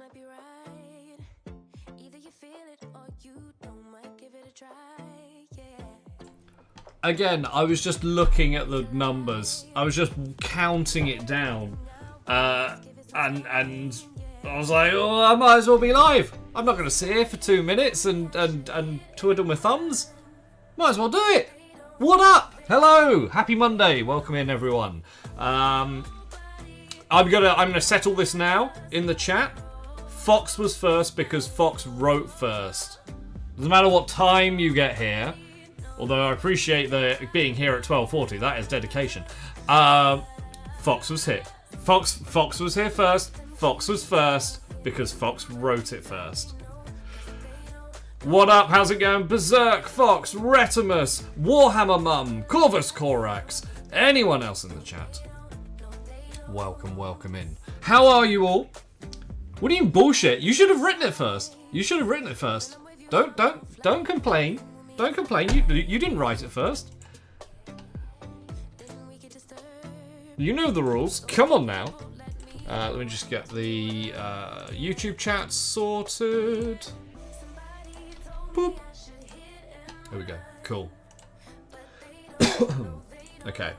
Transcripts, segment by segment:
might be right. Either you feel it or you don't. Might give it a try. Yeah. Again, I was just looking at the numbers. I was just counting it down, and I was like, oh, I might as well be live. I'm not going to sit here for 2 minutes and twiddle my thumbs. Might as well do it. What up? Hello. Happy Monday. Welcome in, everyone. I'm gonna settle this now in the chat. Fox was first because Fox wrote first. Doesn't matter what time you get here. Although I appreciate the being here at 12:40. That is dedication. Fox was here. Fox was here first. Fox was first because Fox wrote it first. What up? How's it going? Berserk, Fox, Retimus, Warhammer Mum, Corvus Corax, anyone else in the chat. Welcome in. How are you all? What do you bullshit? You should have written it first. Don't complain. Don't complain. You didn't write it first. You know the rules. Come on now. Let me just get the YouTube chat sorted. Boop. There we go. Cool. Okay.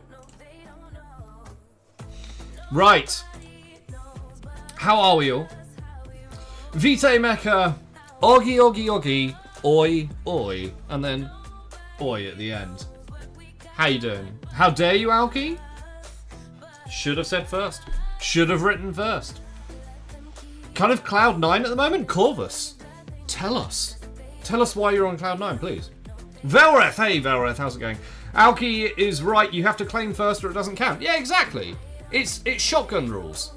Right. How are we all? Vitae Mecha, Oggy, oi, and then oi at the end. How you doing? How dare you, Alki? Should have said first. Should have written first. Kind of Cloud 9 at the moment? Corvus, tell us. Tell us why you're on Cloud 9, please. Velreth, hey Velreth, how's it going? Alki is right, you have to claim first or it doesn't count. Yeah, exactly. It's shotgun rules.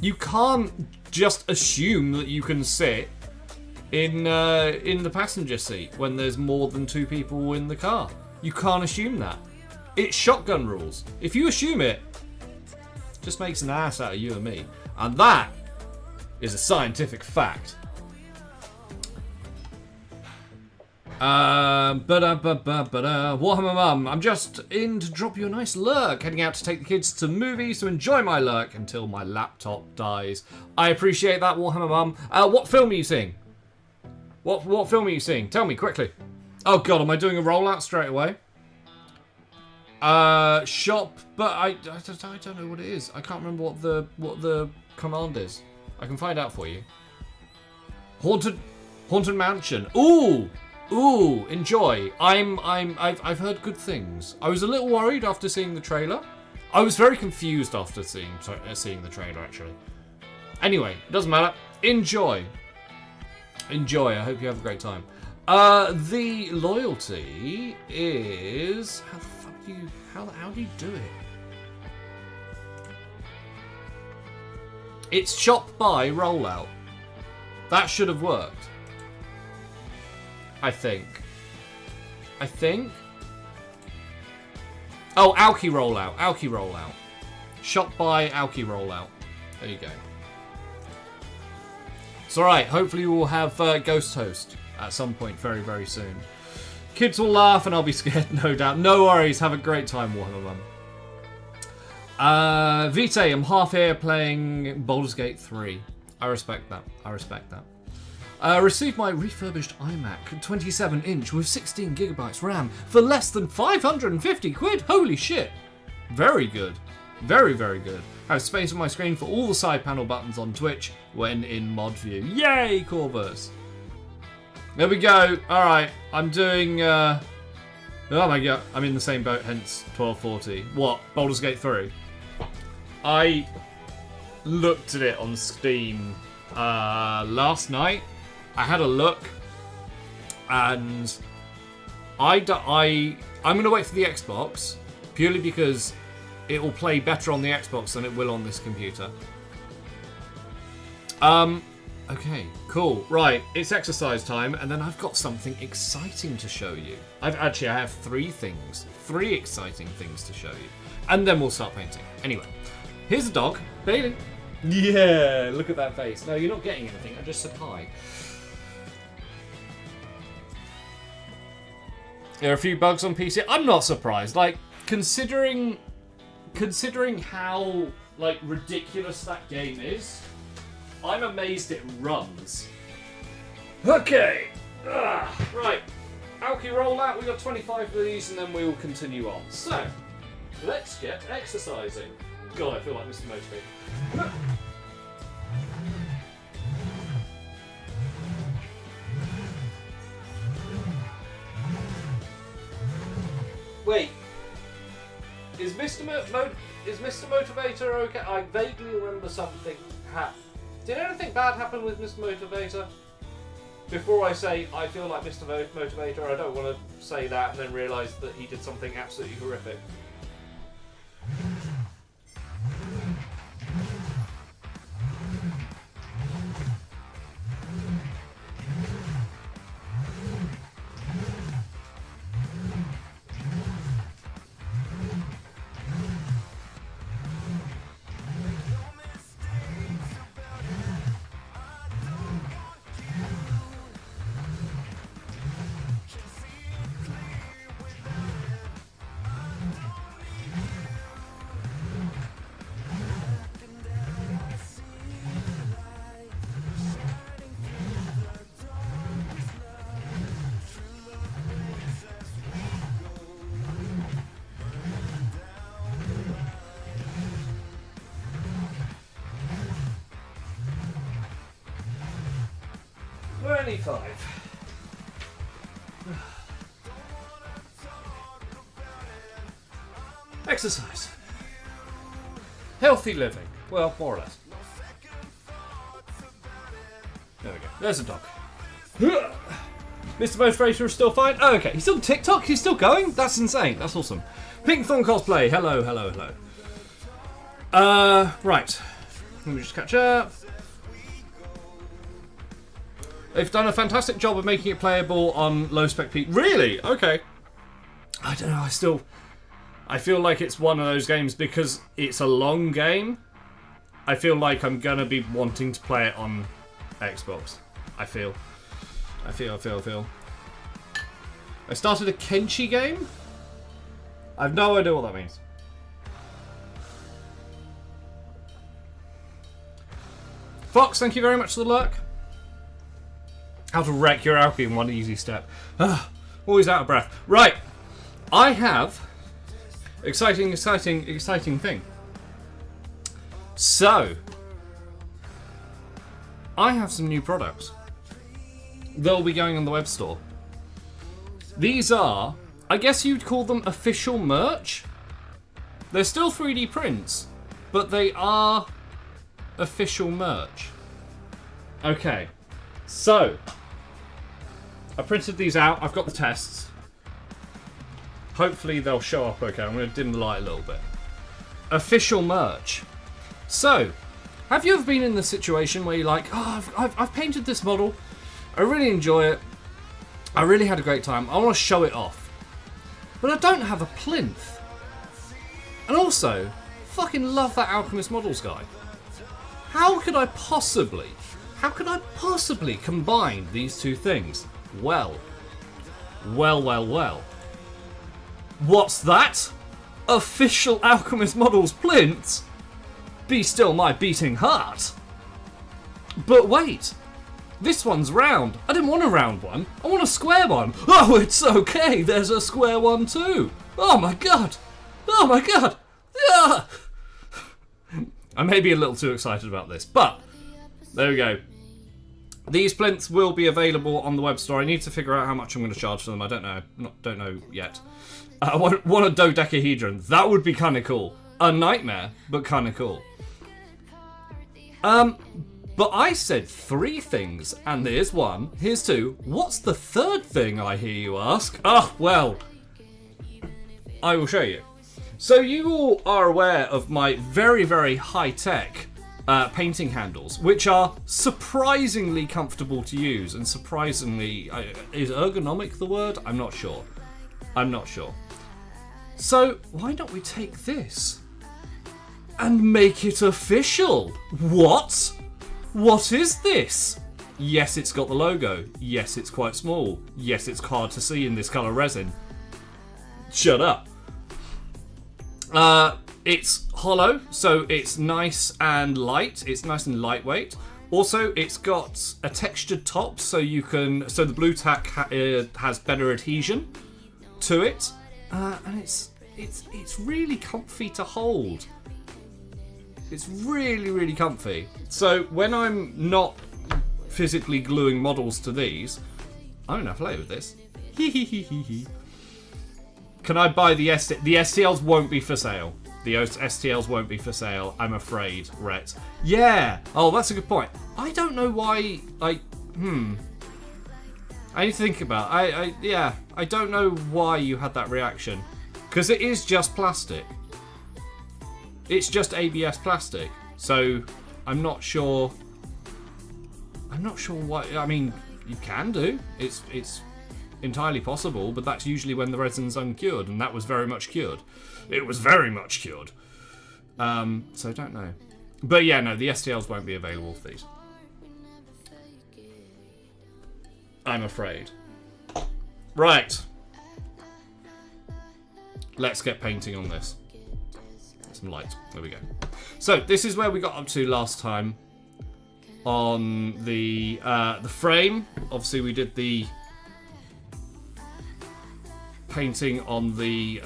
You can't just assume that you can sit in the passenger seat when there's more than 2 people in the car. You can't assume that. It's shotgun rules. If you assume it, just makes an ass out of you and me. And that is a scientific fact. Warhammer Mum, I'm just in to drop you a nice lurk. Heading out to take the kids to movies to enjoy my lurk until my laptop dies. I appreciate that, Warhammer Mum. What film are you seeing? What film are you seeing? Tell me quickly. Oh god, am I doing a rollout straight away? Shop, but I don't know what it is. I can't remember what the command is. I can find out for you. Haunted Mansion. Ooh, enjoy. I've heard good things. I was a little worried after seeing the trailer. I was very confused after seeing the trailer, actually. Anyway, it doesn't matter. Enjoy. I hope you have a great time. The loyalty is how do you do it? It's shop by rollout. That should have worked. I think. Oh, Alki rollout. Shot by Alki rollout. There you go. It's alright. Hopefully we'll have Ghost Host at some point very, very soon. Kids will laugh and I'll be scared, no doubt. No worries. Have a great time, Warhammer Mum. Vitae, I'm half here playing Baldur's Gate 3. I respect that. Received my refurbished iMac, 27-inch with 16GB RAM for less than 550 quid. Holy shit. Very good. Very, very good. I have space on my screen for all the side panel buttons on Twitch when in mod view. Yay, Corvus. There we go. Alright, I'm doing... oh my god, I'm in the same boat, hence 1240. What? Baldur's Gate 3? I looked at it on Steam last night. I had a look, and I'm going to wait for the Xbox, purely because it will play better on the Xbox than it will on this computer. Okay, cool. Right, it's exercise time, and then I've got something exciting to show you. I have 3 exciting things to show you, and then we'll start painting. Anyway, here's a dog, Bailey. Yeah, look at that face. No, you're not getting anything, I just said hi. There are a few bugs on PC. I'm not surprised. Like, considering how like ridiculous that game is, I'm amazed it runs. Okay. Right. Alki rollout, we got 25 of these and then we will continue on. So, let's get exercising. God, I feel like Mr. Motivator. Wait. Is Mr. Motivator okay? I vaguely remember something Did anything bad happen with Mr. Motivator? Before I say I feel like Mr. Motivator, I don't want to say that and then realise that he did something absolutely horrific. We're only 5. Exercise. Healthy living. Well, more or less. There we go. There's a dog. Mr. Motivator is still fine. Oh, okay. He's on TikTok? He's still going? That's insane. That's awesome. Pinkthorn cosplay. Hello, hello, hello. Right. Let me just catch up. They've done a fantastic job of making it playable on low spec PC. Really? Okay. I don't know. I feel like it's one of those games because it's a long game. I feel like I'm gonna be wanting to play it on Xbox. I feel. I started a Kenshi game. I have no idea what that means. Fox, thank you very much for the lurk. How to wreck your Alki in one easy step. Always out of breath. Right. I have exciting thing. So, I have some new products. They'll be going on the web store. These are, I guess you'd call them official merch. They're still 3D prints, but they are official merch. Okay. So, I printed these out. I've got the tests. Hopefully they'll show up okay. I'm going to dim the light a little bit. Official merch. So, have you ever been in the situation where you're like, oh, I've painted this model. I really enjoy it. I really had a great time. I want to show it off. But I don't have a plinth. And also, fucking love that Alchemist Models guy. How could I possibly combine these two things? Well. What's that? Official Alchemist Models plinths? Be still my beating heart. But wait. This one's round. I didn't want a round one. I want a square one. Oh, it's okay. There's a square one too. Oh my god. Yeah. I may be a little too excited about this, but there we go. These plinths will be available on the web store. I need to figure out how much I'm going to charge for them. I don't know. Don't know yet. I want a dodecahedron. That would be kind of cool. A nightmare, but kind of cool. But I said 3 things, and here's 1, here's 2. What's the third thing, I hear you ask? Well, I will show you. So you all are aware of my very, very high-tech painting handles, which are surprisingly comfortable to use, and surprisingly... is ergonomic the word? I'm not sure. So, why don't we take this and make it official? What? What is this? Yes, it's got the logo. Yes, it's quite small. Yes, it's hard to see in this colour resin. Shut up. It's hollow, so it's nice and light. It's nice and lightweight. Also, it's got a textured top, so you can. So the blue tack has better adhesion to it, and it's really comfy to hold. It's really, really comfy. So when I'm not physically gluing models to these, I'm gonna play with this. Can I buy the STLs? The STLs won't be for sale. The STLs won't be for sale, I'm afraid, Rhett. Yeah! Oh, that's a good point. I don't know why I need to think about it. I don't know why you had that reaction. Because it is just plastic. It's just ABS plastic. So, I'm not sure what... I mean, you can do. It's entirely possible, but that's usually when the resin's uncured, and that was very much cured. It was very much cured. So don't know. But yeah, no, the STLs won't be available for these. I'm afraid. Right. Let's get painting on this. Some light. There we go. So this is where we got up to last time on the frame. Obviously, we did the painting on the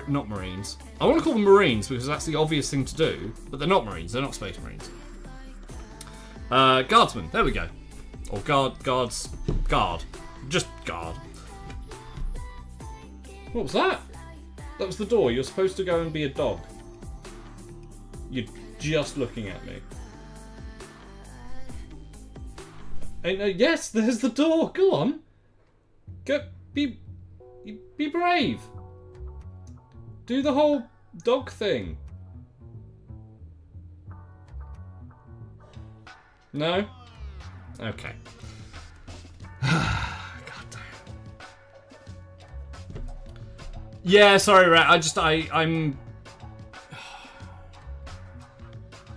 not Marines. I want to call them Marines because that's the obvious thing to do, but they're not Marines. They're not Space Marines. Guardsmen. There we go. Or guard. Just guard. What was that? That was the door. You're supposed to go and be a dog. You're just looking at me. And, yes, there's the door. Go on. Go. Be brave. Do the whole dog thing. No? Okay. God damn. Yeah, sorry, Rat. I'm...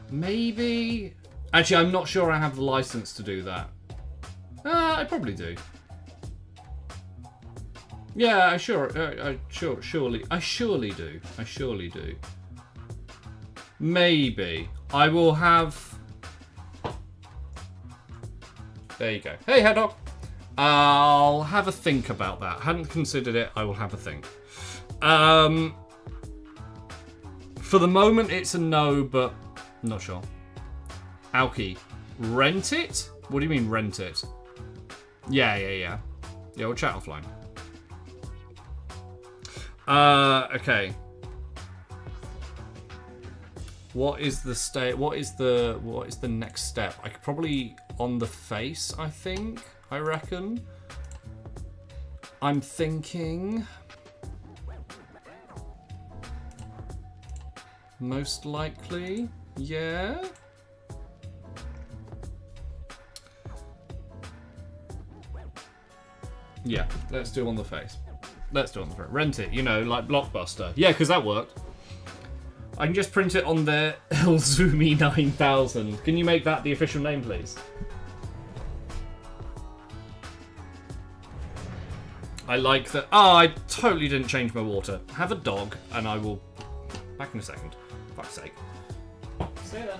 Maybe... Actually, I'm not sure I have the license to do that. I probably do. Yeah, I surely do. Maybe. I will have... There you go. Hey, Haddock. I'll have a think about that. Hadn't considered it. I will have a think. For the moment, it's a no, but I'm not sure. Alki, rent it? What do you mean, rent it? Yeah. Yeah, we'll chat offline. Okay. What is the What is the next step? I could probably on the face. I reckon. I'm thinking. Most likely, yeah. Yeah, let's do on the face. Let's do it on the front. Rent it, like Blockbuster. Yeah, because that worked. I can just print it on the Elzumi 9000. Can you make that the official name, please? I like that. Oh, I totally didn't change my water. Have a dog, and I will... Back in a second. Fuck's sake. Stay there.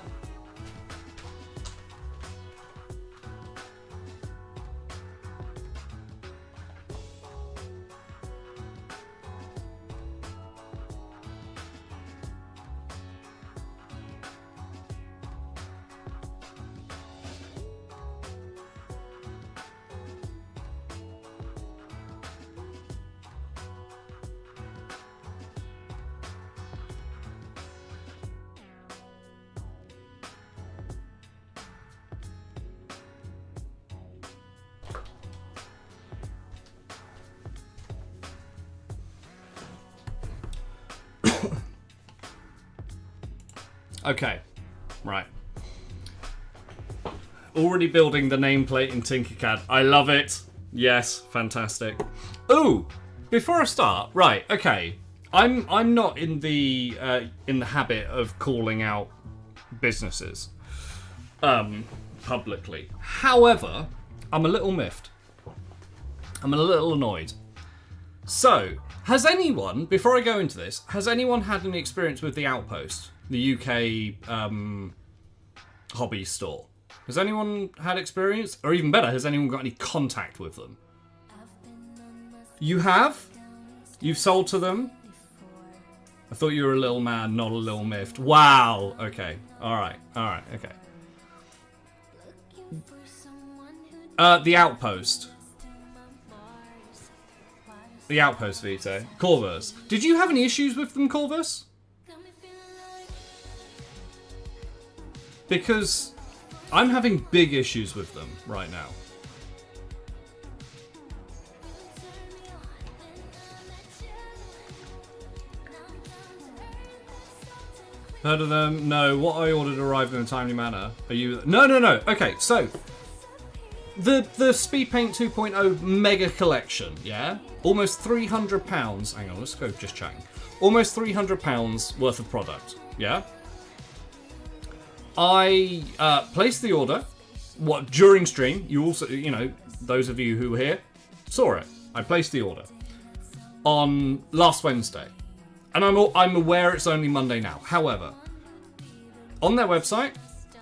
Okay, right. Already building the nameplate in Tinkercad. I love it. Yes, fantastic. Ooh, before I start, right? Okay, I'm not in the habit of calling out businesses publicly. However, I'm a little miffed. I'm a little annoyed. So, has anyone, before I go into this, has anyone had any experience with the Outpost? The UK hobby store. Has anyone had experience? Or even better, has anyone got any contact with them? You have? You've sold to them? I thought you were a little man, not a little miffed. Wow. Okay. Alright. Okay. The Outpost. The Outpost, Vito. Corvus. Did you have any issues with them, Corvus? Because I'm having big issues with them right now. Heard of them? No. What I ordered arrived in a timely manner. Are you... No. Okay, so... The Speed Paint 2.0 Mega Collection, yeah? Almost £300. Hang on, let's go just checking. Almost £300 worth of product, yeah? I placed the order. During stream, you also, those of you who were here, saw it. I placed the order on last Wednesday. And I'm aware it's only Monday now. However, on their website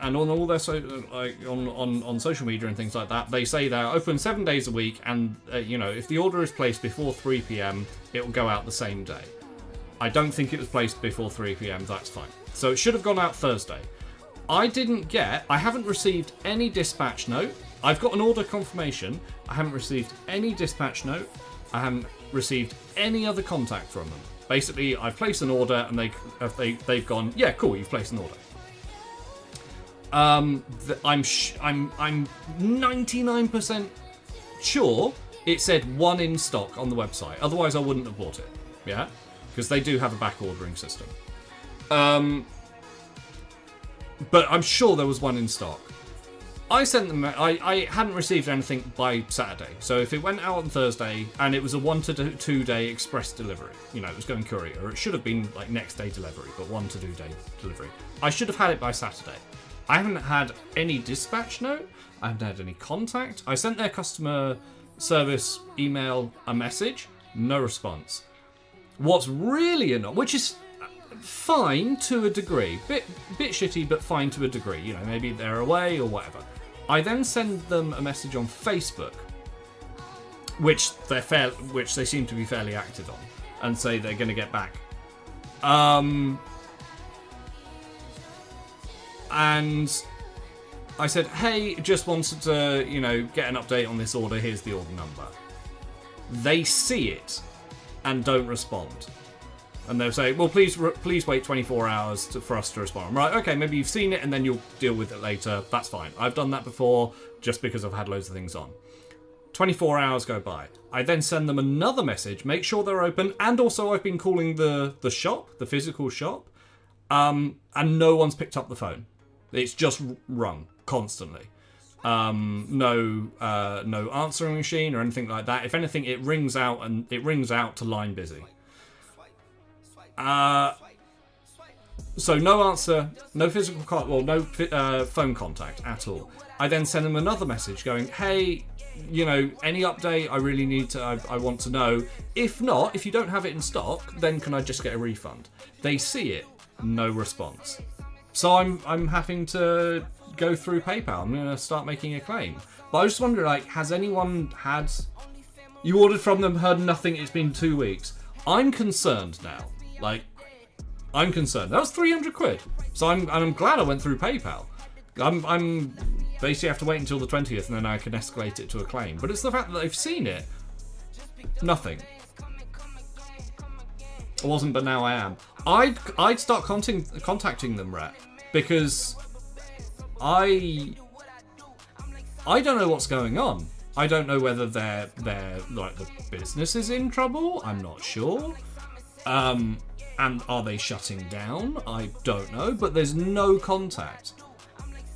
and on all their on social media and things like that, they say they're open 7 days a week, and if the order is placed before 3 p.m, it will go out the same day. I don't think it was placed before 3 p.m. That's fine. So it should have gone out Thursday. I haven't received any dispatch note. I've got an order confirmation. I haven't received any dispatch note. I haven't received any other contact from them. Basically, I've placed an order and they've gone, yeah, cool, you've placed an order. I'm 99% sure it said 1 in stock on the website. Otherwise, I wouldn't have bought it. Yeah, because they do have a back ordering system. But I'm sure there was 1 in stock. I sent them. I hadn't received anything by Saturday, so if it went out on Thursday and it was a 1 to 2 day express delivery, it was going courier, or it should have been like next day delivery, but 1 to 2 day delivery. I should have had it by Saturday. I haven't had any dispatch note. I haven't had any contact. I sent their customer service email a message, no response. What's really annoying, which is fine to a degree, bit shitty, but fine to a degree. Maybe they're away or whatever. I then send them a message on Facebook, which they seem to be fairly active on, and say they're going to get back. And I said, hey, just wanted to, get an update on this order. Here's the order number. They see it and don't respond. And they'll say, well, please wait 24 hours for us to respond. I'm right, okay, maybe you've seen it and then you'll deal with it later. That's fine. I've done that before just because I've had loads of things on. 24 hours go by. I then send them another message, make sure they're open, and also I've been calling the shop, the physical shop, and no one's picked up the phone. It's just rung constantly. No answering machine or anything like that. If anything, it rings out to line busy. So no answer, no physical no phone contact at all. I then send them another message going, hey, any update? I really need to. I want to know. If not, if you don't have it in stock, then can I just get a refund? They see it, no response. So I'm having to go through PayPal. I'm gonna start making a claim. But I just wonder, has anyone had? You ordered from them, heard nothing. It's been 2 weeks. I'm concerned now. I'm concerned. That was £300. So I'm glad I went through PayPal. I'm basically have to wait until the 20th and then I can escalate it to a claim. But it's the fact that they've seen it. Nothing. I wasn't, but now I am. I'd start contacting them, Rhett, because I don't know what's going on. I don't know whether they're the business is in trouble. I'm not sure. And are they shutting down? I don't know, but there's no contact.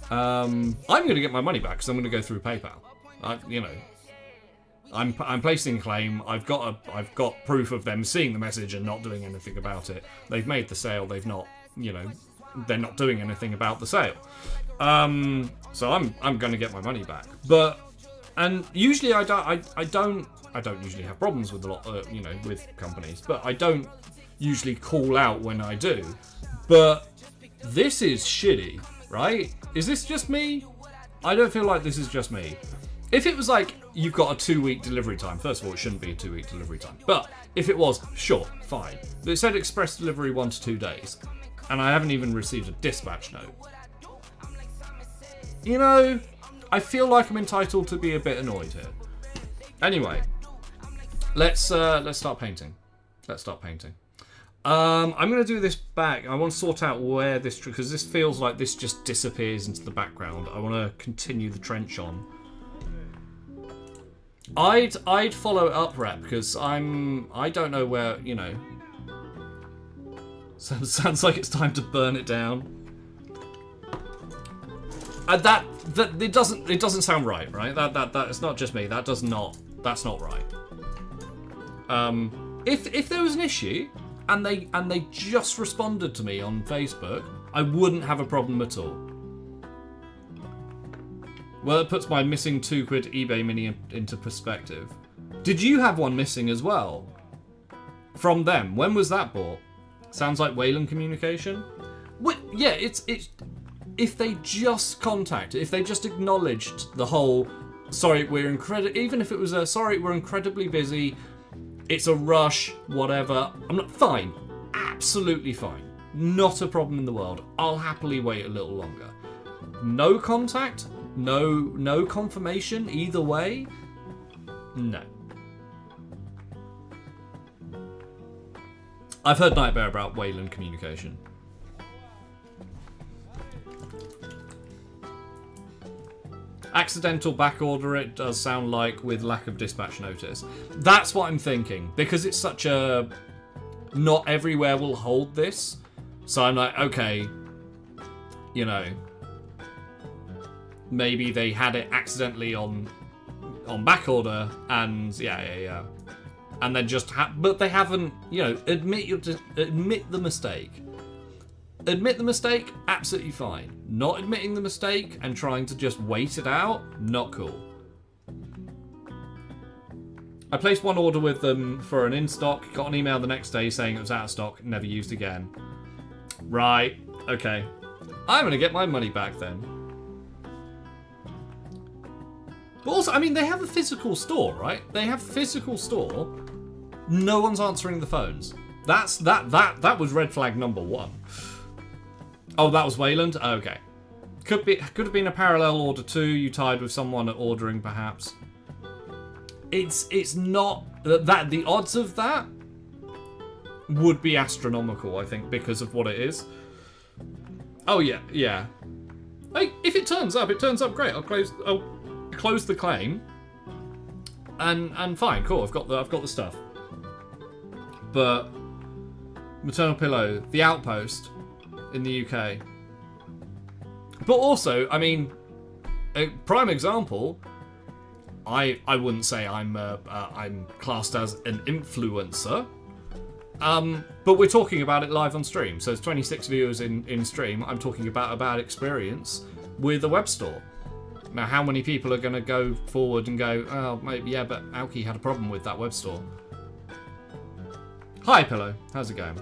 I'm going to get my money back because I'm going to go through PayPal. I'm placing a claim. I've got proof of them seeing the message and not doing anything about it. They've made the sale. They've not, they're not doing anything about the sale. So I'm going to get my money back. And usually I don't usually have problems with a lot, with companies, but I don't usually call out when I do. But this is shitty. right? Is this just me? I don't feel like this is just me. If it was like, you've got a 2-week delivery time, first of all, it shouldn't be a 2-week delivery time. But if it was, sure, fine. But it said express delivery 1 to 2 days. And I haven't even received a dispatch note. You know, I feel like I'm entitled to be a bit annoyed here. Anyway, let's start painting. Let's start painting. I'm going to do this back. I want to sort out where this... because this feels like this just disappears into the background. I want to continue the trench on. I'd follow it up, Rep, because I don't know where, you know. Sounds like it's time to burn it down. That it doesn't sound right? That it's not just me. That's not right. If there was an issue and they just responded to me on Facebook, I wouldn't have a problem at all. Well, it puts my missing £2 eBay Mini into perspective. Did you have one missing as well? From them? When was that bought? Sounds like Wayland Communication. What? Yeah, it's if they just contacted, if they just acknowledged the whole, sorry, even if it was a sorry, we're incredibly busy, it's a rush, whatever. I'm not fine, absolutely fine, not a problem in the world. I'll happily wait a little longer. No contact. No confirmation either way? No. I've heard nightmare about Wayland Communication. Accidental backorder, it does sound like, with lack of dispatch notice. That's what I'm thinking, because it's such a... not everywhere will hold this. So I'm like, okay, you know... maybe they had it accidentally on backorder, and yeah, and then just but they haven't. You know, admit the mistake. Admit the mistake, absolutely fine. Not admitting the mistake and trying to just wait it out, not cool. I placed one order with them for an in-stock, got an email the next day saying it was out of stock, never used again. Right, okay. I'm gonna get my money back then. But also, I mean, they have a physical store, right? They have a physical store. No one's answering the phones. That was red flag number 1. Oh, that was Wayland? Okay. Could have been a parallel order too. You tied with someone at ordering, perhaps. It's not that the odds of that would be astronomical, I think, because of what it is. Oh yeah. Hey, if it turns up, great. I'll close the claim, and fine, cool. I've got the stuff. But maternal pillow, the Outpost in the UK. But also, I mean, a prime example. I wouldn't say I'm classed as an influencer. But we're talking about it live on stream. So it's 26 viewers in stream. I'm talking about a bad experience with a web store. Now, how many people are going to go forward and go, oh, maybe, yeah, but Alki had a problem with that web store. Hi, Pillow. How's it going?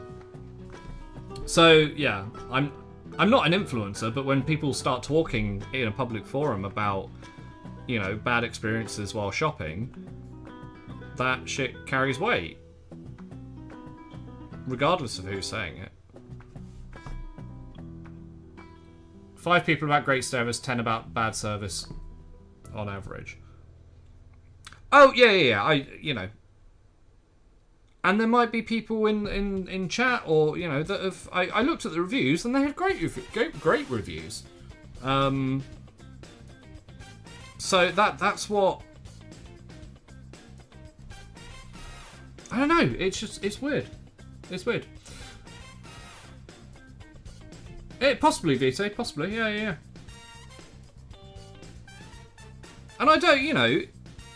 So, yeah, I'm not an influencer, but when people start talking in a public forum about, you know, bad experiences while shopping, that shit carries weight. Regardless of who's saying it. 5 people about great service, 10 about bad service on average. Oh, yeah. You know. And there might be people in chat or, you know, that have... I looked at the reviews and they had great reviews. So that's what... I don't know. It's weird. It's weird. Possibly, Vite. Possibly. Yeah. And I don't, you know,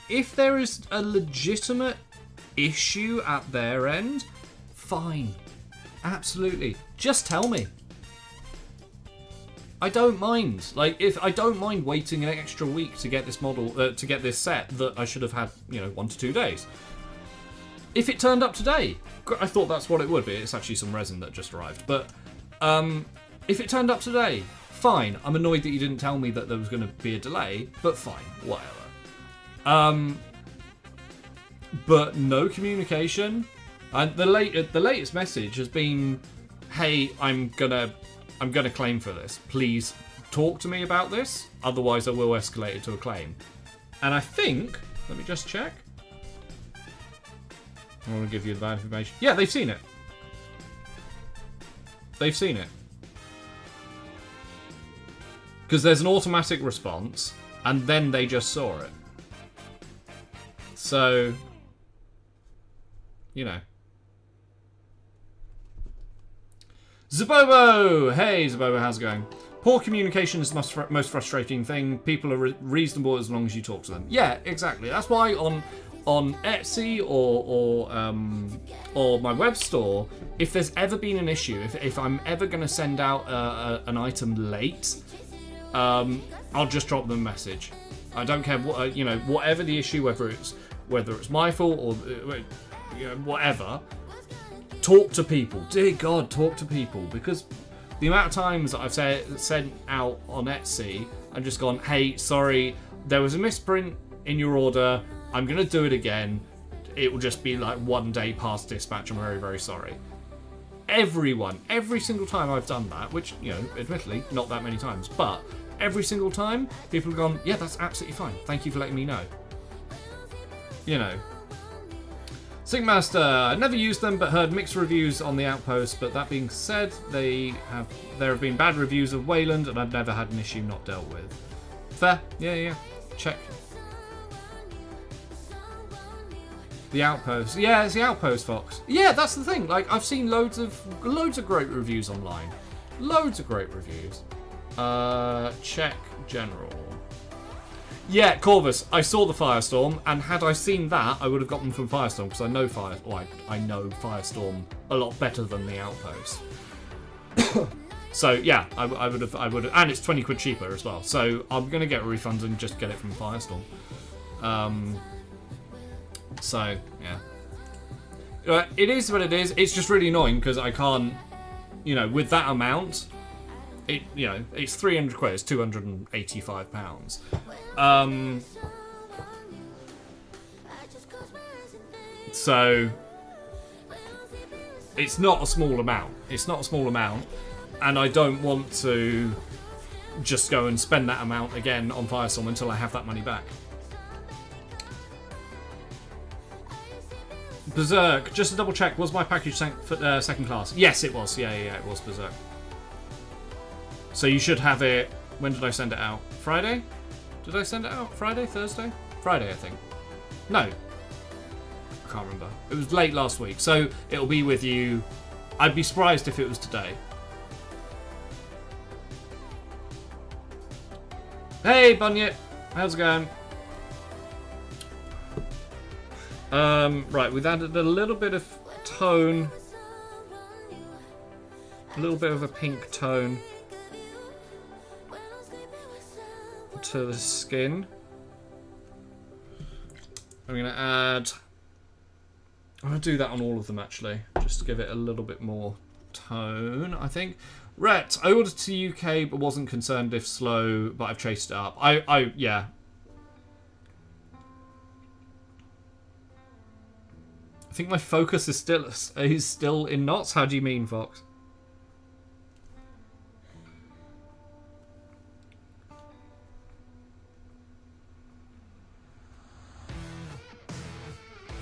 if there is a legitimate issue at their end, fine. Absolutely. Just tell me. I don't mind. Like, I don't mind waiting an extra week to get this model, to get this set that I should have had, you know, 1 to 2 days. If it turned up today, I thought that's what it would be. It's actually some resin that just arrived. But, if it turned up today, fine. I'm annoyed that you didn't tell me that there was going to be a delay, but fine, whatever. But no communication. And the latest message has been, "Hey, I'm gonna claim for this. Please talk to me about this. Otherwise, I will escalate it to a claim." And I think, let me just check. I want to give you the bad information. Yeah, they've seen it. They've seen it. Because there's an automatic response, and then they just saw it. So, you know. Zabobo! Hey, Zabobo, how's it going? Poor communication is the most frustrating thing. People are reasonable as long as you talk to them. Yeah, exactly. That's why on Etsy or my web store, if there's ever been an issue, if I'm ever going to send out an item late, I'll just drop them a message. I don't care what whatever the issue, whether it's my fault or whatever. Talk to people. Dear God, talk to people, because the amount of times that I've sent out on Etsy, I've just gone, "Hey, sorry, there was a misprint in your order. I'm going to do it again. It will just be like 1 day past dispatch. I'm very, very sorry." Every single time I've done that, which, admittedly, not that many times, but every single time, people have gone, "Yeah, that's absolutely fine. Thank you for letting me know." Sinkmaster, I never used them, but heard mixed reviews on the Outpost. But that being said, there have been bad reviews of Wayland, and I've never had an issue not dealt with. Fair, yeah. Check. The Outpost, yeah, it's the Outpost, Fox. Yeah, that's the thing. Like, I've seen loads of great reviews online, loads of great reviews. Check general. Yeah, Corvus, I saw the Firestorm, and had I seen that, I would have gotten them from Firestorm, because I know I know Firestorm a lot better than the Outpost. So yeah, I would have, and it's 20 quid cheaper as well. So I'm gonna get a refund and just get it from Firestorm. So yeah, it is what it is. It's just really annoying because I can't, with that amount. It's 300 quid, it's £285. So it's not a small amount. And I don't want to just go and spend that amount again on Firestorm until I have that money back. Berserk, just to double check, was my package second class? Yes, it was. Yeah, it was Berserk. So you should have it. When did I send it out? Friday? Did I send it out? Friday? Thursday? Friday, I think. No. I can't remember. It was late last week. So it'll be with you. I'd be surprised if it was today. Hey, Bunyip. How's it going? Right, we've added a little bit of tone. A little bit of a pink tone to the skin. I'm going to add... I'm going to do that on all of them, actually, just to give it a little bit more tone, I think. Rhett, I ordered to UK, but wasn't concerned if slow, but I've chased it up. Yeah. I think my focus is still in knots. How do you mean, Fox?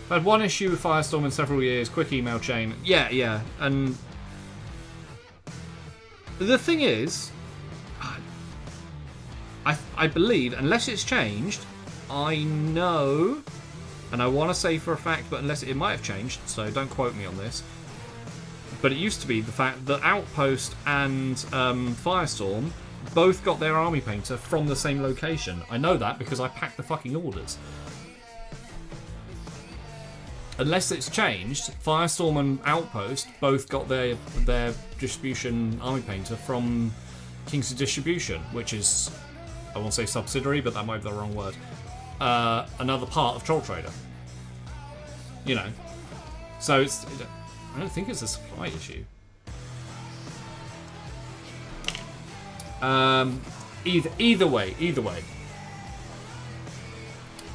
I've had one issue with Firestorm in several years. Quick email chain. Yeah. And the thing is, I believe, unless it's changed, I know, and I want to say for a fact, but unless it might have changed, so don't quote me on this. But it used to be the fact that Outpost and Firestorm both got their army painter from the same location. I know that because I packed the fucking orders. Unless it's changed, Firestorm and Outpost both got their distribution army painter from King's Distribution, which is, I won't say subsidiary, but that might be the wrong word. Another part of Troll Trader. So I don't think it's a supply issue. Either way.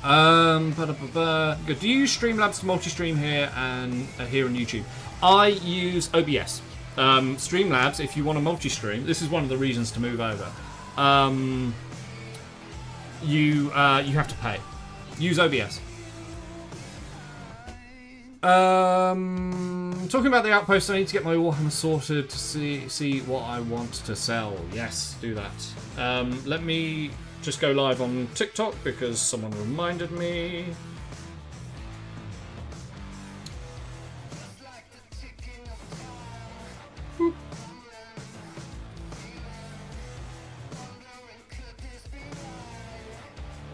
Good. Do you use Streamlabs to multi-stream here and here on YouTube? I use OBS. Streamlabs, if you want to multi-stream, this is one of the reasons to move over. You have to pay. Use OBS. Talking about the outpost, I need to get my Warhammer sorted to see what I want to sell. Yes, do that. Let me just go live on TikTok because someone reminded me. Boop.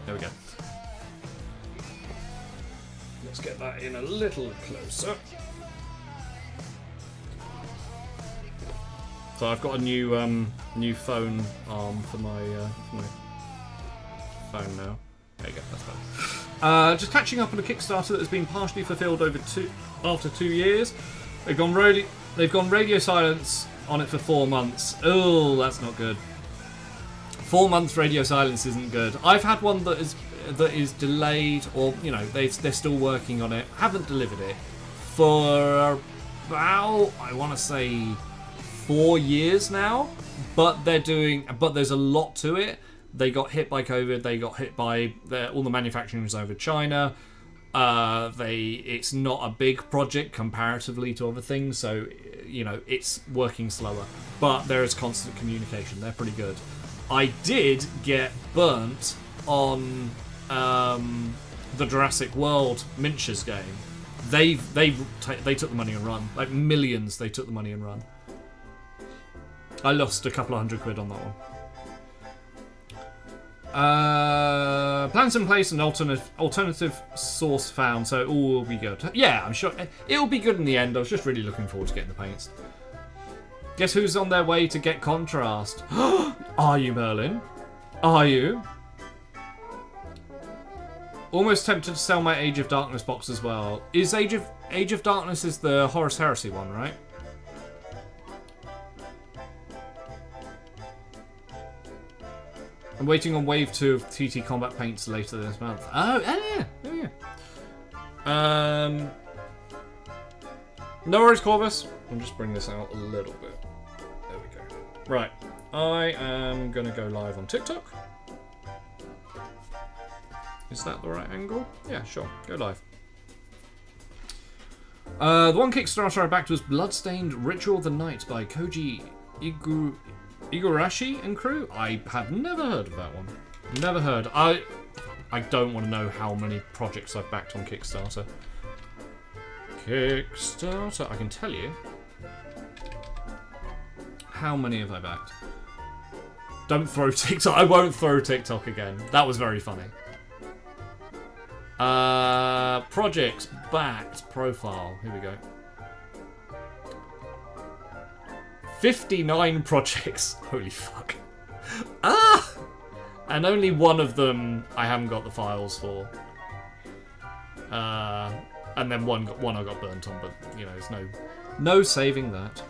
There we go. Let's get that in a little closer. So I've got a new phone arm for my phone now. There you go, that's better. Just catching up on a Kickstarter that has been partially fulfilled after 2 years. They've gone radio silence on it for 4 months. Oh, that's not good. 4 months radio silence isn't good. I've had one that is delayed, or they're still working on it. Haven't delivered it for about, I want to say, 4 years now. But there's a lot to it. They got hit by COVID. They got hit by all the manufacturing was over China. It's not a big project comparatively to other things, so it's working slower. But there is constant communication. They're pretty good. I did get burnt on the Jurassic World miniatures game. They took the money and run, like millions. They took the money and run. I lost a couple of £100 on that one. Plans in place and alternative source found, so all will be good. Yeah, I'm sure it'll be good in the end. I was just really looking forward to getting the paints. Guess who's on their way to get contrast? Are you, Merlin? Are you? Almost tempted to sell my Age of Darkness box as well. Is Age of Darkness is the Horus Heresy one, right? I'm waiting on Wave 2 of TT Combat Paints later this month. Oh yeah. No worries, Corvus. I'll just bring this out a little bit. There we go. Right. I am going to go live on TikTok. Is that the right angle? Yeah, sure. Go live. The one Kickstarter I backed was Bloodstained Ritual of the Night by Koji Igarashi and crew. I have never heard of that one. Never heard. I don't want to know how many projects I've backed on Kickstarter. Kickstarter. I can tell you. How many have I backed? Don't throw TikTok. I won't throw TikTok again. That was very funny. Projects backed profile. Here we go. 59 projects. Holy fuck. And only one of them I haven't got the files for. And then one I got burnt on, but there's no saving that.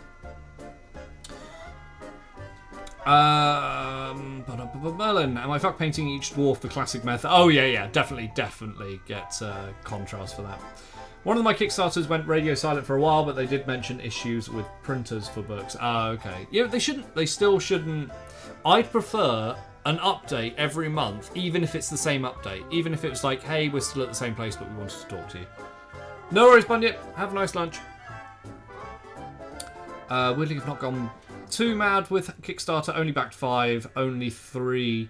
Merlin, am I fuck painting each dwarf the classic method? Oh yeah, definitely get contrast for that. One of my Kickstarters went radio silent for a while, but they did mention issues with printers for books. Okay. Yeah, they still shouldn't. I'd prefer an update every month, even if it's the same update. Even if it's like, hey, we're still at the same place, but we wanted to talk to you. No worries, Bunyip. Have a nice lunch. Weirdly, I've not gone too mad with Kickstarter. Only backed 5. Only 3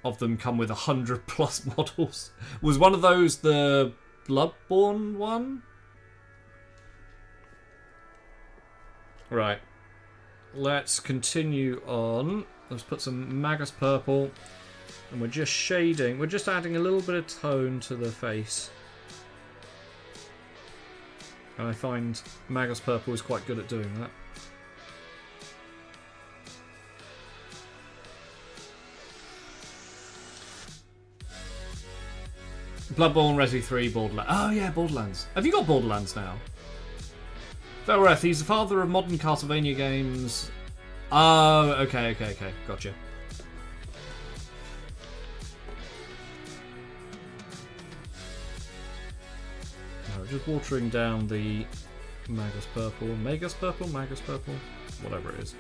of them come with 100+ models. Was one of those the Bloodborne one? Right. Let's continue on. Let's put some Magus Purple. And we're just shading. We're just adding a little bit of tone to the face. And I find Magus Purple is quite good at doing that. Bloodborne, Resi 3, Borderlands. Oh yeah, Borderlands. Have you got Borderlands now? Felreth, he's the father of modern Castlevania games. Oh, okay. Gotcha. No, just watering down the Magus Purple. Magus Purple? Whatever it is.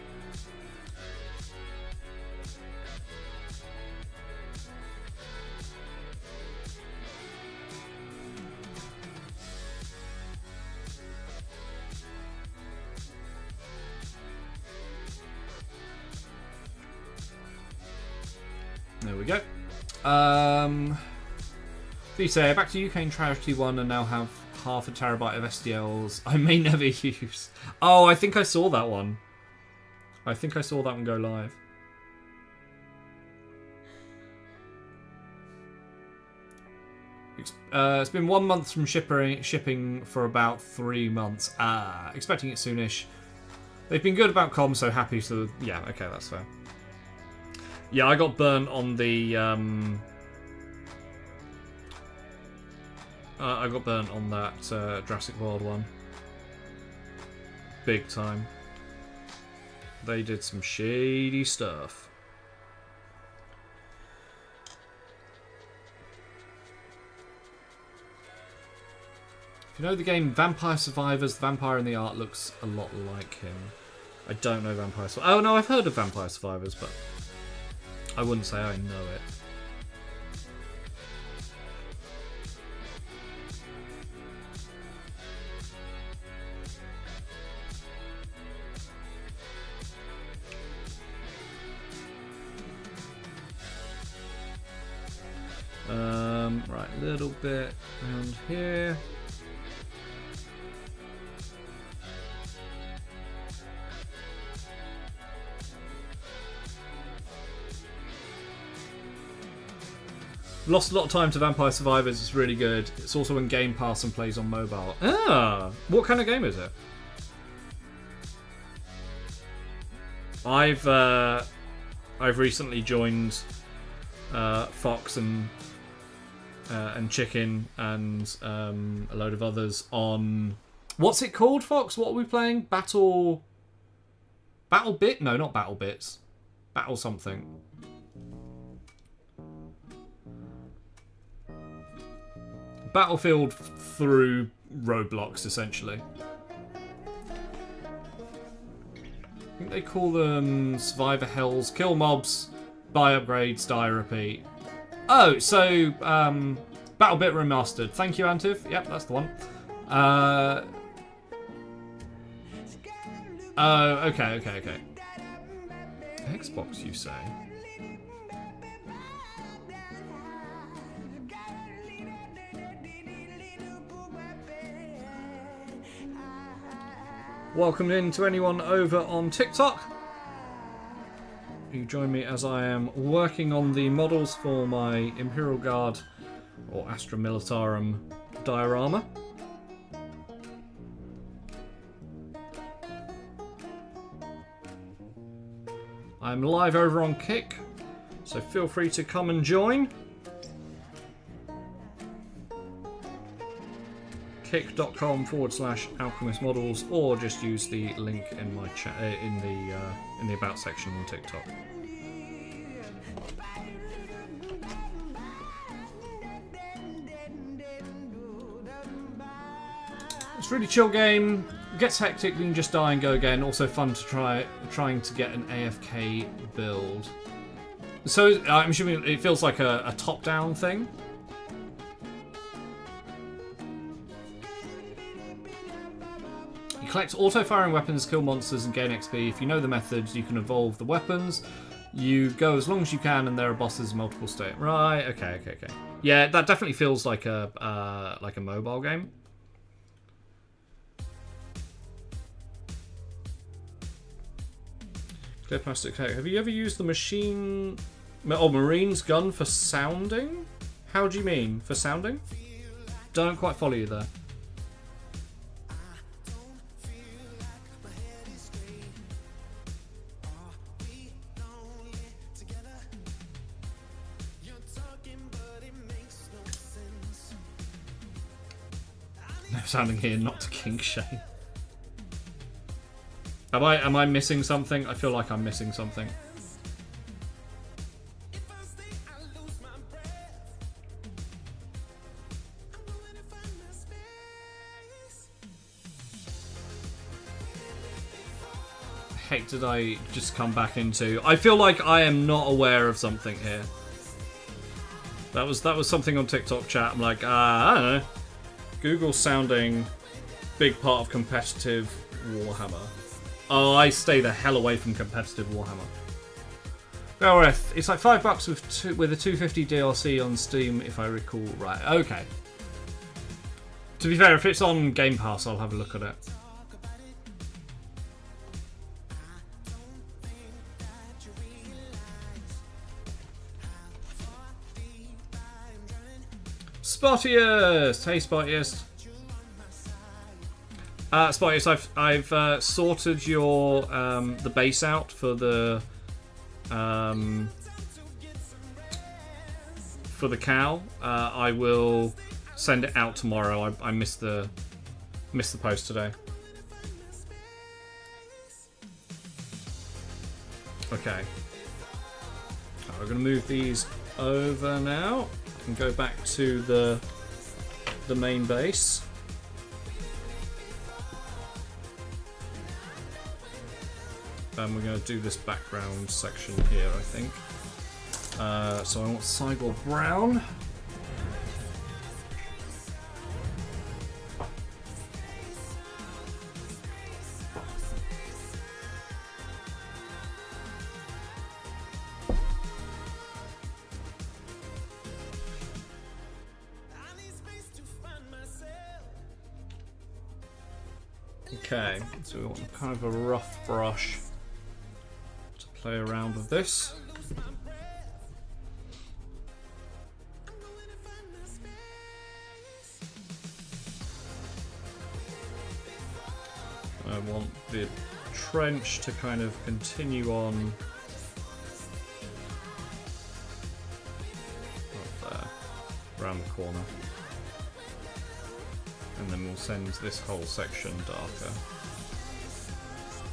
There we go. Visa, back to UK and Tragedy 1 and now have half a terabyte of SDLs I may never use. Oh, I think I saw that one. I think I saw that one go live. It's been 1 month from shipping for about 3 months. Expecting it soonish. They've been good about comms, so happy to... Yeah, okay, that's fair. Yeah, I got burnt on the... I got burnt on that Jurassic World one. Big time. They did some shady stuff. If you know the game Vampire Survivors, the vampire in the art looks a lot like him. I don't know Vampire Survivors. Oh no, I've heard of Vampire Survivors, but I wouldn't say I know it. Right, a little bit around here. Lost a lot of time to Vampire Survivors. It's really good. It's also in Game Pass and plays on mobile. What kind of game is it? I've recently joined Fox and Chicken and a load of others on... What's it called, Fox? What are we playing? Battle Bit? No, not Battle Bits. Battle something. Battlefield through Roblox, essentially. I think they call them Survivor Hells, Kill Mobs, Buy Upgrades, Die Repeat. Oh, so, BattleBit Remastered. Thank you, Antiv. Yep, that's the one. Oh, okay. Xbox, you say? Welcome in to anyone over on TikTok. You join me as I am working on the models for my Imperial Guard or Astra Militarum diorama. I'm live over on Kick, so feel free to come and join. kick.com/alchemist models, or just use the link in my chat in the about section on TikTok. It's a really chill game. Gets hectic, then you just die and go again. Also fun to trying to get an AFK build. So I'm assuming it feels like a top-down thing. Collect auto-firing weapons, kill monsters, and gain XP. If you know the methods, you can evolve the weapons. You go as long as you can, and there are bosses in multiple states. Right? Okay. Yeah, that definitely feels like a mobile game. Clear plastic tag. Have you ever used the Marine's gun for sounding? How do you mean for sounding? Don't quite follow you there. No sounding here, not to kink shame. Am I missing something? I feel like I'm missing something. Heck, did I just come back into? I feel like I am not aware of something here. That was something on TikTok chat. I'm like, I don't know. Google sounding big part of competitive Warhammer. Oh, I stay the hell away from competitive Warhammer. Gareth, it's like $5 with a 250 DLC on Steam, if I recall right. Okay. To be fair, if it's on Game Pass, I'll have a look at it. Spottiest! Hey, Spottiest. Spottiest, I've sorted your the base out for the cow. I will send it out tomorrow. I missed the post today. Okay. We're gonna move these over now and go back to the main base. And we're going to do this background section here, I think. So I want sidewall brown. Okay, so we want kind of a rough brush to play around with this. I want the trench to kind of continue on up there, around the corner. And then we'll send this whole section darker.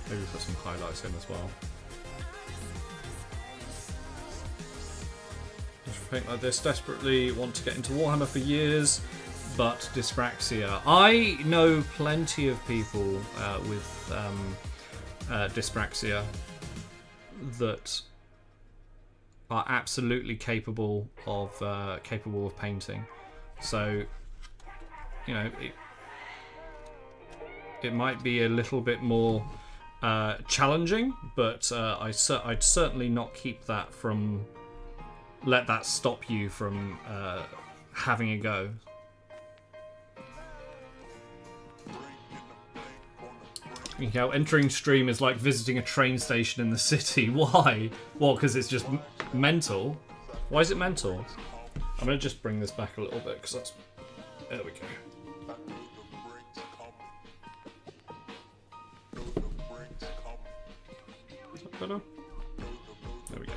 Maybe put some highlights in as well. Just paint like this. Desperately want to get into Warhammer for years, but dyspraxia. I know plenty of people with dyspraxia that are absolutely capable of painting. So, you know, it might be a little bit more challenging, but I'd certainly not let that stop you from having a go. You know, entering stream is like visiting a train station in the city. Why? Well, because it's just mental. Why is it mental? I'm going to just bring this back a little bit, because that's... There we go. Is that better? There we go.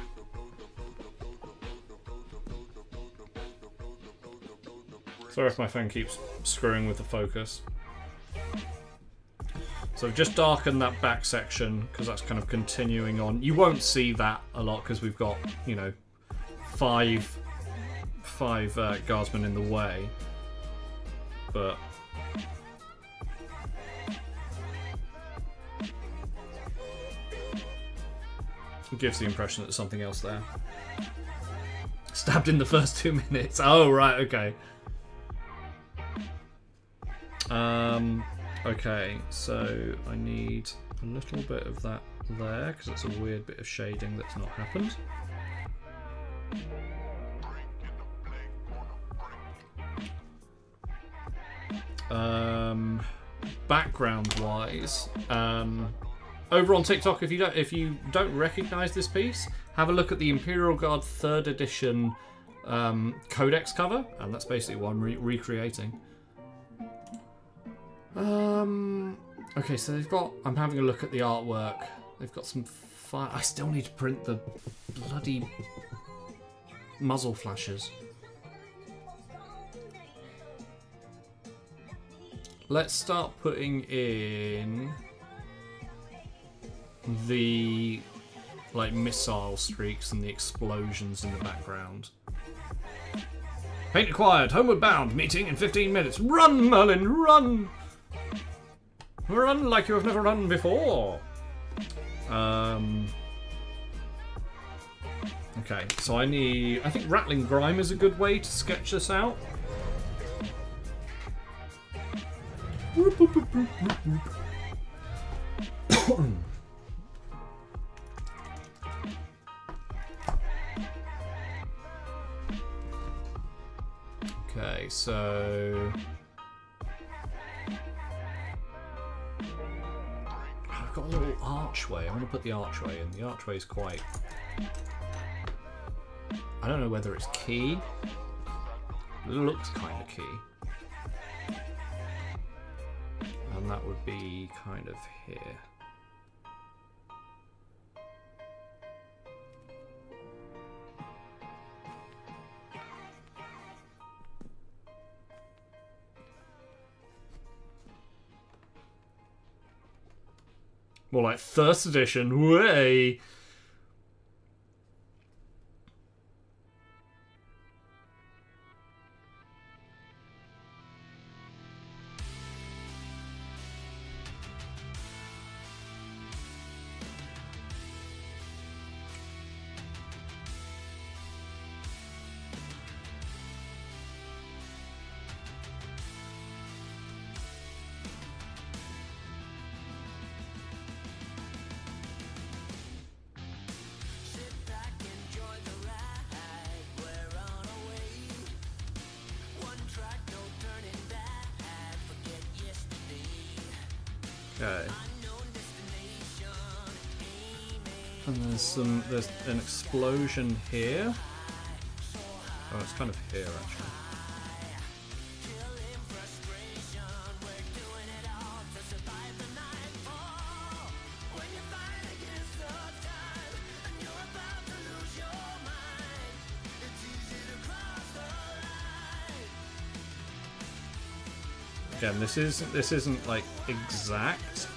Sorry if my phone keeps screwing with the focus. So I've just darkened that back section because that's kind of continuing on. You won't see that a lot because we've got, you know, five guardsmen in the way. But it gives the impression that there's something else there. Stabbed in the first 2 minutes. Oh, right, okay. Okay, so I need a little bit of that there, because it's a weird bit of shading that's not happened. Background-wise, over on TikTok, if you don't recognise this piece, have a look at the Imperial Guard 3rd edition Codex cover, and that's basically what I'm recreating. Okay, so they've got... I'm having a look at the artwork. They've got some fire... I still need to print the bloody muzzle flashes. Let's start putting in... the like missile streaks and the explosions in the background. Paint acquired, homeward bound, meeting in 15 minutes. Run, Merlin, run! Run like you have never run before. Okay, so I think Rattling Grime is a good way to sketch this out. Okay, so I've got a little archway. I want to put the archway in. The archway is quite... I don't know whether it's key. It looks kind of key. And that would be kind of here. More like first edition, way. Okay. And there's an explosion here. Oh, it's kind of here actually. Again, this isn't like exact.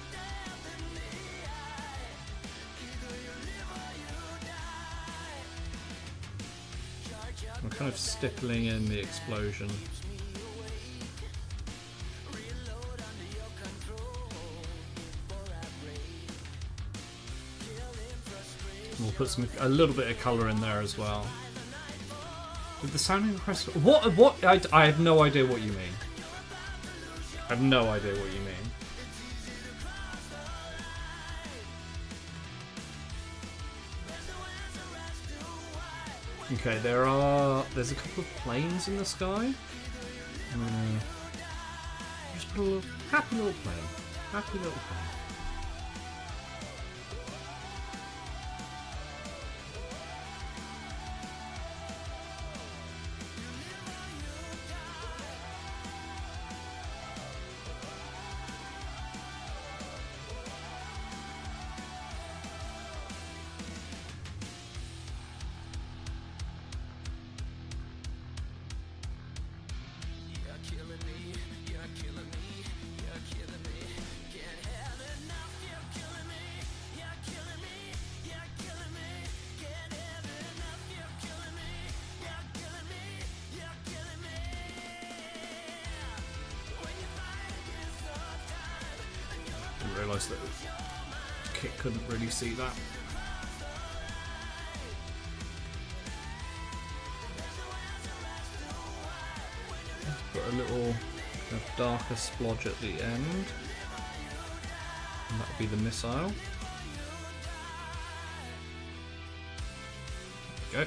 I'm kind of stippling in the explosion. We'll put a little bit of colour in there as well. With the sounding impressive. What? I have no idea what you mean. I have no idea what you mean. Okay, there's a couple of planes in the sky. Just put a little happy little plane. Happy little plane. Realised that Kit couldn't really see that. Let's put a little kind of darker splodge at the end, and that would be the missile. There we go.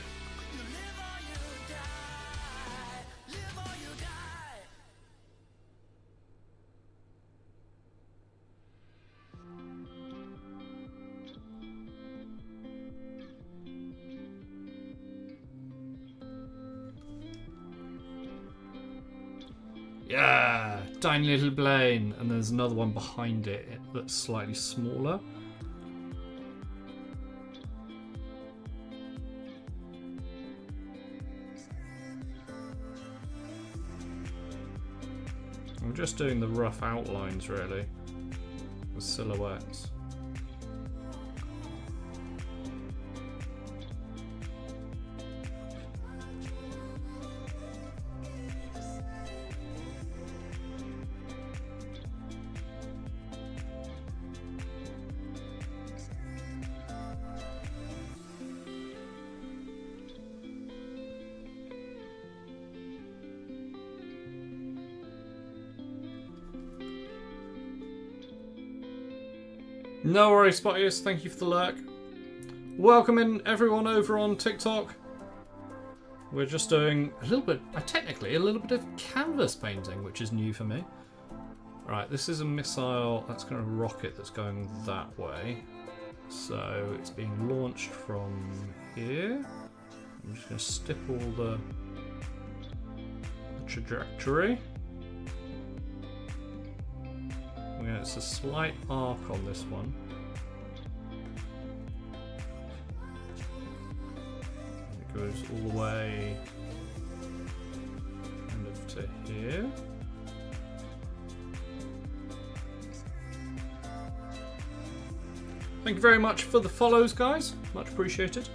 Yeah, tiny little plane, and there's another one behind it that's slightly smaller. I'm just doing the rough outlines really, the silhouettes. No worries, Spottius. Thank you for the lurk. Welcome in everyone over on TikTok. We're just doing a little bit, technically, a little bit of canvas painting, which is new for me. Right, this is a missile, that's kind of a rocket that's going that way. So it's being launched from here. I'm just going to stipple the trajectory. Yeah, it's a slight arc on this one. It goes all the way kind of to here. Thank you very much for the follows, guys. Much appreciated.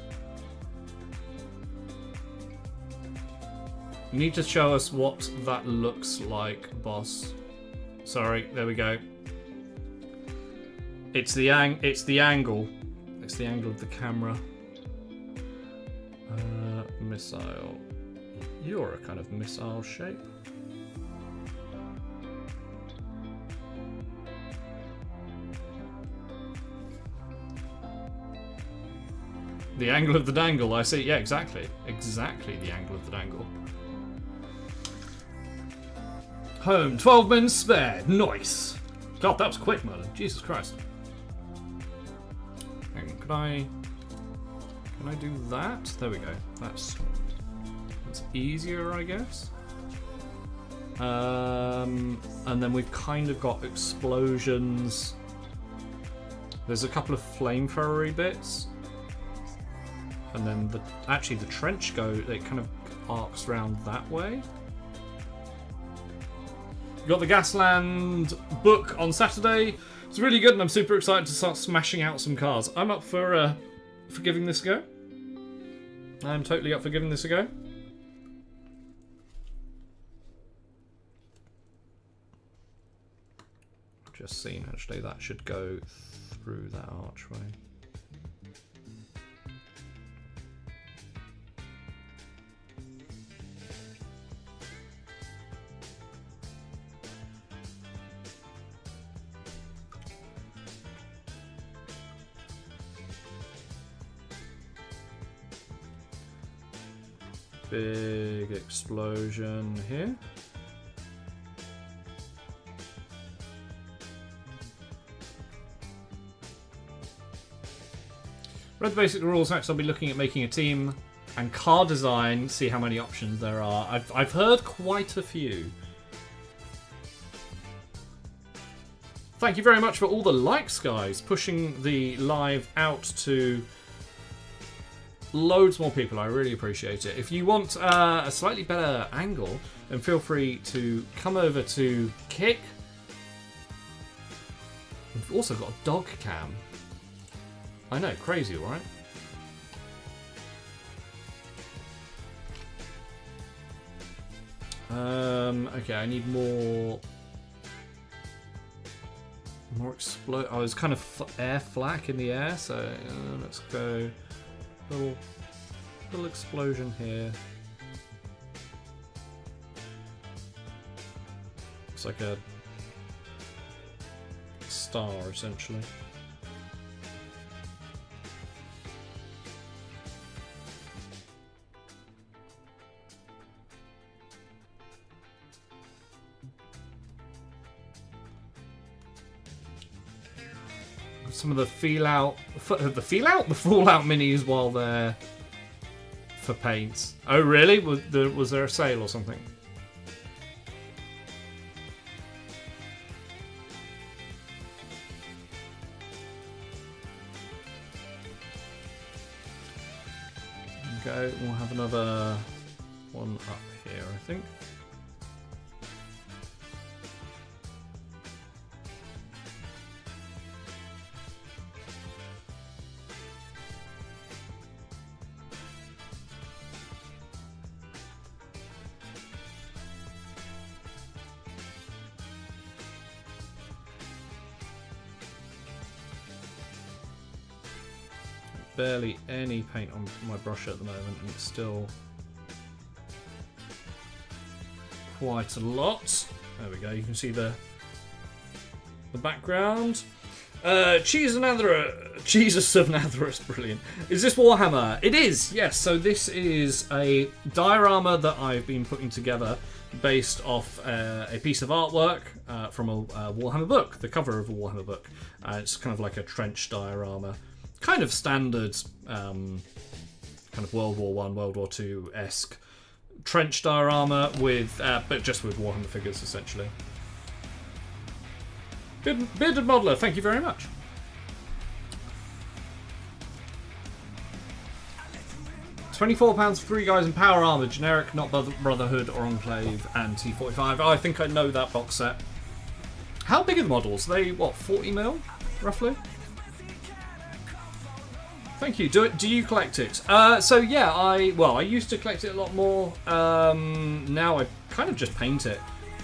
You need to show us what that looks like, boss. Sorry, there we go. It's the angle. It's the angle of the camera. Missile. You're a kind of missile shape. The angle of the dangle, I see. Yeah, exactly. Exactly the angle of the dangle. Home, 12 men spared. Nice. God, that was quick, Merlin. Jesus Christ. Hang on, can I do that? There we go. That's easier, I guess. And then we've kind of got explosions. There's a couple of flamethrowery bits. And then the trench it kind of arcs round that way. You got the Gasland book on Saturday. It's really good, and I'm super excited to start smashing out some cars. I'm up for giving this a go. I'm totally up for giving this a go. Just seen, actually, that should go through that archway. Big explosion here. Read the basic rules. Next, I'll be looking at making a team and car design. See how many options there are. I've heard quite a few. Thank you very much for all the likes, guys. Pushing the live out to loads more people. I really appreciate it. If you want a slightly better angle, then feel free to come over to Kick. We've also got a dog cam. I know, crazy, right? Okay, I need more explode. Oh, there's kind of air flak in the air, so let's go. Little explosion here. It's like a star, essentially. Some of the Fallout minis while they're for paints. Oh, really? Was there a sale or something? Okay, we'll have another one up here, I think. Barely any paint on my brush at the moment, and it's still quite a lot. There we go, you can see the background. Jesus of Natherus, brilliant. Is this Warhammer? It is, yes. So this is a diorama that I've been putting together based off a piece of artwork from a Warhammer book, the cover of a Warhammer book. It's kind of like a trench diorama, kind of standard, kind of World War I, World War II-esque trench diorama with, but just with Warhammer figures essentially. Bearded Modeler, thank you very much. £24 for 3 guys in power armor, generic, not Brotherhood or Enclave, and T45. Oh, I think I know that box set. How big are the models? They what, 40mm roughly? Thank you. Do you collect it? So yeah, I used to collect it a lot more. Now I kind of just paint it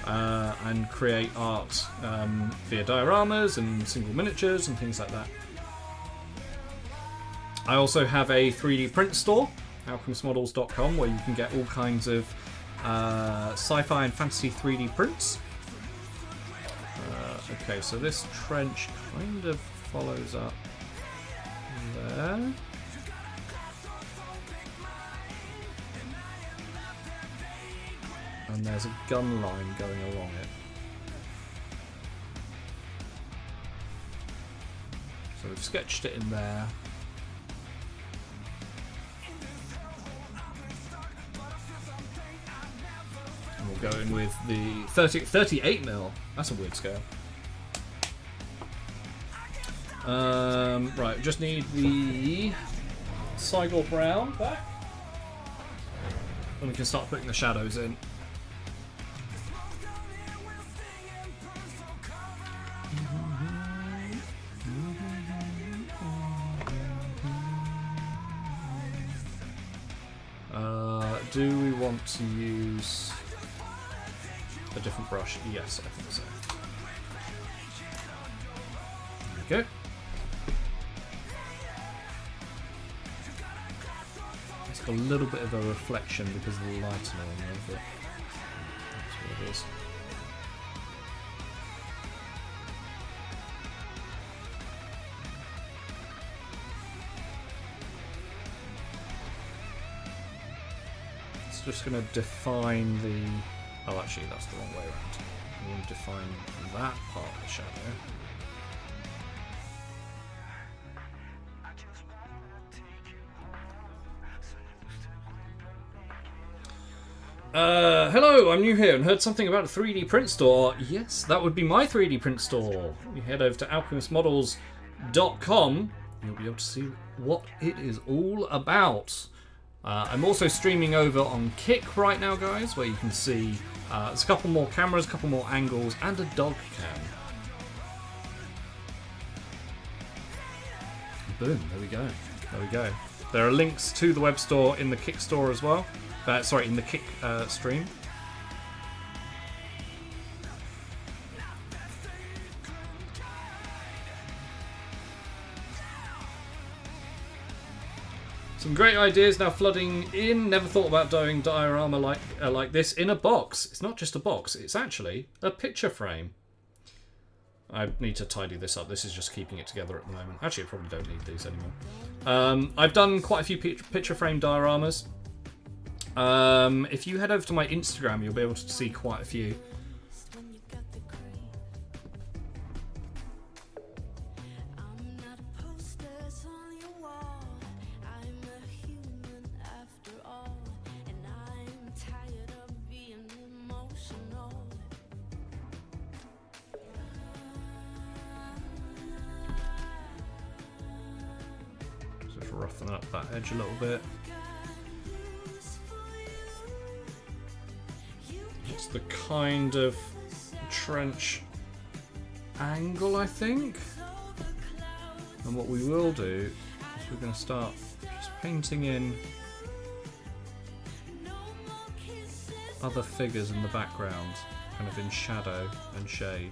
and create art via dioramas and single miniatures and things like that. I also have a 3D print store, alchemistmodels.com, where you can get all kinds of sci-fi and fantasy 3D prints. Okay, so this trench kind of follows up there. And there's a gun line going along it. So we've sketched it in there. And we'll go in with the 38mm. That's a weird scale. Right, just need the Sigil Brown back. And we can start putting the shadows in. Do we want to use a different brush? Yes, I think so. There we go. It's got a little bit of a reflection because of the lighting on there, but that's what it is. Just going to define the... Oh, actually, that's the wrong way around. I'm going to define that part of the shadow. Hello, I'm new here and heard something about a 3D print store. Yes, that would be my 3D print store. You head over to alchemistmodels.com. You'll be able to see what it is all about. I'm also streaming over on Kick right now, guys, where you can see there's a couple more cameras, a couple more angles, and a dog cam. Boom, there we go. There we go. There are links to the web store in the Kick store as well. Sorry, in the Kick stream. Some great ideas now flooding in. Never thought about doing diorama like this in a box. It's not just a box, it's actually a picture frame. I need to tidy this up. This is just keeping it together at the moment. Actually, I probably don't need these anymore. I've done quite a few picture frame dioramas. If you head over to my Instagram, you'll be able to see quite a few. Roughen up that edge a little bit. It's the kind of trench angle, I think. And what we will do is we're going to start just painting in other figures in the background, kind of in shadow and shade.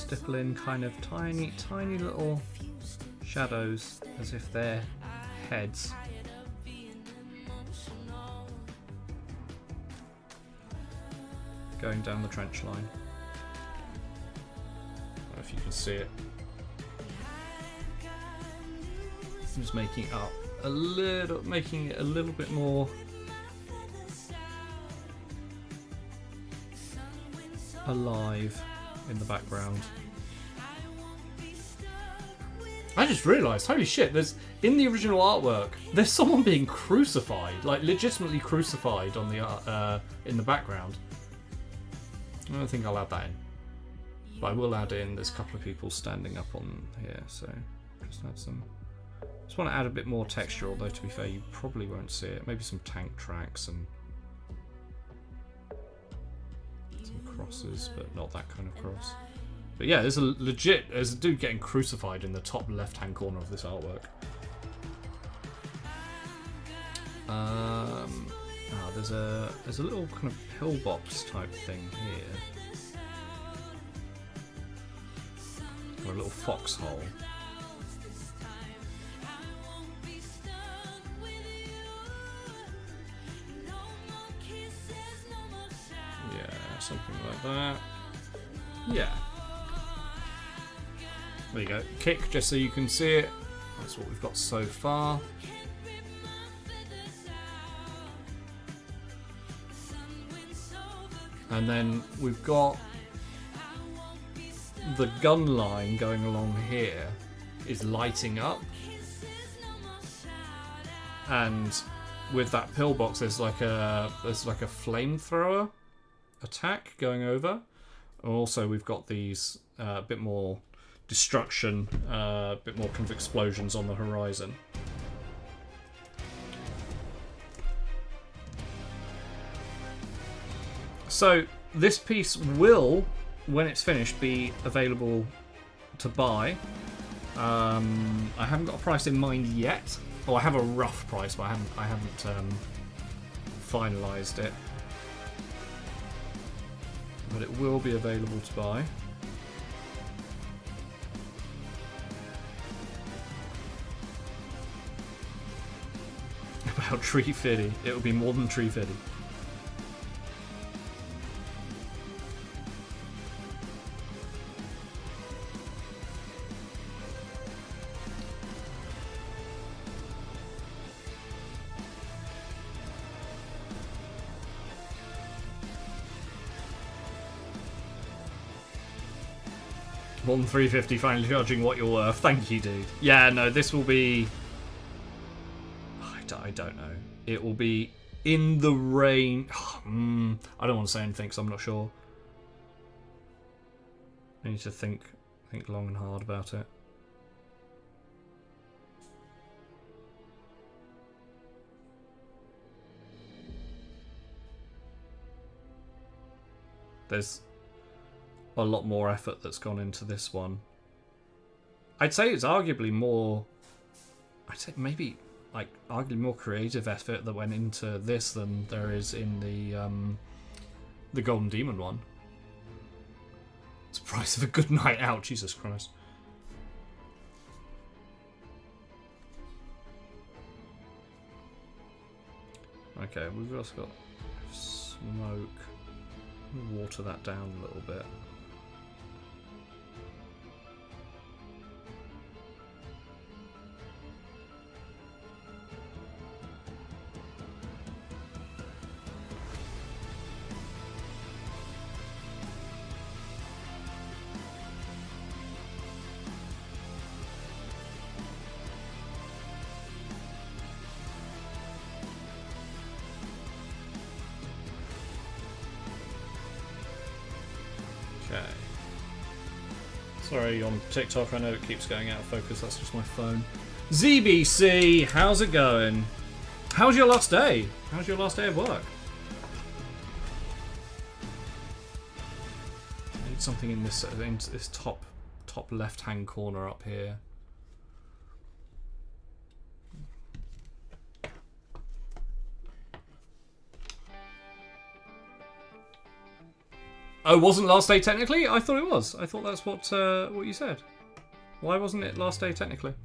stipple in kind of tiny little shadows as if they're heads. Going down the trench line. I don't know if you can see it. I'm just making it up a little, making it a little bit more alive in the background. I just realised, holy shit, there's in the original artwork, there's someone being crucified, like legitimately crucified on the in the background. I don't think I'll add that in, but I will add in. There's a couple of people standing up on here, so just add some. Just want to add a bit more texture, although to be fair, you probably won't see it. Maybe some tank tracks and some crosses, but not that kind of cross. But yeah, there's a dude getting crucified in the top left-hand corner of this artwork. There's a little kind of pillbox type thing here. Or a little foxhole. Yeah, something like that. Yeah. There you go. Kick, just so you can see it. That's what we've got so far. And then we've got the gun line going along here is lighting up. And with that pillbox, there's like a flamethrower attack going over. And also, we've got these a bit more destruction, a bit more kind of explosions on the horizon. So this piece will, when it's finished, be available to buy. I haven't got a price in mind yet. Oh, I have a rough price, but I haven't finalised it. But it will be available to buy. About tree fitty. It will be more than tree fitty. More than 350, finally charging what you're worth. Thank you, dude. Yeah, no, this will be... I don't know. It will be in the range... I don't want to say anything because I'm not sure. I need to think long and hard about it. There's a lot more effort that's gone into this one. I'd say it's arguably more... I'd say maybe, like, arguably more creative effort that went into this than there is in the Golden Demon one. It's the price of a good night out, Jesus Christ. Okay, we've also got smoke. Water that down a little bit. Okay. Sorry, on TikTok, I know it keeps going out of focus. That's just my phone. ZBC, how's it going? How's your last day? How's your last day of work? I need something in this top left-hand corner up here. Oh, wasn't last day technically? I thought it was. I thought that's what you said. Why wasn't it last day technically?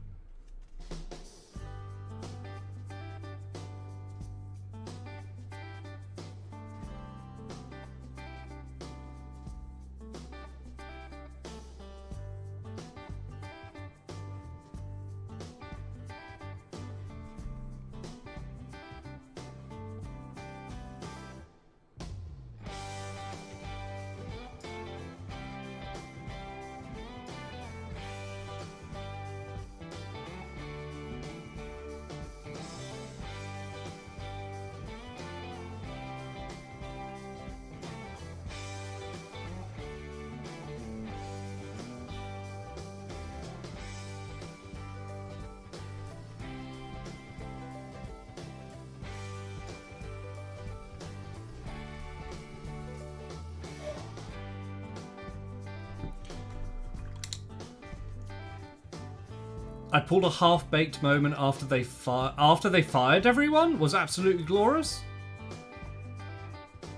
I pulled a half-baked moment after they fired everyone. Was absolutely glorious.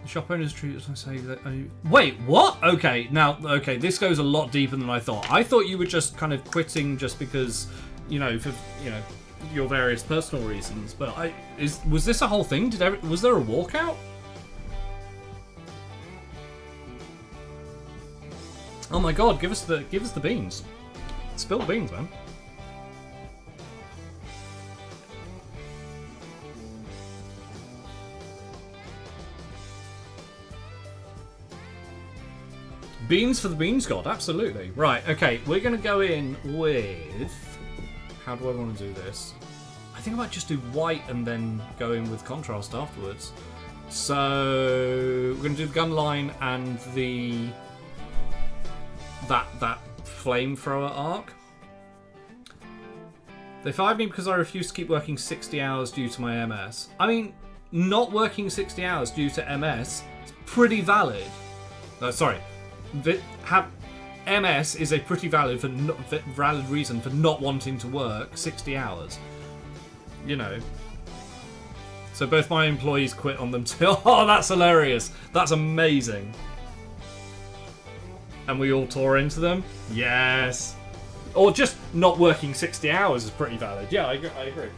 The shop owners treat us. I say that. Wait, what? Okay, now this goes a lot deeper than I thought. I thought you were just kind of quitting just because, for your various personal reasons. But was this a whole thing? Was there a walkout? Oh my god! Give us the beans. Spill the beans, man. Beans for the beans god, absolutely. Right, okay, we're going to go in with... How do I want to do this? I think I might just do white and then go in with contrast afterwards. So, we're going to do the gun line and the... That flamethrower arc. They fired me because I refused to keep working 60 hours due to my MS. I mean, not working 60 hours due to MS is pretty valid. Sorry. MS is a pretty valid reason for not wanting to work 60 hours. So both my employees quit on them too. Oh, that's hilarious. That's amazing. And we all tore into them? Yes. Or just not working 60 hours is pretty valid. Yeah, I agree.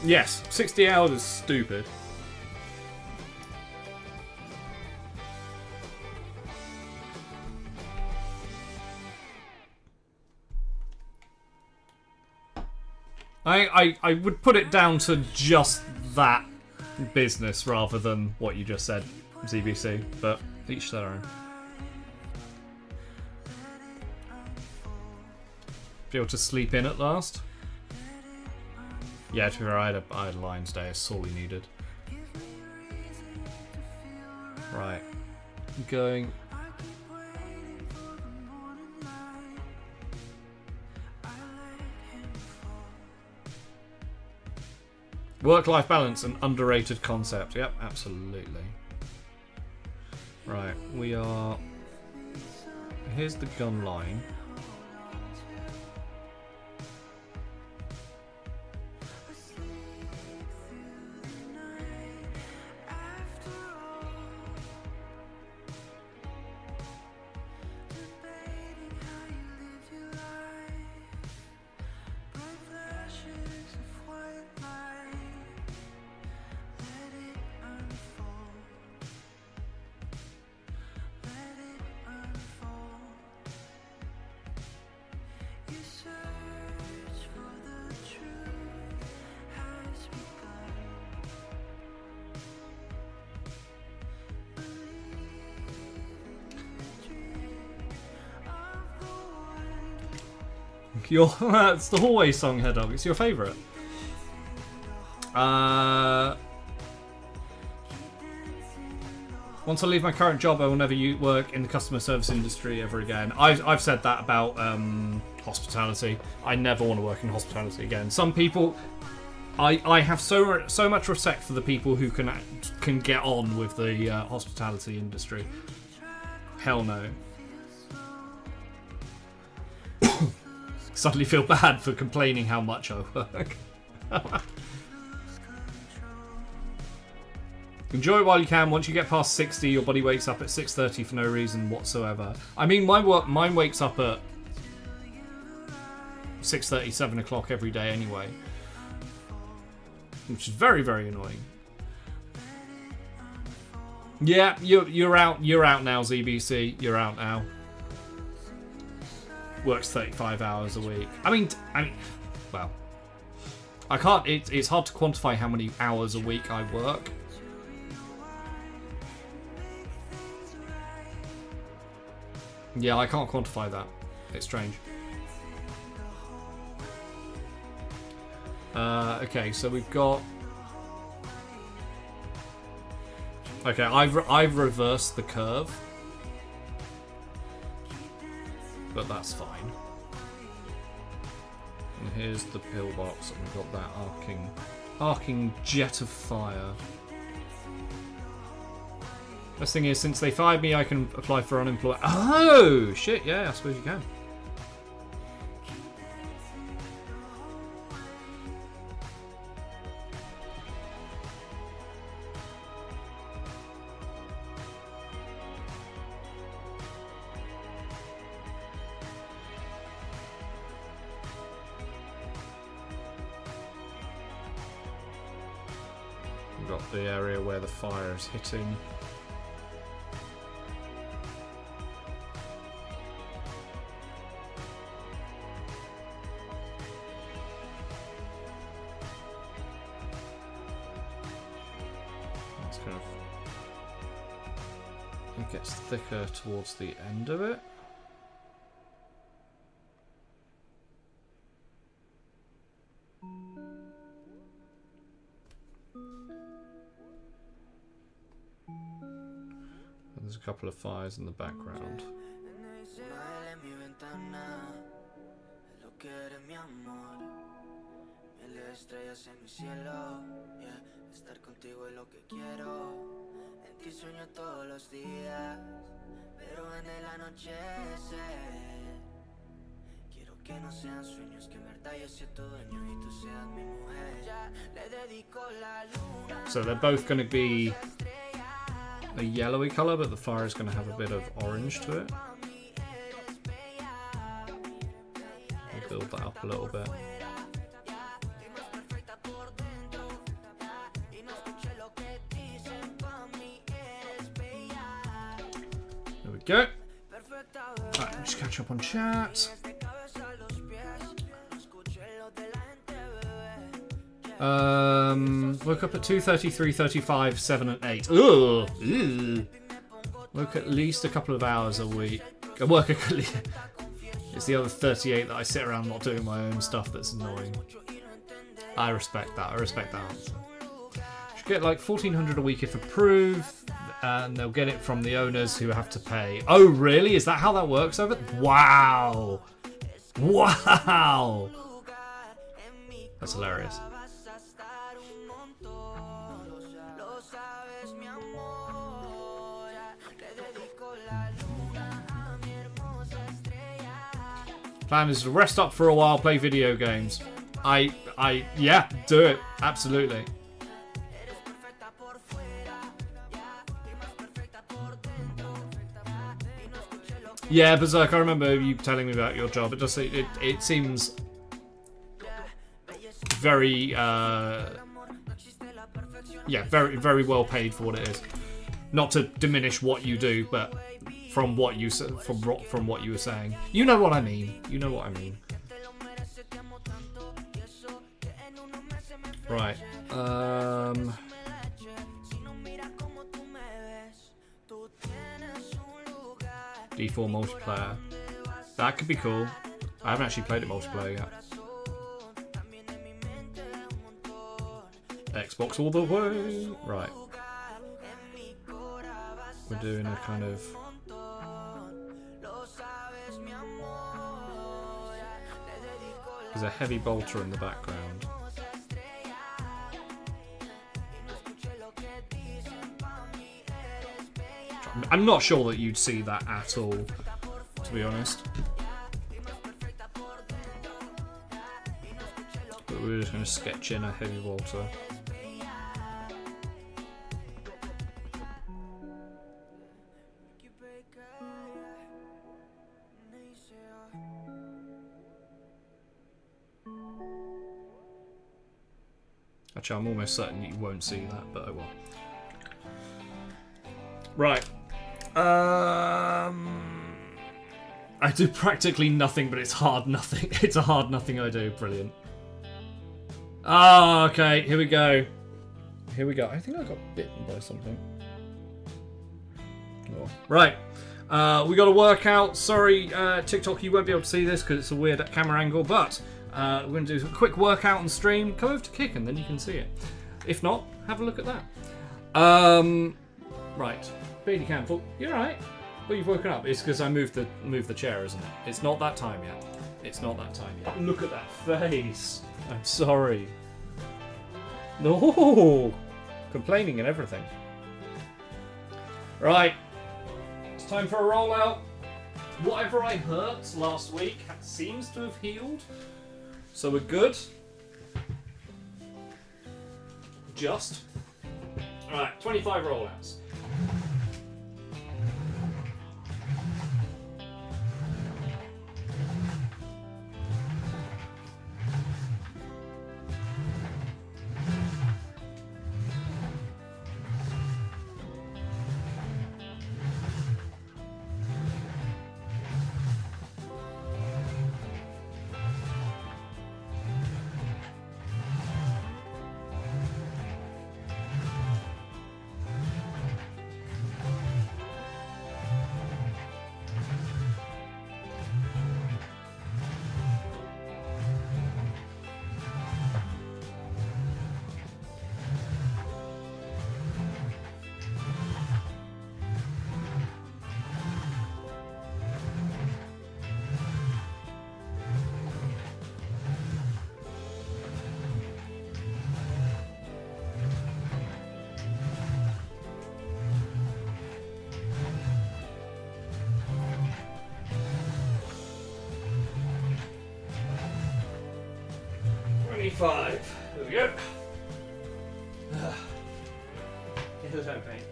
Yes, 60 hours is stupid. I would put it down to just that business rather than what you just said, ZBC, but each their own. Be able to sleep in at last? Yeah, to be fair, I had a Lions Day, it's sorely needed. Right. Going... Work-life balance, an underrated concept. Yep, absolutely. Right, we are... Here's the gun line. It's the hallway song, Head Dog. It's your favourite. Once I leave my current job, I will never work in the customer service industry ever again. I've said that about hospitality. I never want to work in hospitality again. Some people, I have so much respect for the people who can get on with the hospitality industry. Hell no. Suddenly feel bad for complaining how much I work. Enjoy it while you can. Once you get past 60, your body wakes up at 6:30 for no reason whatsoever. I mean, mine wakes up at 6:30, 7 o'clock every day anyway. Which is very, very annoying. Yeah, you're out. You're out now, ZBC. You're out now. Works 35 hours a week. I mean, well, I can't. It's hard to quantify how many hours a week I work. Yeah, I can't quantify that. It's strange. Okay, so we've got. Okay, I've reversed the curve, but that's fine. And here's the pillbox, and we've got that arcing jet of fire. Best thing is, since they fired me, I can apply for unemployment. Oh shit! Yeah, I suppose you can. We've got the area where the fire is hitting. It gets thicker towards the end of it. And there's a couple of fires in the background. Y sueño todos los días, pero en el anochecer quiero que no sean sueños, que en verdad yo sea tu dueño y tú seas mi mujer. Ya le dedico la luna. So they're both going to be a yellowy colour, but the fire is going to have a bit of orange to it. I'll build that up a little bit. Go. Right, just catch up on chat. Woke up at 2:30, 3:35, 7 and 8. Ugh. Ew. Woke at least a couple of hours a week. I work at least. It's the other 38 that I sit around not doing my own stuff that's annoying. I respect that. I respect that answer. Should get like 1,400 a week if approved. And they'll get it from the owners who have to pay. Oh, really? Is that how that works over? Wow. Wow. That's hilarious. Plan is to rest up for a while, play video games. Yeah, do it. Absolutely. Yeah, Berserk, I remember you telling me about your job. It seems very, very, very well paid for what it is. Not to diminish what you do, but from what you were saying, you know what I mean. You know what I mean. Right. D4 multiplayer. That could be cool. I haven't actually played it multiplayer yet. Xbox all the way. Right. We're doing a kind of. There's a heavy bolter in the background. I'm not sure that you'd see that at all, to be honest. But we're we're just going to sketch in a heavy water. Actually, I'm almost certain you won't see that, but I will. Right. I do practically nothing, but it's hard nothing. It's a hard nothing I do. Brilliant. Ah, okay. Here we go. Here we go. I think I got bitten by something. Oh. Right. We got a workout. Sorry, TikTok, you won't be able to see this because it's a weird camera angle, but we're going to do a quick workout on stream. Come over to Kick and then you can see it. If not, have a look at that. Right. Beanie Campbell, you're right. Well, you've woken up. It's because I moved the chair, isn't it? It's not that time yet. It's not that time yet. Look at that face. I'm sorry. No, complaining and everything. Right. It's time for a rollout. Whatever I hurt last week seems to have healed, so we're good. Just. All right. 25 rollouts. There we go.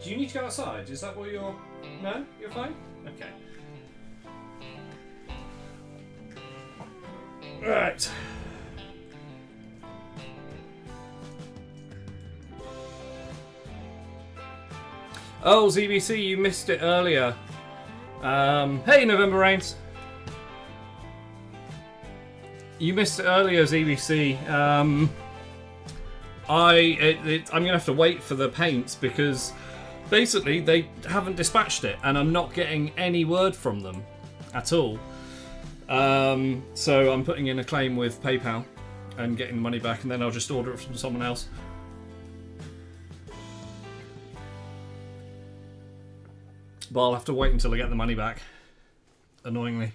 Do you need to go outside? Is that what you're... No? You're fine? Okay. Right. Oh, ZBC, you missed it earlier. Hey, November Rains. You missed it earlier, ZBC. I'm going to have to wait for the paints because basically they haven't dispatched it and I'm not getting any word from them at all. So I'm putting in a claim with PayPal and getting the money back, and then I'll just order it from someone else. But I'll have to wait until I get the money back, annoyingly.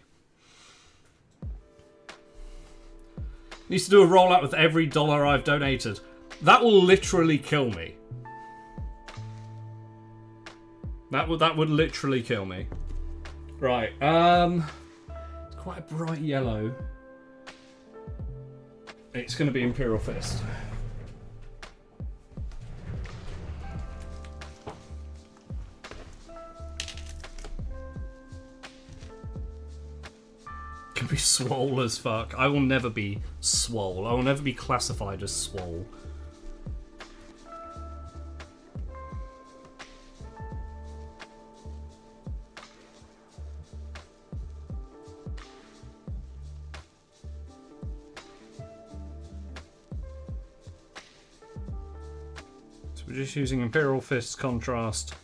Needs to do a rollout with every dollar I've donated. That will literally kill me. That would literally kill me. Right. It's quite a bright yellow. It's going to be Imperial Fist. Can be swole as fuck. I will never be swole. I will never be classified as swole. So we're just using Imperial Fist contrast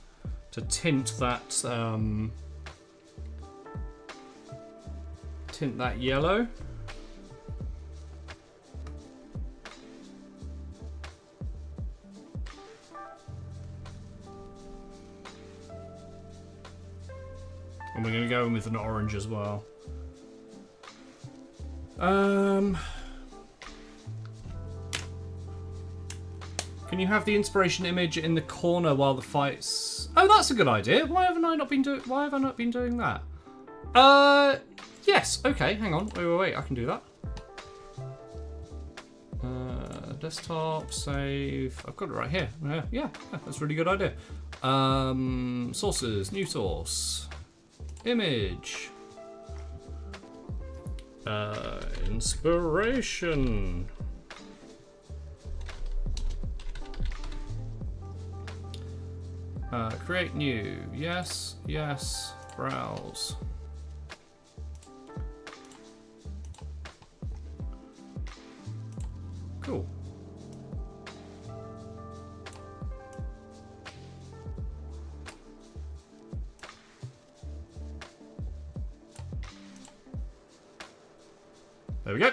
to tint that yellow. And we're going to go in with an orange as well. Can you have the inspiration image in the corner while the fight's... Oh, that's a good idea. Why have I not been doing that? Yes, okay, hang on. Wait, I can do that. desktop, save. I've got it right here. Yeah, that's a really good idea. Sources, new source, image, inspiration. Create new. Yes, yes. Browse. Cool. There we go.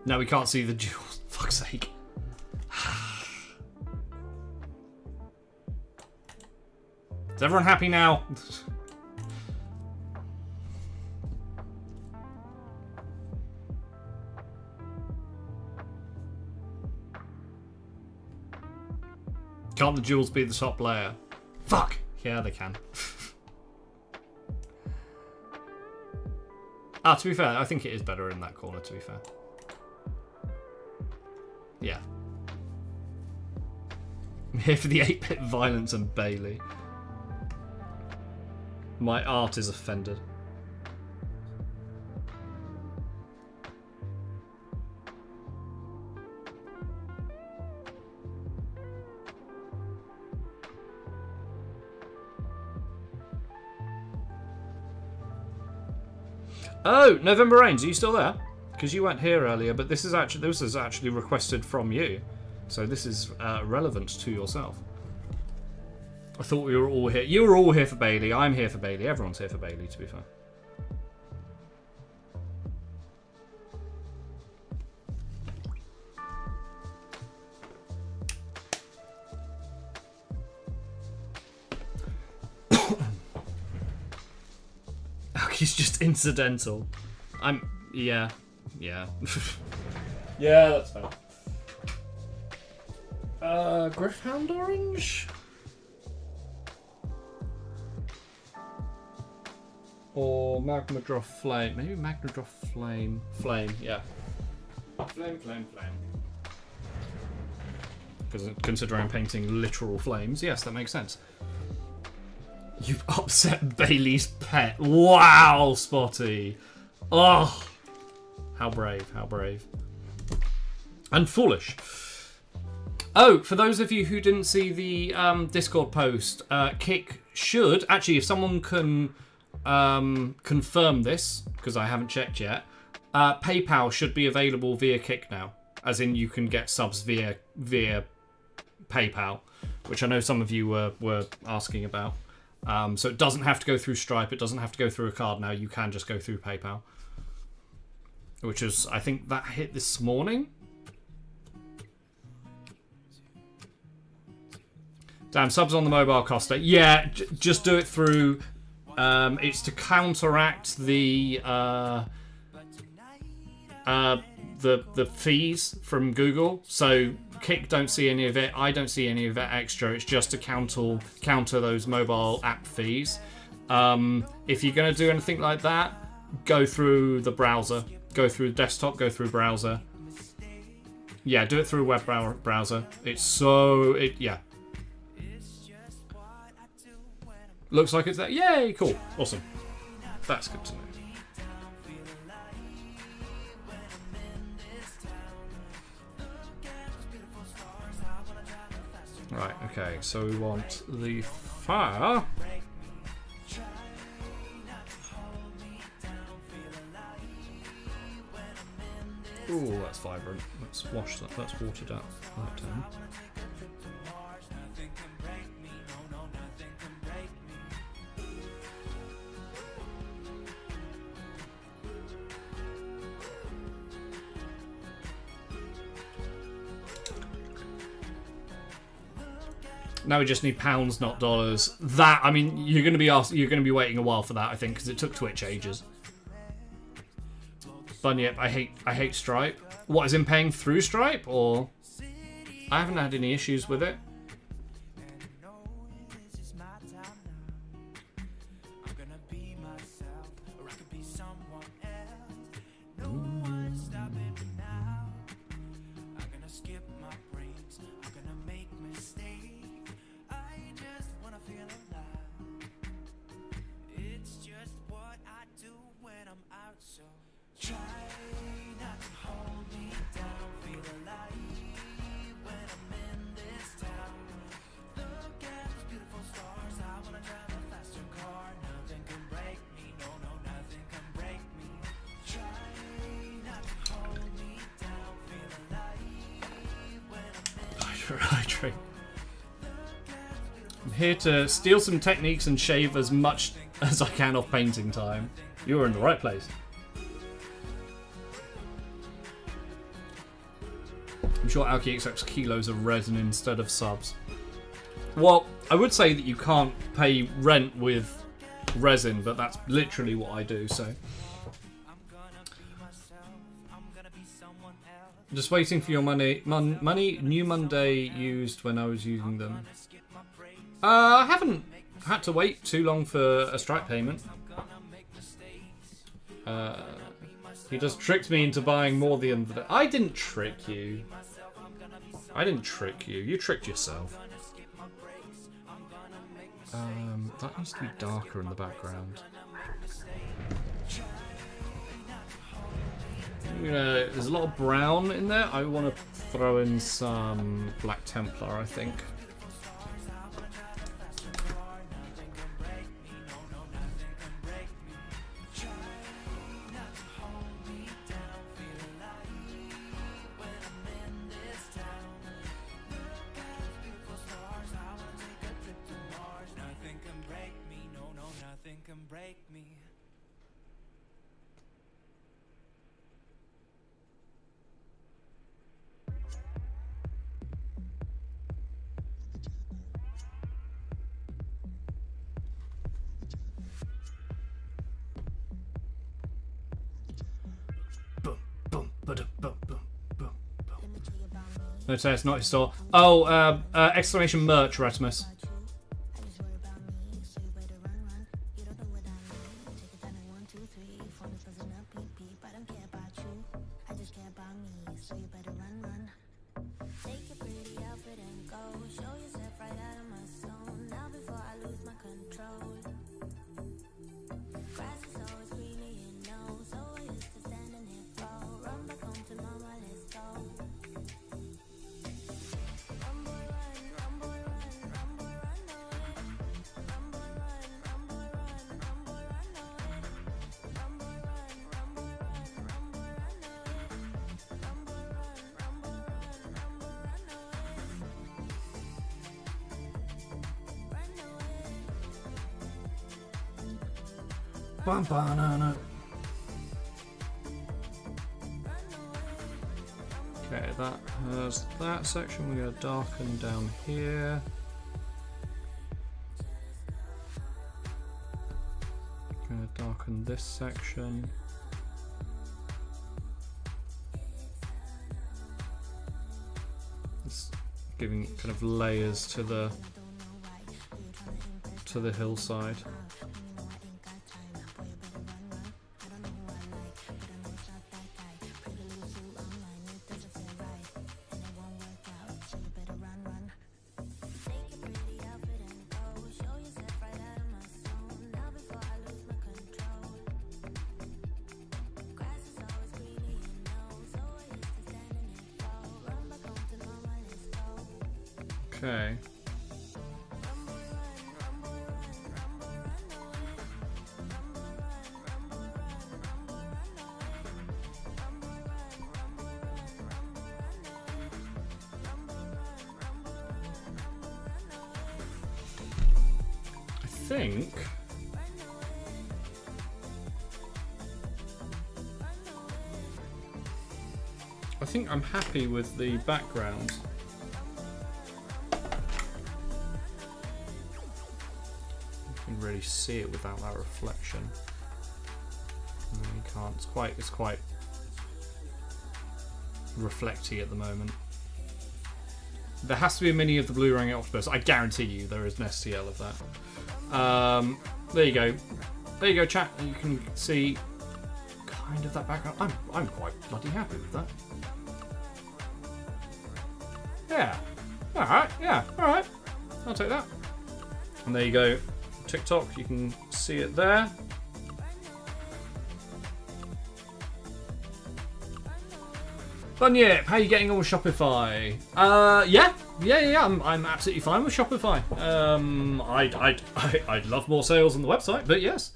Now we can't see the jewels. Fuck's sake. Is everyone happy now? Can't the jewels be the top layer? Fuck! Yeah, they can. To be fair, I think it is better in that corner, to be fair. Yeah. I'm here for the 8-bit violence and Bailey. My art is offended. Oh, November Rains, are you still there? Because you weren't here earlier, but this was actually requested from you, so this is relevant to yourself. I thought we were all here. You were all here for Bailey. I'm here for Bailey. Everyone's here for Bailey, to be fair. He's just incidental. Yeah. Yeah, that's fair. Griffhound Orange? Or Magmadroth Flame. Maybe Magmadroth Flame. Flame, yeah. Flame. Because considering I'm painting literal flames, yes, that makes sense. You've upset Bailey's pet. Wow, Spotty. Oh. How brave, how brave. And foolish. Oh, for those of you who didn't see the Discord post, Kick should, actually, if someone can confirm this, because I haven't checked yet, PayPal should be available via Kick now. As in, you can get subs via PayPal, which I know some of you were asking about. So it doesn't have to go through Stripe, it doesn't have to go through a card now, you can just go through PayPal. Which is, I think that hit this morning. Damn, subs on the mobile cost it. Yeah, just do it through. It's to counteract the fees from Google. So Kick don't see any of it. I don't see any of that extra. It's just to counter those mobile app fees. If you're going to do anything like that, go through the browser. Go through desktop, go through browser. Yeah, do it through web browser. Yeah. Looks like it's there. Yay, cool. Awesome. That's good to know. Right, okay, so we want the fire. Ooh, that's vibrant. Let's wash that. Let's water that down. Now we just need pounds, not dollars. That, I mean, you're going to be waiting a while for that, I think, because it took Twitch ages. Bunyip, I hate Stripe. What, is in paying through Stripe, or? I haven't had any issues with it. I'm here to steal some techniques and shave as much as I can off painting time. You're in the right place. I'm sure Alki accepts kilos of resin instead of subs. Well, I would say that you can't pay rent with resin, but that's literally what I do, so. Just waiting for your money. New Monday used when I was using them. I haven't had to wait too long for a Stripe payment. He just tricked me into buying more the other day. I didn't trick you. I didn't trick you. You tricked yourself. That needs to be darker in the background. There's a lot of brown in there. I want to throw in some Black Templar, I think. No, it's not his store. Oh, exclamation merch, Ratimus. Okay, that has that section. We're going to darken down here. Going to darken this section. It's giving kind of layers to the hillside. Okay. I think I'm happy with the background. can really see it without that reflection. No, you can't. It's quite reflecty at the moment. There has to be a mini of the blue ring octopus. I guarantee you there is an STL of that. There you go. There you go, chat. You can see kind of that background. I'm quite bloody happy with that. Yeah. Alright, yeah, alright. I'll take that. And there you go. TikTok, you can see it there. Bunyip, how are you getting on with Shopify? Yeah, I'm absolutely fine with Shopify. I'd love more sales on the website, but yes.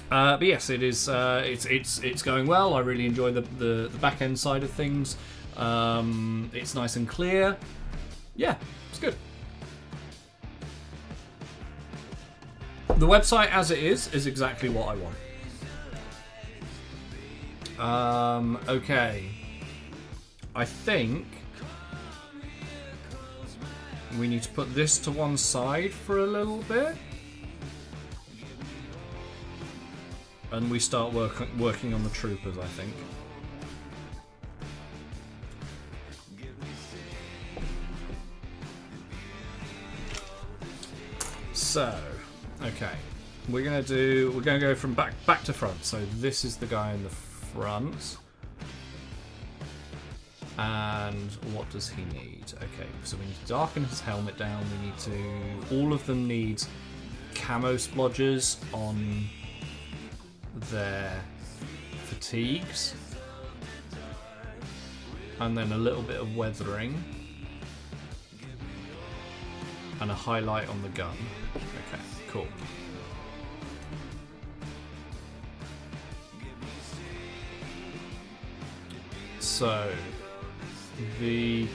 But yes, it is. It's going well. I really enjoy the back end side of things. It's nice and clear. Yeah, it's good. The website as it is exactly what I want. Okay. I think we need to put this to one side for a little bit. And we start working on the troopers, I think. So, okay. We're gonna go from back to front. So this is the guy in the front. And what does he need? Okay, so we need to darken his helmet down. We need to... All of them need camo splodgers on their fatigues. And then a little bit of weathering. And a highlight on the gun. Okay, cool. So... The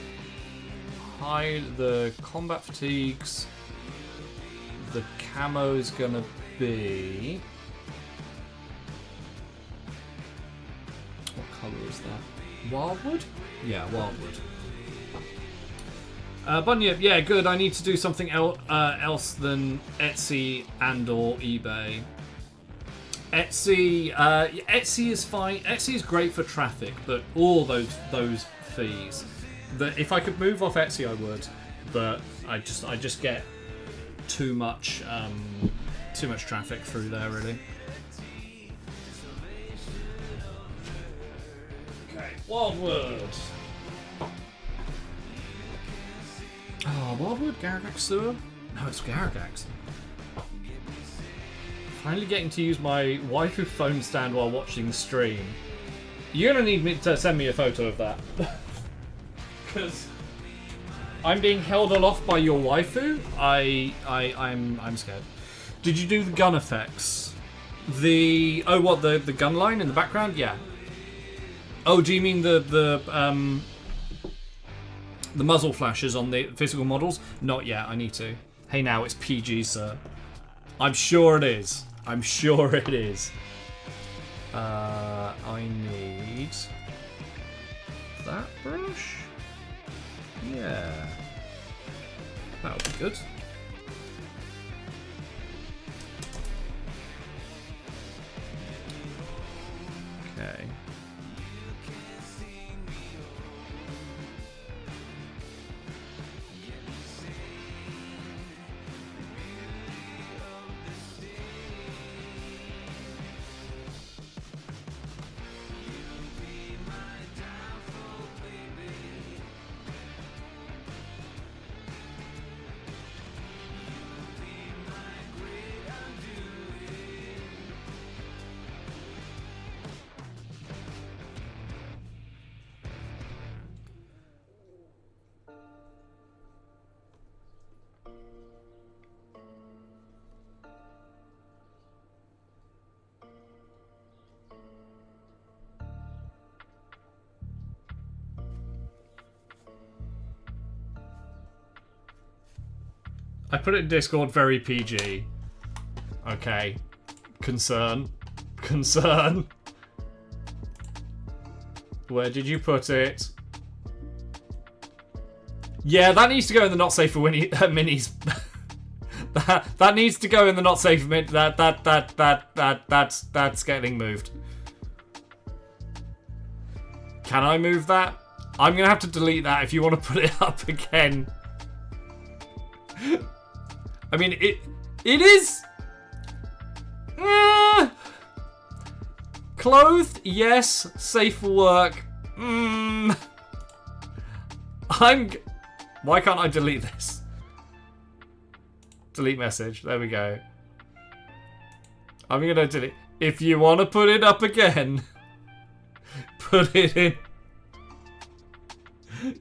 combat fatigues, the camo is gonna be... What colour is that? Wildwood? Yeah, Wildwood. Bunyip, yeah, good. I need to do something else than Etsy and or eBay. Etsy is fine. Etsy is great for traffic, but all those fees. That if I could move off Etsy, I would, but I just get too much traffic through there, really. Okay, Wildwood. Oh, Wildwood, Garagax Sewer? No, it's Garagax. Finally getting to use my waifu phone stand while watching the stream. You're gonna need me to send me a photo of that. Because I'm being held aloft by your waifu. I'm scared. Did you do the gun effects? The gun line in the background? Yeah. Oh, do you mean the muzzle flashes on the physical models? Not yet. I need to. Hey, now it's PG, sir. I'm sure it is. I'm sure it is. I need that brush. Yeah, that'll be good. Okay. I put it in Discord, very PG. Okay. Concern. Where did you put it? Yeah, that needs to go in the not safe for minis. that needs to go in the not safe min. That's getting moved. Can I move that? I'm gonna have to delete that if you want to put it up again. I mean, it is clothed, yes. Safe for work. Why can't I delete this? Delete message. There we go. I'm gonna delete. If you want to put it up again, put it in.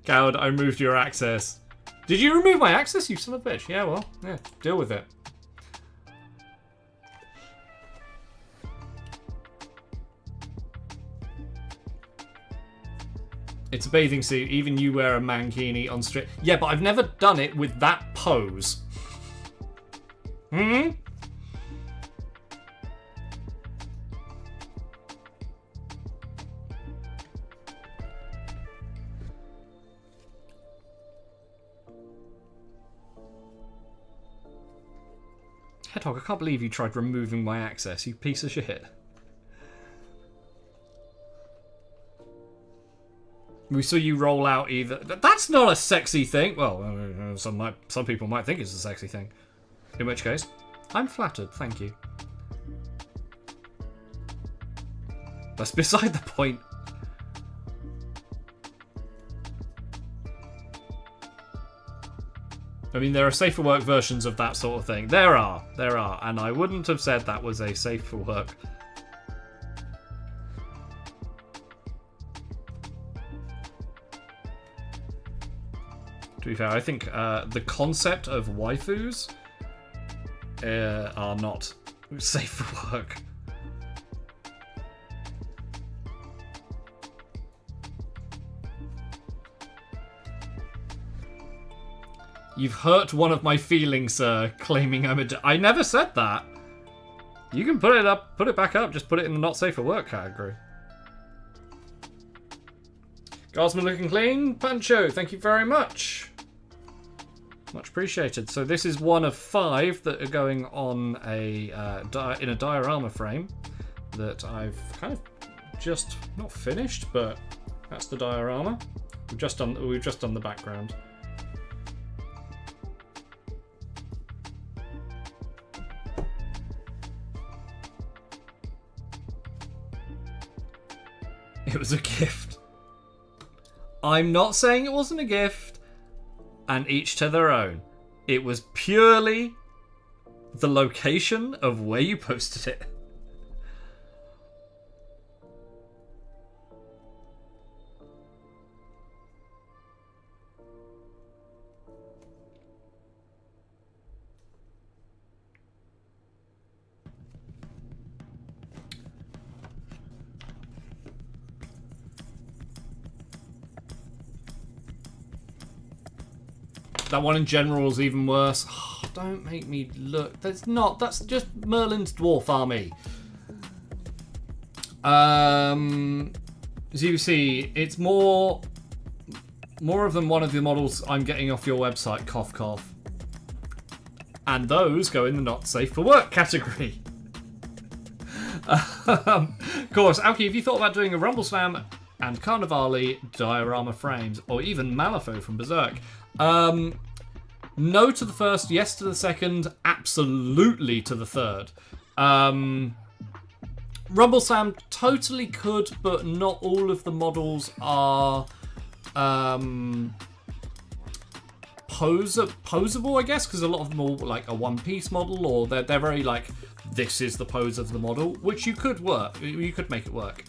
Coward, I removed your access. Did you remove my access, you son of a bitch? Yeah, well, yeah, deal with it. It's a bathing suit. Even you wear a mankini on street. Yeah, but I've never done it with that pose. Hedgehog, I can't believe you tried removing my access, you piece of shit. We saw you roll out either. That's not a sexy thing. Well, some people might think it's a sexy thing. In which case, I'm flattered, thank you. That's beside the point. I mean, there are safe for work versions of that sort of thing. There are, and I wouldn't have said that was a safe for work. To be fair, I think the concept of waifus are not safe for work. You've hurt one of my feelings, sir, claiming I'm I never said that. You can put it back up, just put it in the not safe for work category. Guardsman looking clean. Pancho, thank you very much. Much appreciated. So this is one of 5 that are going on in a diorama frame that I've kind of just not finished, but that's the diorama. We've just done the background. It was a gift. I'm not saying it wasn't a gift, and each to their own. It was purely the location of where you posted it. That one in general is even worse. Oh, don't make me look. That's just Merlin's dwarf army. As you see, it's more of them one of the models I'm getting off your website, cough cough. And those go in the not safe for work category. Of course, Alki, have you thought about doing a Rumble Slam and Carnivali diorama frames, or even Malifaux from Berserk? No to the first, yes to the second, absolutely to the third. Rumble Sam totally could, but not all of the models are posable, I guess, because a lot of them are like a one-piece model, or they're very like, this is the pose of the model, which you could make it work.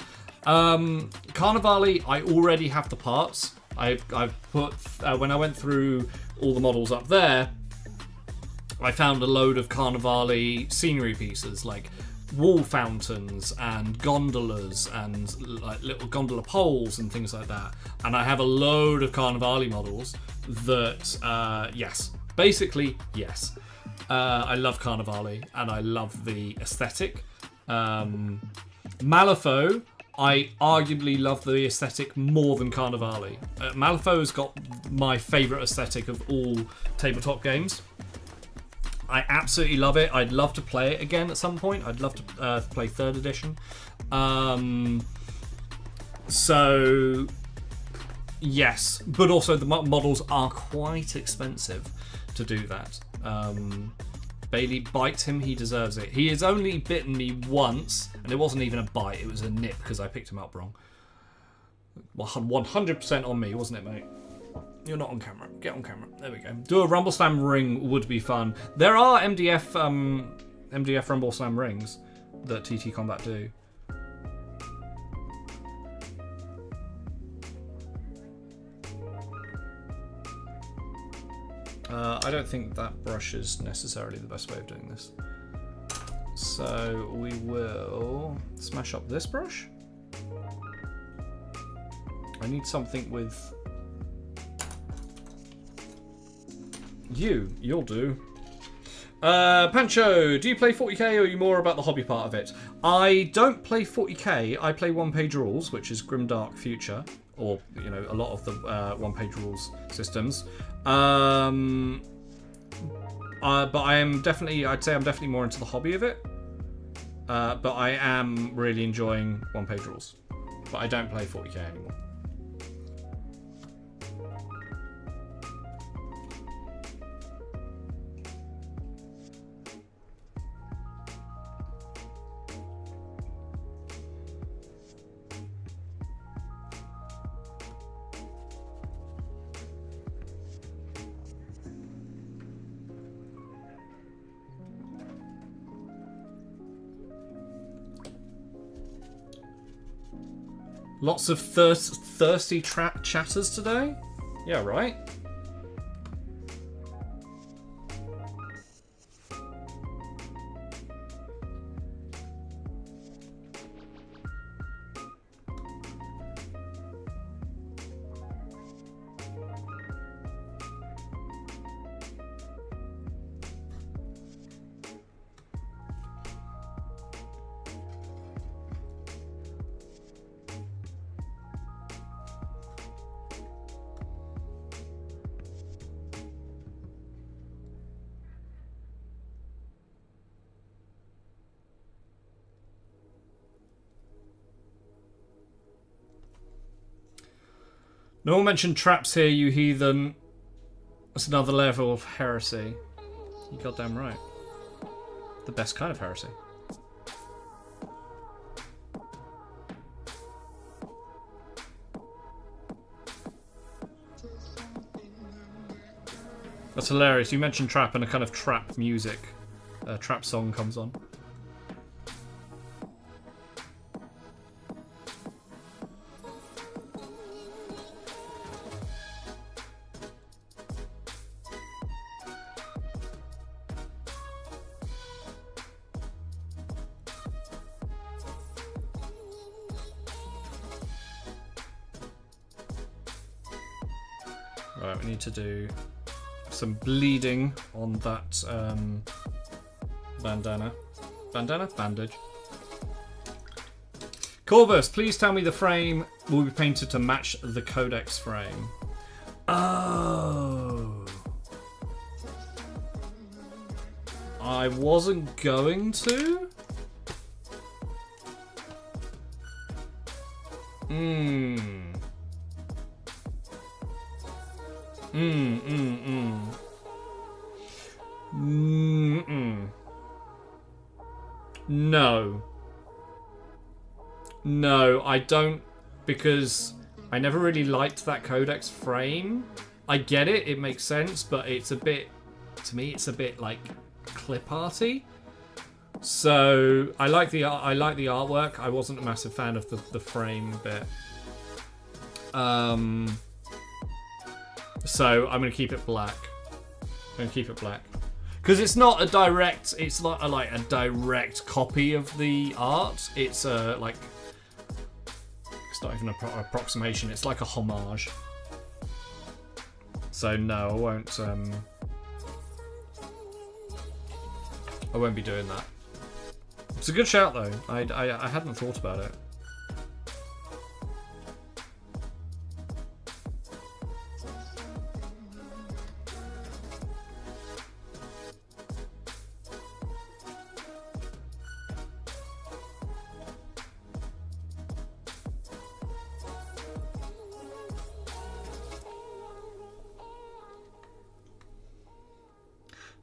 Carnivali, I already have the parts. I've put, when I went through all the models up there, I found a load of Carnivali scenery pieces, like wall fountains and gondolas and like little gondola poles and things like that. And I have a load of Carnivali models that, yes. Basically, yes. I love Carnivali and I love the aesthetic. Malifaux, I arguably love the aesthetic more than Carnivale. Malifaux's got my favourite aesthetic of all tabletop games. I absolutely love it. I'd love to play it again at some point. I'd love to play 3rd edition. So, yes. But also the models are quite expensive to do that. Bailey, bite him, he deserves it. He has only bitten me once, and it wasn't even a bite, it was a nip because I picked him up wrong. 100% on me, wasn't it, mate? You're not on camera. Get on camera. There we go. Do a Rumble Slam ring would be fun. There are MDF Rumble Slam rings that TT Combat do. I don't think that brush is necessarily the best way of doing this. So we will smash up this brush. I need something with... You'll do. Pancho, do you play 40k or are you more about the hobby part of it? I don't play 40k, I play one-page rules, which is Grimdark Future, or, you know, a lot of the one-page rules systems. But I am definitely, I'd say I'm definitely more into the hobby of it. But I am really enjoying one-page rules. But I don't play 40k anymore. Lots of thirsty chatters today? Yeah, right? No one mentioned traps here, you heathen. That's another level of heresy. You goddamn right. The best kind of heresy. That's hilarious. You mentioned trap and a kind of trap music. Trap song comes on. Right, we need to do some bleeding on that bandana. Bandana? Bandage. Corvus, please tell me the frame will be painted to match the Codex frame. Oh. I wasn't going to? No. No, I don't, because I never really liked that Codex frame. I get it, it makes sense, but it's a bit, to me, it's a bit like clip arty. So I like the artwork. I wasn't a massive fan of the frame bit. So I'm gonna keep it black. Because it's not a direct, it's not like a direct copy of the art. It's like, it's not even an approximation. It's like a homage. So no, I won't be doing that. It's a good shout though. I hadn't thought about it.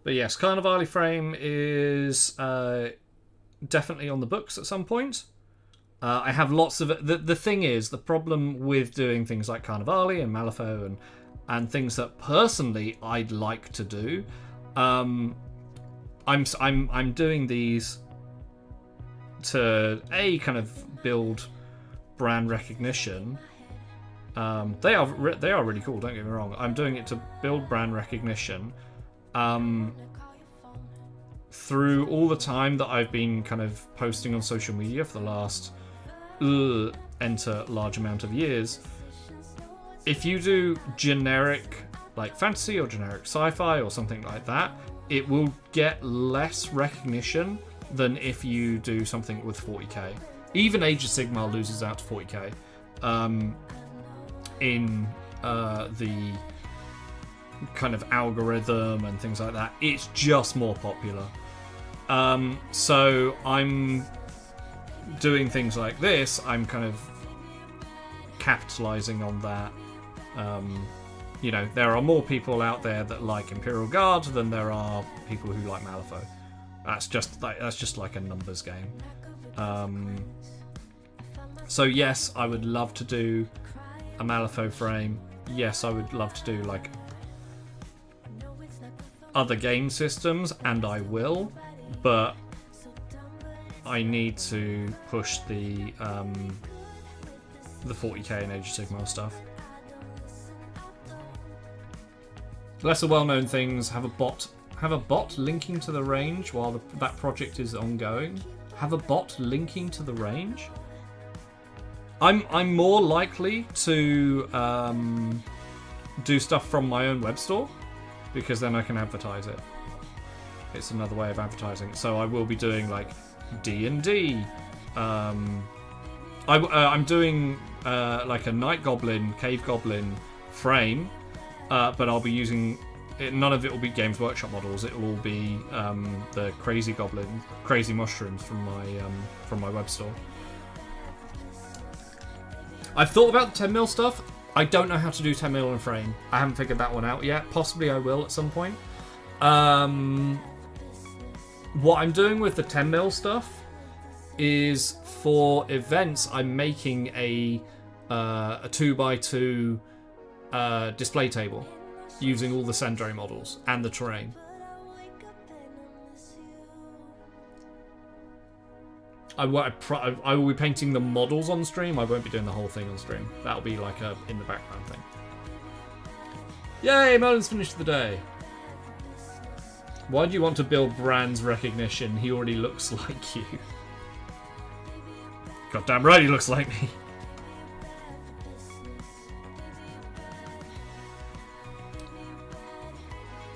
But yes, Carnivale frame is definitely on the books at some point. I have lots of it. The thing is, the problem with doing things like Carnivale and Malifaux and things that personally I'd like to do, I'm doing these to kind of build brand recognition. They are really cool. Don't get me wrong. I'm doing it to build brand recognition. Through all the time that I've been kind of posting on social media for the last enter large amount of years, if you do generic like fantasy or generic sci-fi or something like that, it will get less recognition than if you do something with 40k. Even Age of Sigmar loses out to 40k in the kind of algorithm and things like that. It's just more popular. So I'm doing things like this. I'm kind of capitalizing on that. You know, there are more people out there that like Imperial Guard than there are people who like Malifaux. That's just like a numbers game. So yes, I would love to do a Malifaux frame. Yes, I would love to do like other game systems, and I will, but I need to push the 40k and Age of Sigmar stuff. Lesser well-known things: have a bot linking to the range while that project is ongoing. Have a bot linking to the range. I'm more likely to do stuff from my own web store, because then I can advertise it. It's another way of advertising. So I will be doing like D&D. I'm doing like a Night Goblin, Cave Goblin frame, but I'll be using it. None of it will be Games Workshop models. It will all be the Crazy Goblin, Crazy Mushrooms from my web store. I've thought about the 10mm stuff. I don't know how to do 10mm in frame. I haven't figured that one out yet. Possibly I will at some point. What I'm doing with the 10mm stuff is for events. I'm making a 2x2 display table using all the Sendrai models and the terrain. I will be painting the models on stream. I won't be doing the whole thing on stream. That'll be like a in the background thing. Yay, Merlin's finished the day. Why do you want to build Brand's recognition? He already looks like you. Goddamn right he looks like me.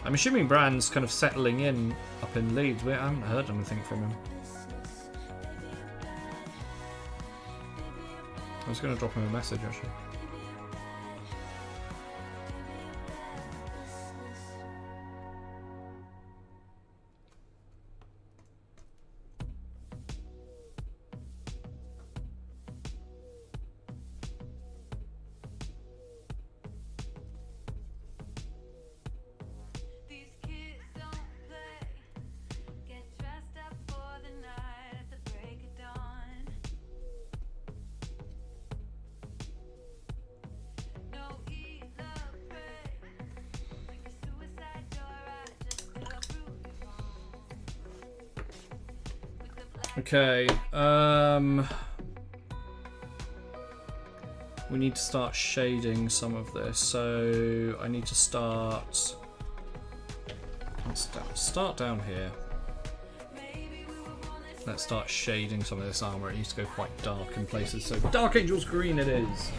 I'm assuming Brand's kind of settling in up in Leeds. I haven't heard anything from him. I was going to drop him a message, actually. Okay, we need to start shading some of this, so I need to start... Let's start down here. Let's start shading some of this armor. It needs to go quite dark in places, so Dark Angel's green it is!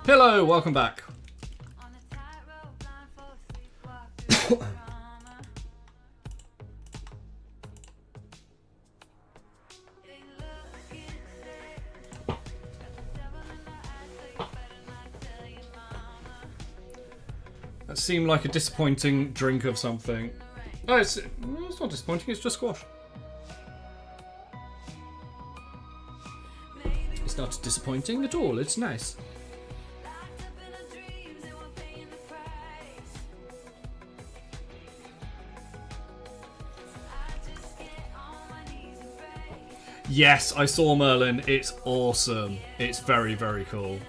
Hello, welcome back. That seemed like a disappointing drink of something. Oh, it's not disappointing, it's just squash. It's not disappointing at all, it's nice. Yes, I saw Merlin. It's awesome. It's very, very cool.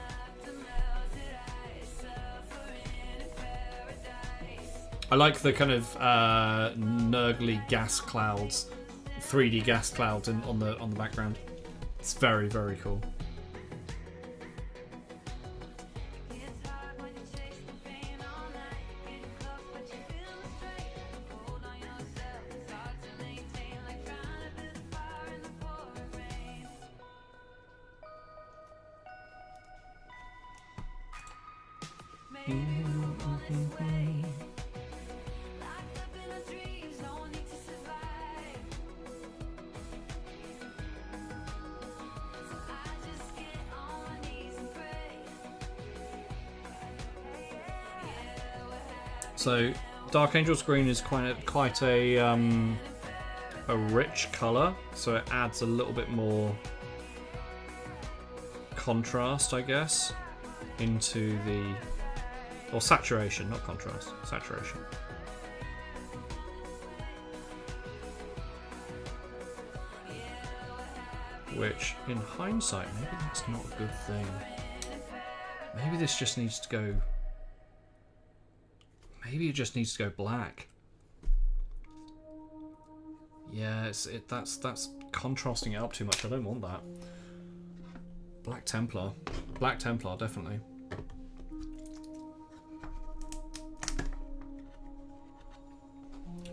I like the kind of nurgly gas clouds, 3D gas clouds on the background. It's very, very cool. So, Dark Angel's green is quite a rich colour, so it adds a little bit more contrast, I guess, into the... or saturation, not contrast, saturation. Which, in hindsight, maybe that's not a good thing. Maybe this just needs to go... maybe it just needs to go black. Yeah, that's contrasting it up too much. I don't want that. Black Templar. Black Templar, definitely.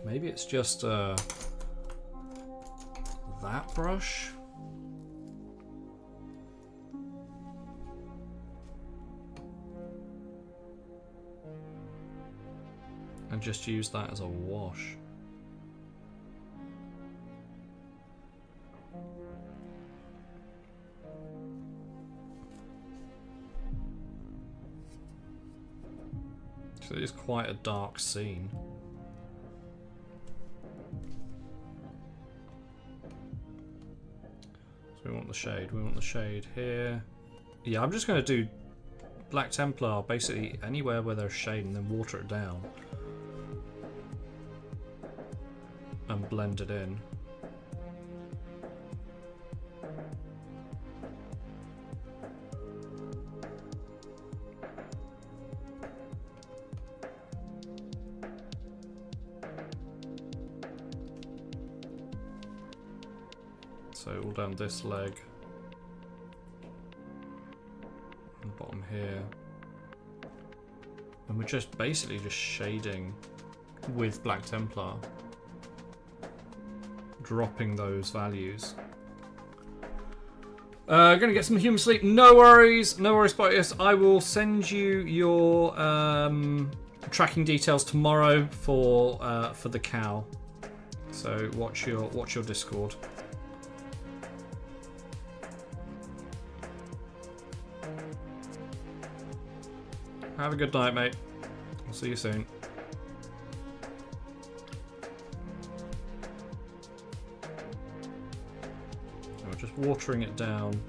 Maybe it's just that brush. And just use that as a wash. So it is quite a dark scene. So we want the shade. We want the shade here. Yeah, I'm just going to do Black Templar basically anywhere where there's shade and then water it down. And blend it in. So all down this leg. And bottom here. And we're just basically just shading with Black Templar. Dropping those values. Gonna get some human sleep. No worries, Botius. I will send you your tracking details tomorrow for the cow. So watch your Discord. Have a good night, mate. I'll see you soon. Just watering it down.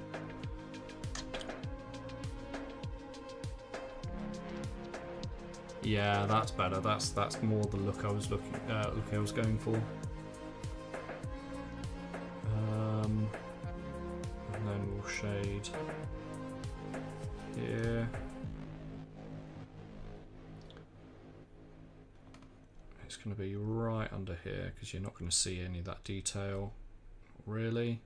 Yeah, that's better. That's more the look I was look I was going for. And then we'll shade here. It's going to be right under here because you're not going to see any of that detail, really.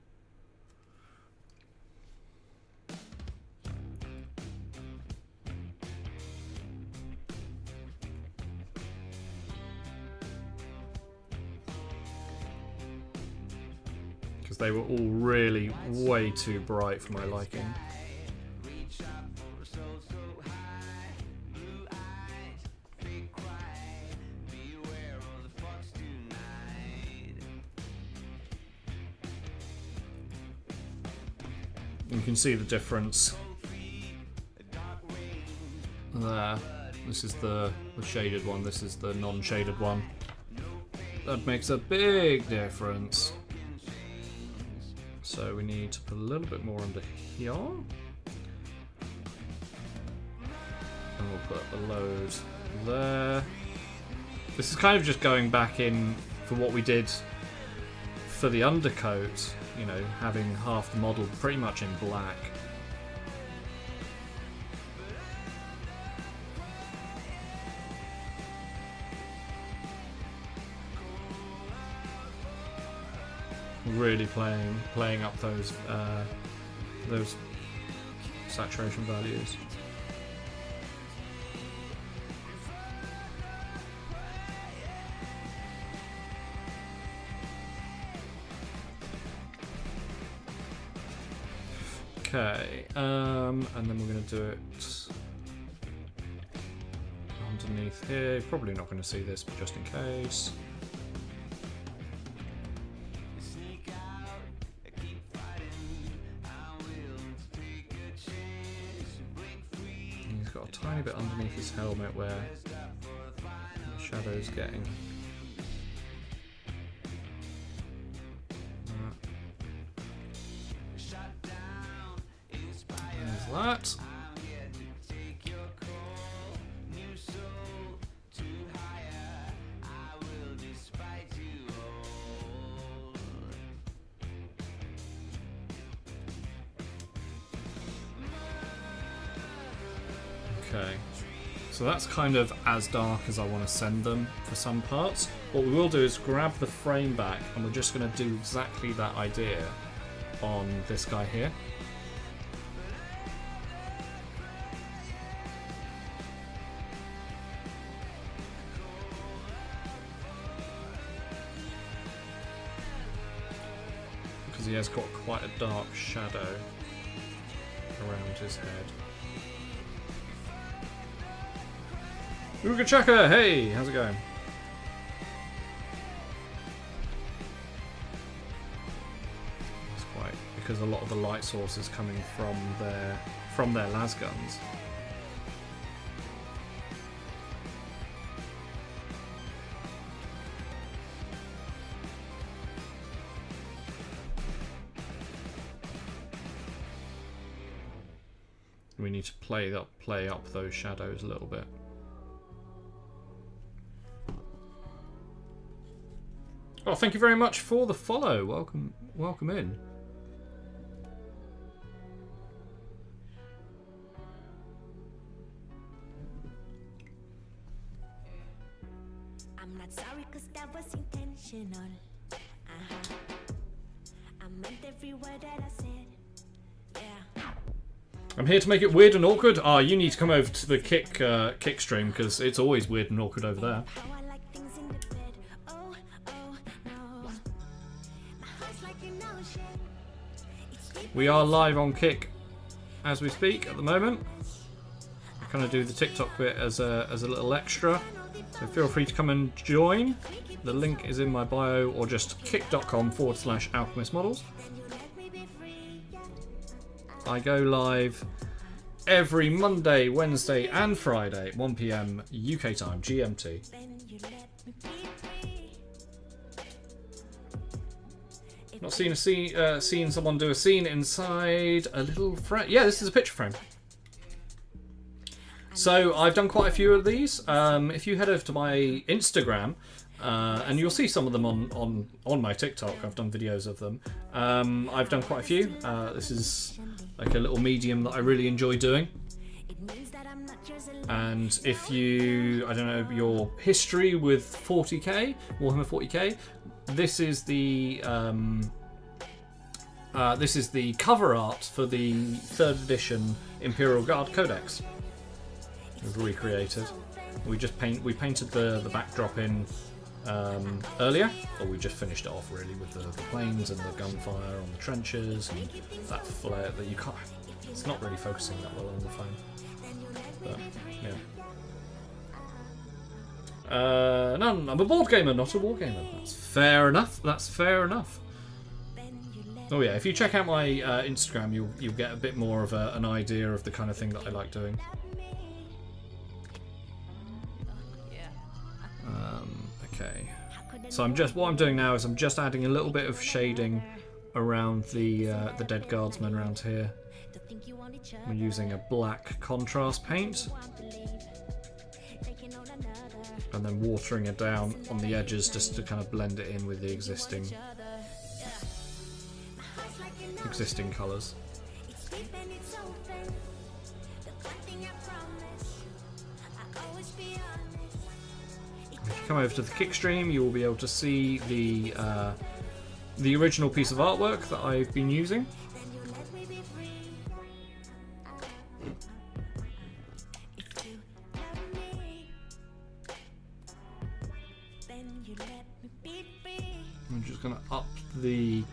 They were all really way too bright for my liking. You can see the difference there. This is the shaded one, this is the non-shaded one. That makes a big difference. So we need to put a little bit more under here. And we'll put a load there. This is kind of just going back in for what we did for the undercoat, you know, having half the model pretty much in black. Really playing up those saturation values. Okay, and then we're going to do it underneath here. Probably not going to see this, but just in case. He's got a tiny bit underneath his helmet where the shadow's getting. That. Okay, so that's kind of as dark as I want to send them for some parts. What we will do is grab the frame back and we're just going to do exactly that idea on this guy here. He has got quite a dark shadow around his head. Uga Chaka, hey, how's it going? It's quite because a lot of the light source is coming from their las guns. We need to play up those shadows a little bit. Oh, thank you very much for the follow. Welcome in. I'm not sorry 'cause that was intentional. I meant every word that I said. Yeah. I'm here to make it weird and awkward. Ah, you need to come over to the kick stream because it's always weird and awkward over there. We are live on Kick as we speak at the moment. I kind of do the TikTok bit as a little extra, so feel free to come and join. The link is in my bio or just kick.com/alchemistmodels. I go live every Monday, Wednesday and Friday at 1 PM UK time, GMT. Not seen someone do a scene inside a little frame. Yeah, this is a picture frame. So I've done quite a few of these. If you head over to my Instagram, and you'll see some of them on my TikTok. I've done videos of them. I've done quite a few. This is like a little medium that I really enjoy doing. And if you, I don't know, your history with 40k, Warhammer 40k, this is the cover art for the 3rd edition Imperial Guard Codex. We've recreated. We painted the backdrop in earlier, or we just finished it off really with the planes and the gunfire on the trenches and that flare that you can't. It's not really focusing that well on the phone. But yeah. No, I'm a board gamer, not a war gamer. That's fair enough. That's fair enough. Oh yeah, if you check out my Instagram, you'll get a bit more of an idea of the kind of thing that I like doing. So what I'm doing now is I'm just adding a little bit of shading around the dead guardsmen around here. I'm using a black contrast paint, and then watering it down on the edges just to kind of blend it in with the existing colours. If you come over to the kick stream, you will be able to see the original piece of artwork that I've been using. I'm just going to up the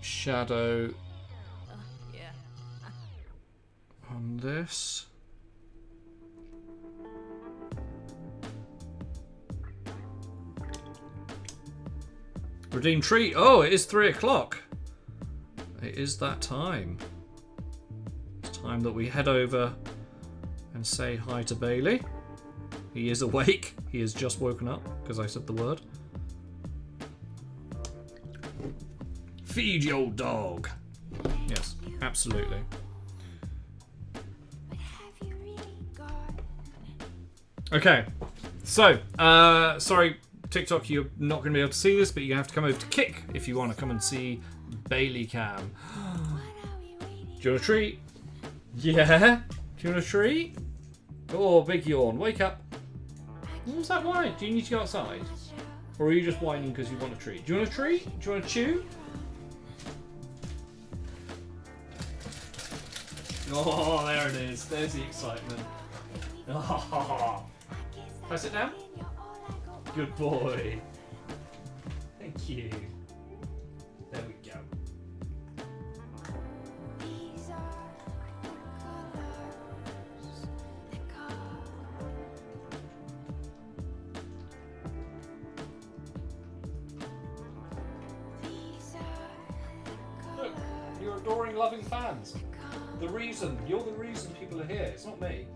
shadow on this. Redeem treat. Oh, it is 3 o'clock. It is that time. It's time that we head over and say hi to Bailey. He is awake. He has just woken up because I said the word. Feed your dog. Yes, absolutely. Okay, so, sorry, TikTok, you're not going to be able to see this, but you have to come over to Kick if you want to come and see Bailey Cam. Do you want a treat? Yeah? Do you want a treat? Oh, big yawn. Wake up. What was that whine? Do you need to go outside? Or are you just whining because you want a treat? Do you want a treat? Do you want to chew? Oh, there it is. There's the excitement. Oh. Can I sit down? Good boy. Thank you. There we go. Look, you're adoring, loving fans. You're the reason people are here. It's not me.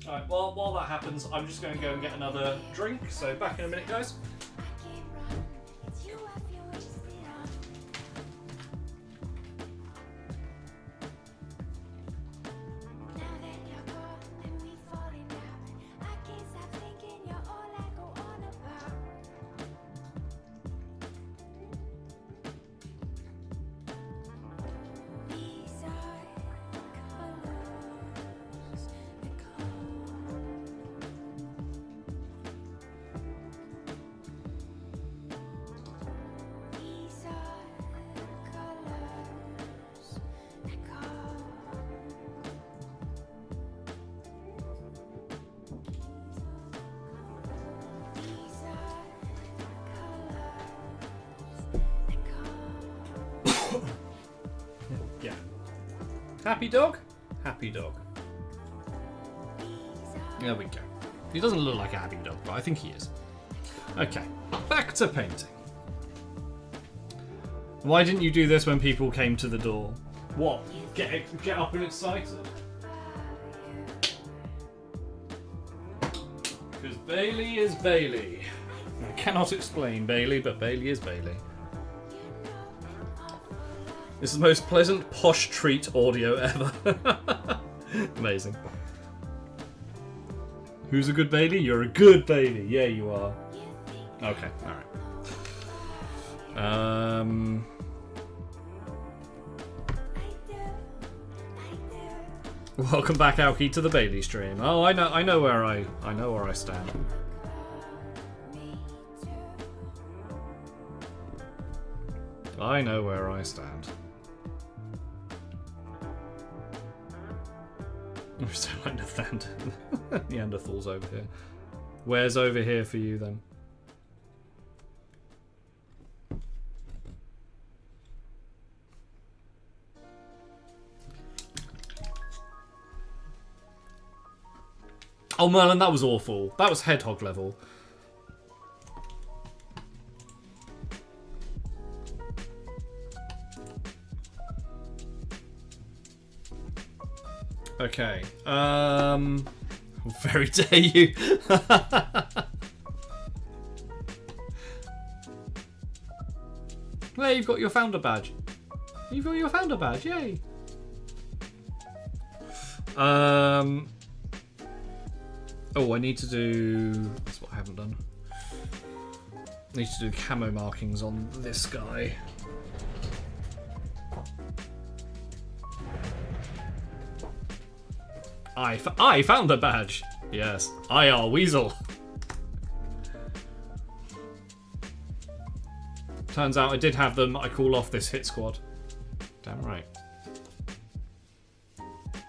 Alright, well, while that happens, I'm just going to go and get another drink, so back in a minute, guys. Yeah. Happy dog? Happy dog. There we go. He doesn't look like a happy dog, but I think he is. Okay, back to painting. Why didn't you do this when people came to the door? What? Get up and excited? Because Bailey is Bailey. I cannot explain Bailey, but Bailey is Bailey. This is the most pleasant, posh treat audio ever. Amazing. Who's a good Bailey? You're a good Bailey. Yeah, you are. Okay, alright. Welcome back, Alki, to the Bailey stream. Oh, I know where I stand. I know where I stand. I'm so like Neanderthals over here. Where's over here for you then? Oh, Merlin, that was awful. That was hedgehog level. Okay. Very dare you. Hey, you've got your founder badge. You've got your founder badge, yay. Oh, I need to do... That's what I haven't done. I need to do camo markings on this guy. I found a badge. Yes, IR Weasel. Turns out I did have them. I call off this hit squad. Damn right.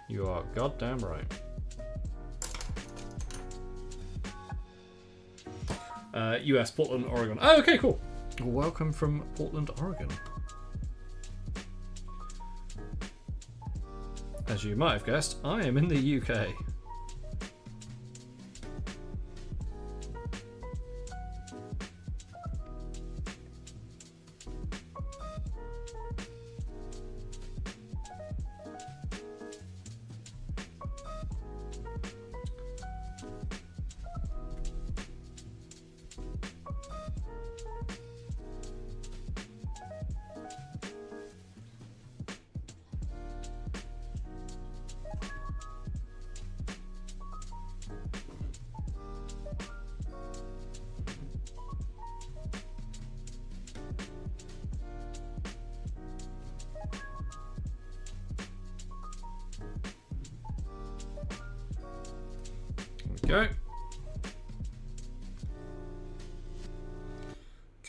You are goddamn right. US, Portland, Oregon. Oh, okay, cool. Welcome from Portland, Oregon. As you might have guessed, I am in the UK. Go.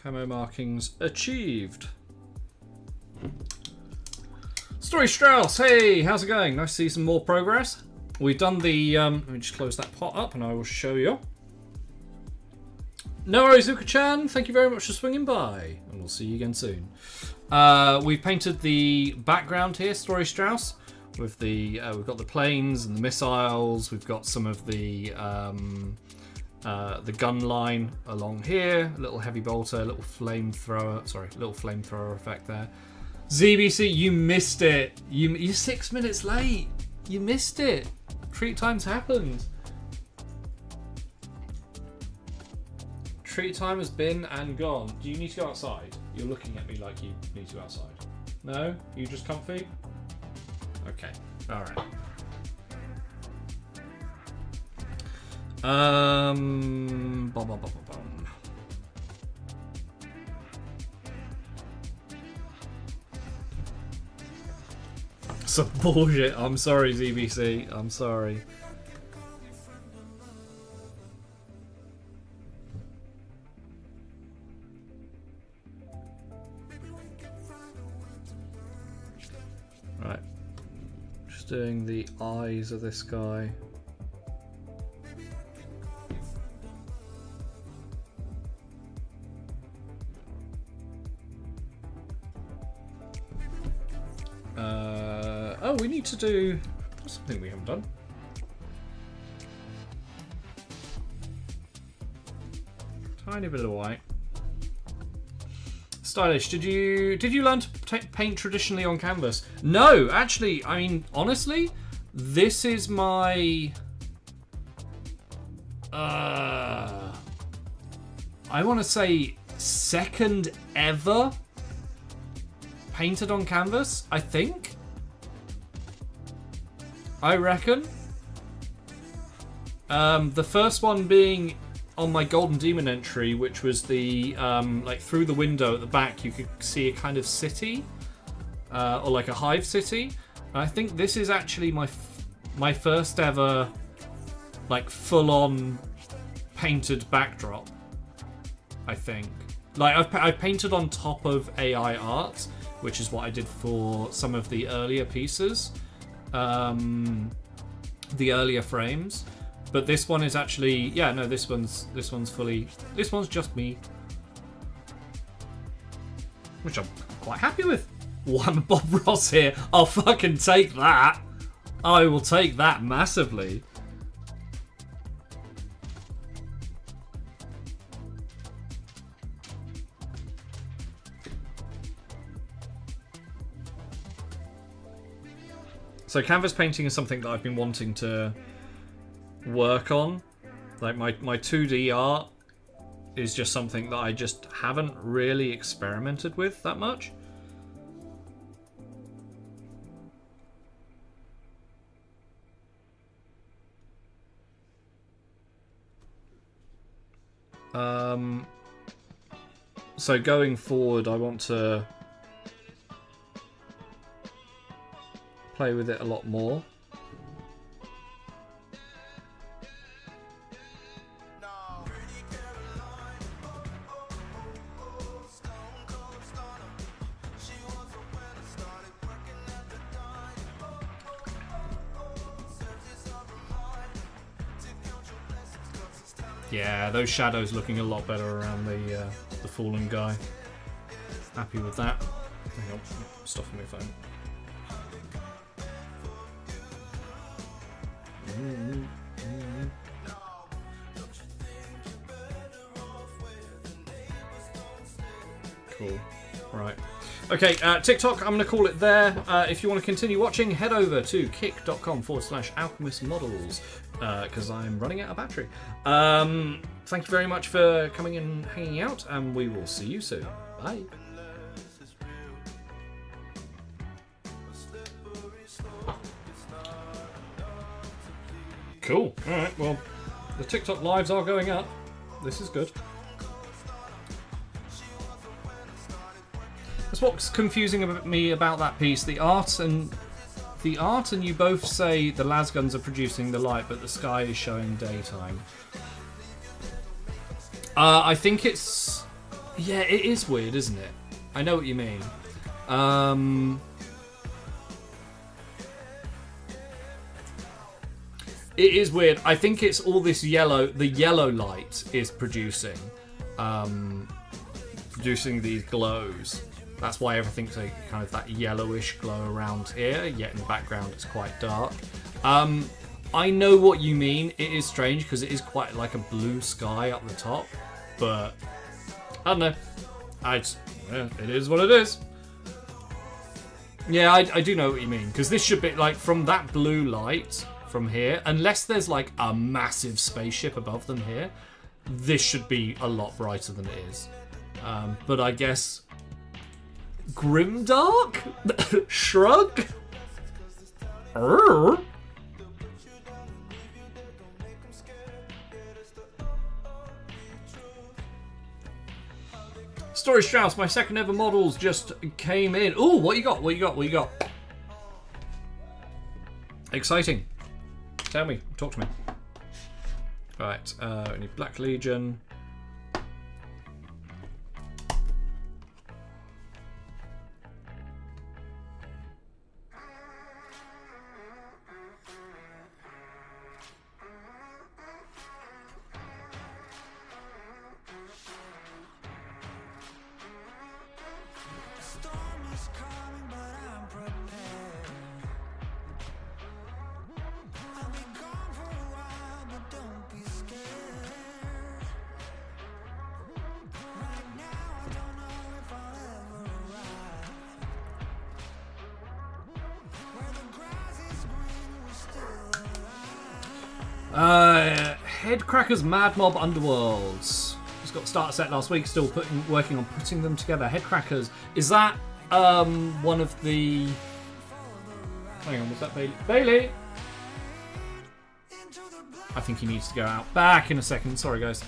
Camo markings achieved. Story Strauss, hey, how's it going? Nice to see some more progress. We've done the, let me just close that pot up and I will show you. No worries, Zuka-chan, thank you very much for swinging by. And we'll see you again soon. We've painted the background here, Story Strauss. With the we've got the planes and the missiles. We've got some of the gun line along here. A little heavy bolter, a little flamethrower. Sorry, little flamethrower effect there. ZBC, you missed it. You're 6 minutes late. You missed it. Treat time's happened. Treat time has been and gone. Do you need to go outside? You're looking at me like you need to go outside. No? You just comfy? Okay, alright. Bum, bum, bum, bum, bum. Some bullshit. I'm sorry, ZBC. I'm sorry. Right. Doing the eyes of this guy. Oh, we need to do something we haven't done. Tiny bit of white. Stylish. Did you learn to paint traditionally on canvas? No, actually, I mean, honestly, this is my I want to say second ever painted on canvas, I think. I reckon. The first one being on my Golden Demon entry, which was the like through the window at the back, you could see a kind of city, or like a hive city. And I think this is actually my my first ever, like, full-on painted backdrop, I think. Like, I've painted on top of AI art, which is what I did for some of the earlier pieces, the earlier frames. But this one is actually, yeah, no, this one's just me, which I'm quite happy with. Oh, I'm Bob Ross here. I'll fucking take that. I will take that massively. So canvas painting is something that I've been wanting to work on. Like my 2D art is just something that I just haven't really experimented with that much. So going forward, I want to play with it a lot more. Yeah, those shadows looking a lot better around the fallen guy. Happy with that. Hang on, stuff on my phone. Cool. Right. Okay, TikTok, I'm going to call it there. If you want to continue watching, head over to kick.com/alchemistmodels, because I'm running out of battery. Thank you very much for coming and hanging out, and we will see you soon. Bye. Cool. Alright, well, the TikTok lives are going up. This is good. That's what's confusing me about that piece. The art, and you both say the lasguns are producing the light, but the sky is showing daytime. I think it's... Yeah, it is weird, isn't it? I know what you mean. It is weird. I think it's all this yellow. The yellow light is producing these glows. That's why everything's like kind of that yellowish glow around here. Yet in the background, it's quite dark. I know what you mean. It is strange because it is quite like a blue sky up the top. But I don't know. It is what it is. Yeah, I do know what you mean, because this should be like from that blue light. From here, unless there's like a massive spaceship above them here, this should be a lot brighter than it is. But I guess grimdark? Shrug? Story Strauss, my second ever models just came in. Ooh, what you got? What you got? What you got? Exciting. Tell me, talk to me. Right, we need Black Legion. Headcrackers Mad Mob Underworlds. Just got the starter set last week, still working on putting them together. Headcrackers, is that one of the... Hang on, was that Bailey? Bailey! I think he needs to go out. Back in a second, sorry guys.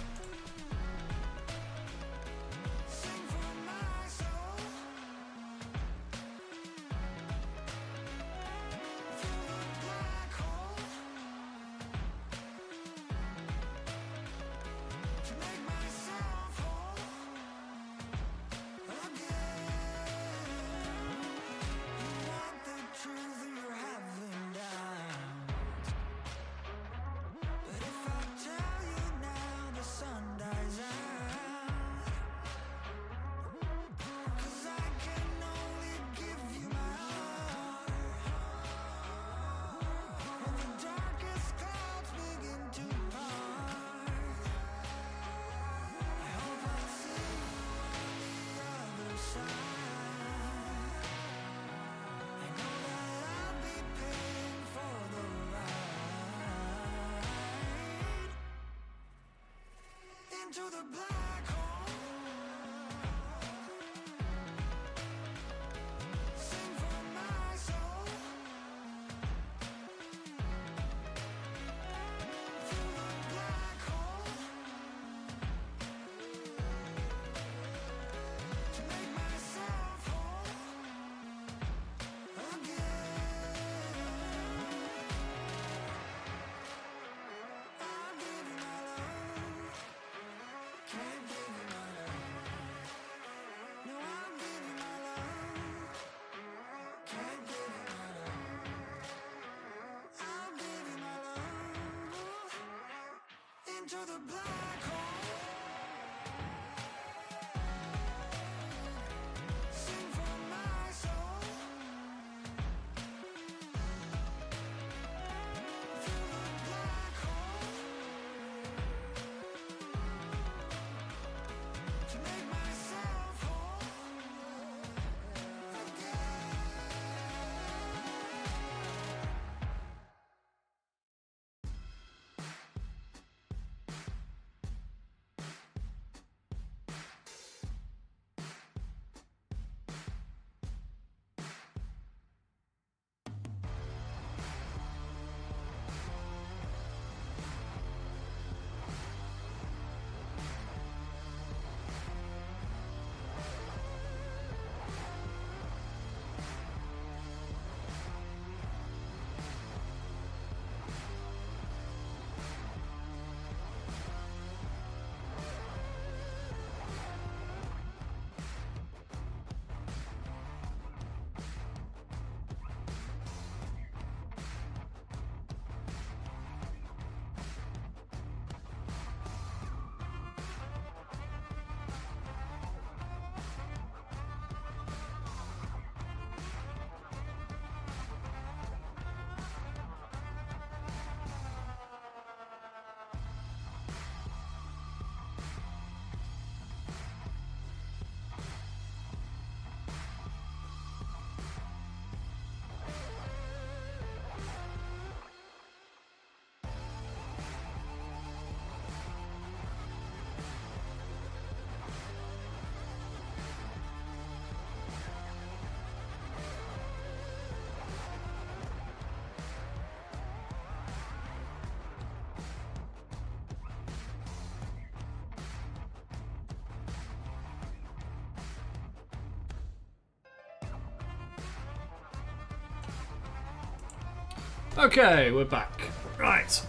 Okay, we're back. Right.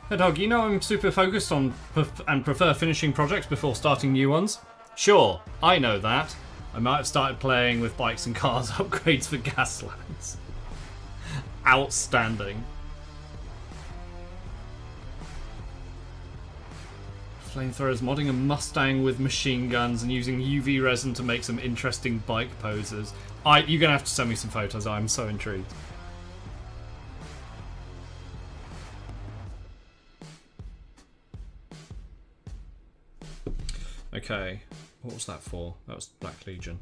Hey dog, you know I'm super focused on and prefer finishing projects before starting new ones? Sure, I know that. I might have started playing with bikes and cars upgrades for Gaslands. Outstanding. Flamethrowers, modding a Mustang with machine guns and using UV resin to make some interesting bike poses. You're gonna have to send me some photos, I'm so intrigued. Okay, what was that for? That was Black Legion.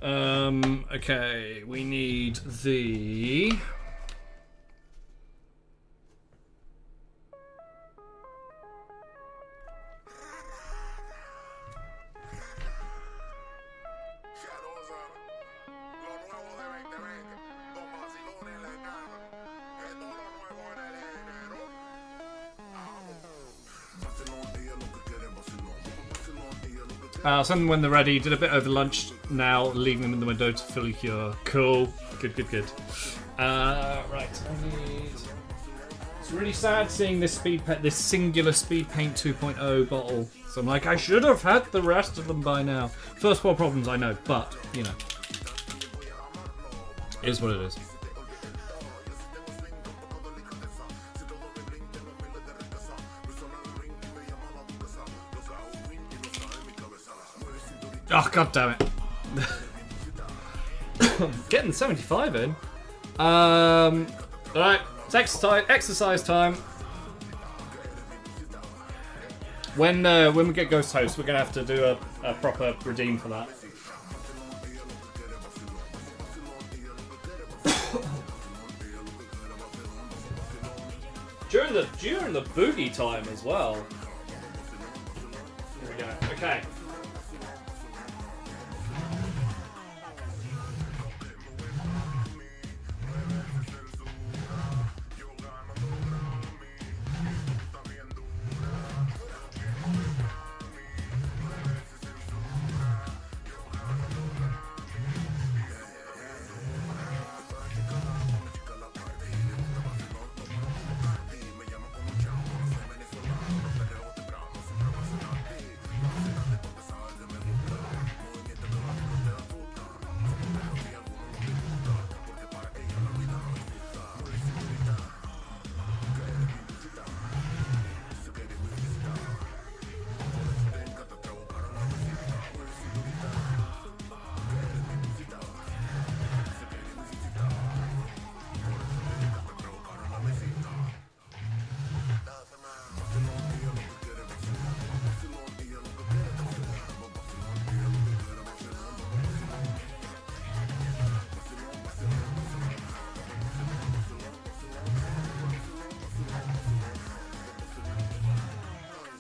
Okay, we need the... Send them when they're ready. Did a bit over lunch now, leaving them in the window to fully cure. Cool. Good, good, good. Right, I need... It's really sad seeing this singular Speed Paint 2.0 bottle. So I'm like, I should have had the rest of them by now. First world problems, I know, but, you know. It is what it is. Oh, god damn it. Getting 75 in. Alright, it's exercise time. When we get Ghost Host, we're going to have to do a proper redeem for that. During the boogie time as well. Here we go. Okay.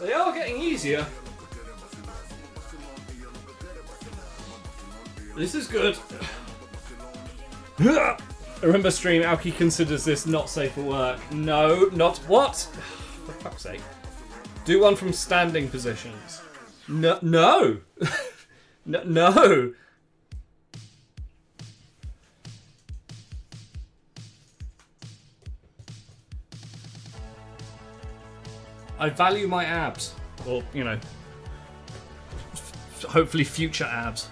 They are getting easier. This is good. Remember stream, Alki considers this not safe for work. No, not what? For fuck's sake. Do one from standing positions. No. No. No. I value my abs. Or, you know, hopefully future abs.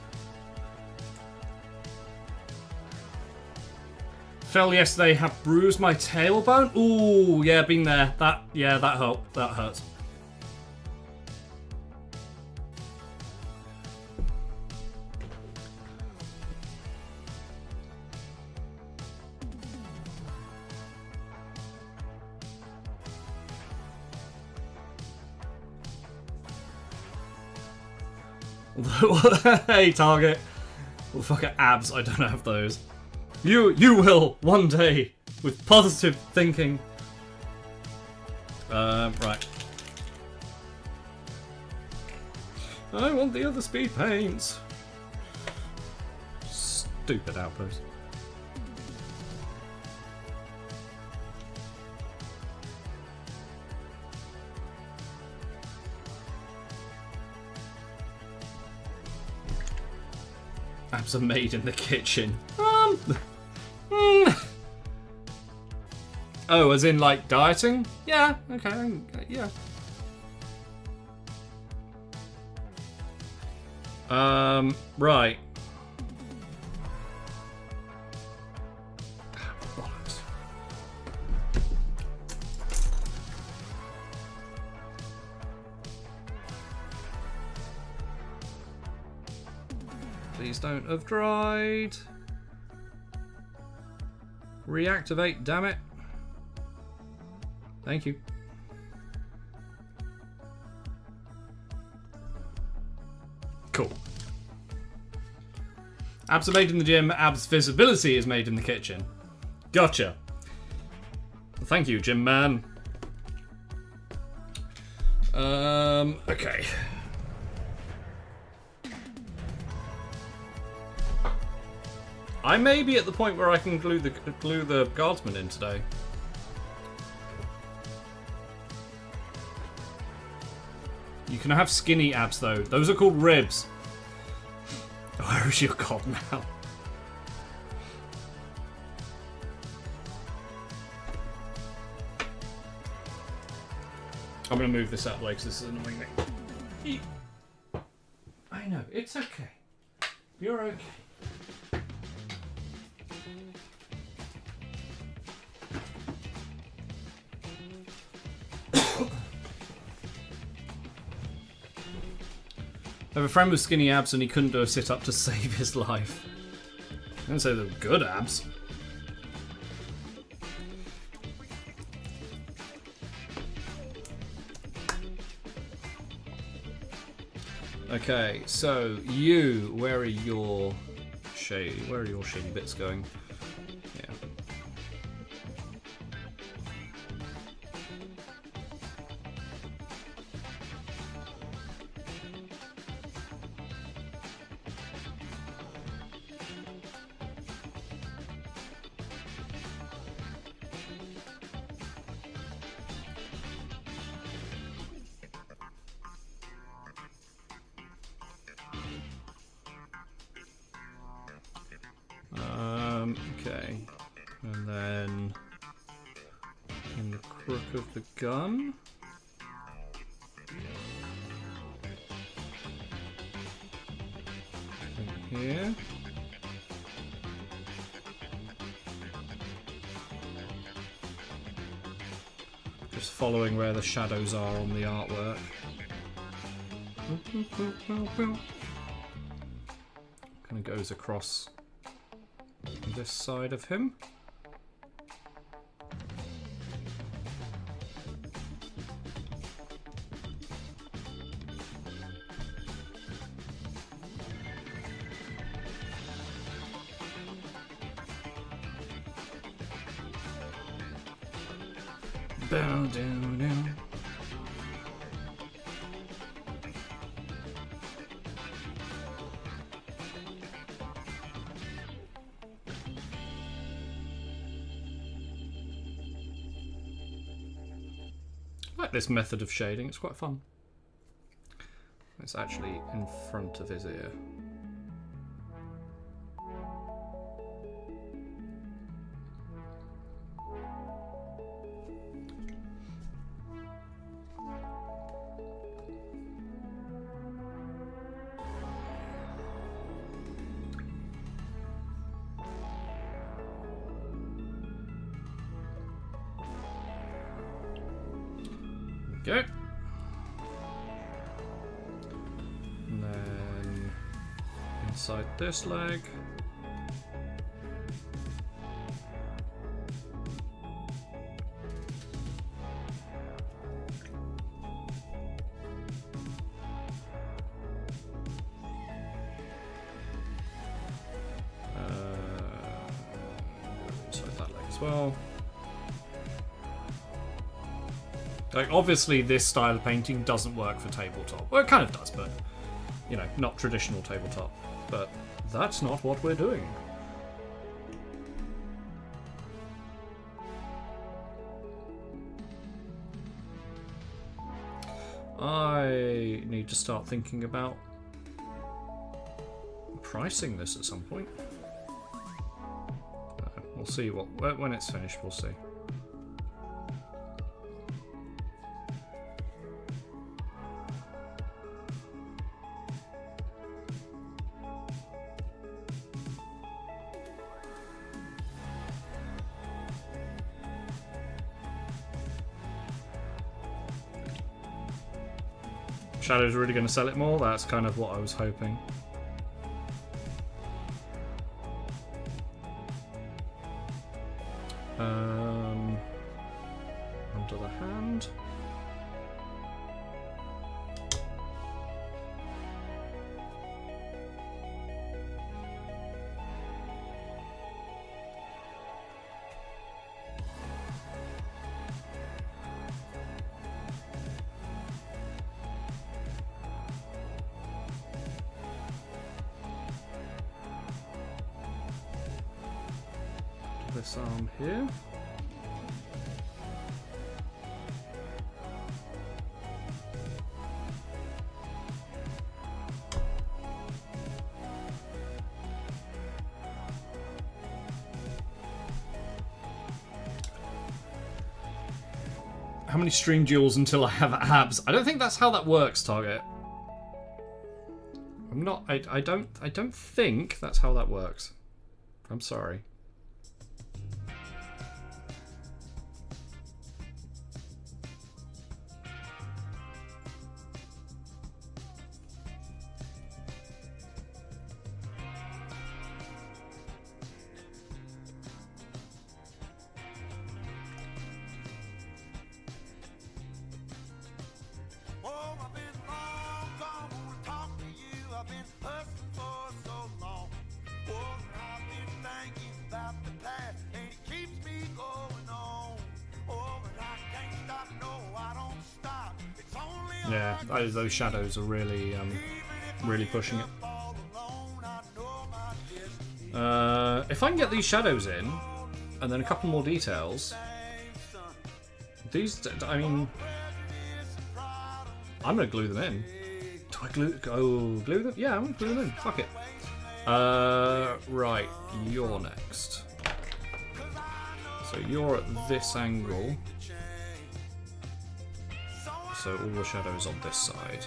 Fell yesterday, have bruised my tailbone. Ooh, yeah, been there. That helped. That hurts. Hey, Target. Well, fuck it, abs. I don't have those. You will one day with positive thinking. Right. I want the other speed paints. Stupid outpost. Abs are made in the kitchen. Oh, as in like dieting? Yeah, okay, yeah. Right. Bollocks. Please don't have dried. Reactivate, damn it. Thank you. Cool. Abs are made in the gym, abs visibility is made in the kitchen. Gotcha. Thank you, gym man. Okay. I may be at the point where I can glue the guardsman in today. You can have skinny abs though. Those are called ribs. Where is your god now? I'm gonna move this out of the way because this is annoying me. I know, it's okay. You're okay. I have a friend with skinny abs and he couldn't do a sit-up to save his life. I didn't say they're good abs. Okay, so you, where are your shady bits going? Yeah. Okay, and then in the crook of the gun. In here. Just following where the shadows are on the artwork. Kind of goes across this side of him. Bow down, down. like this method of shading. It's quite fun. It's actually in front of his ear. Okay. And then inside this leg. Inside that leg as well. Like, obviously this style of painting doesn't work for tabletop. Well, it kind of does, but, you know, not traditional tabletop. But that's not what we're doing. I need to start thinking about pricing this at some point. We'll see when it's finished, we'll see. Shadow's really going to sell it more? That's kind of what I was hoping. Under the hand. This arm here. How many stream duels until I have abs? I don't think that's how that works, Target. I'm not. I don't think that's how that works. I'm sorry. Yeah, those shadows are really, really pushing it. If I can get these shadows in, and then a couple more details, these, I mean, I'm gonna glue them in. Do I glue them? Yeah, I'm gonna glue them in. Fuck it. Right, you're next. So you're at this angle. So all the shadows on this side.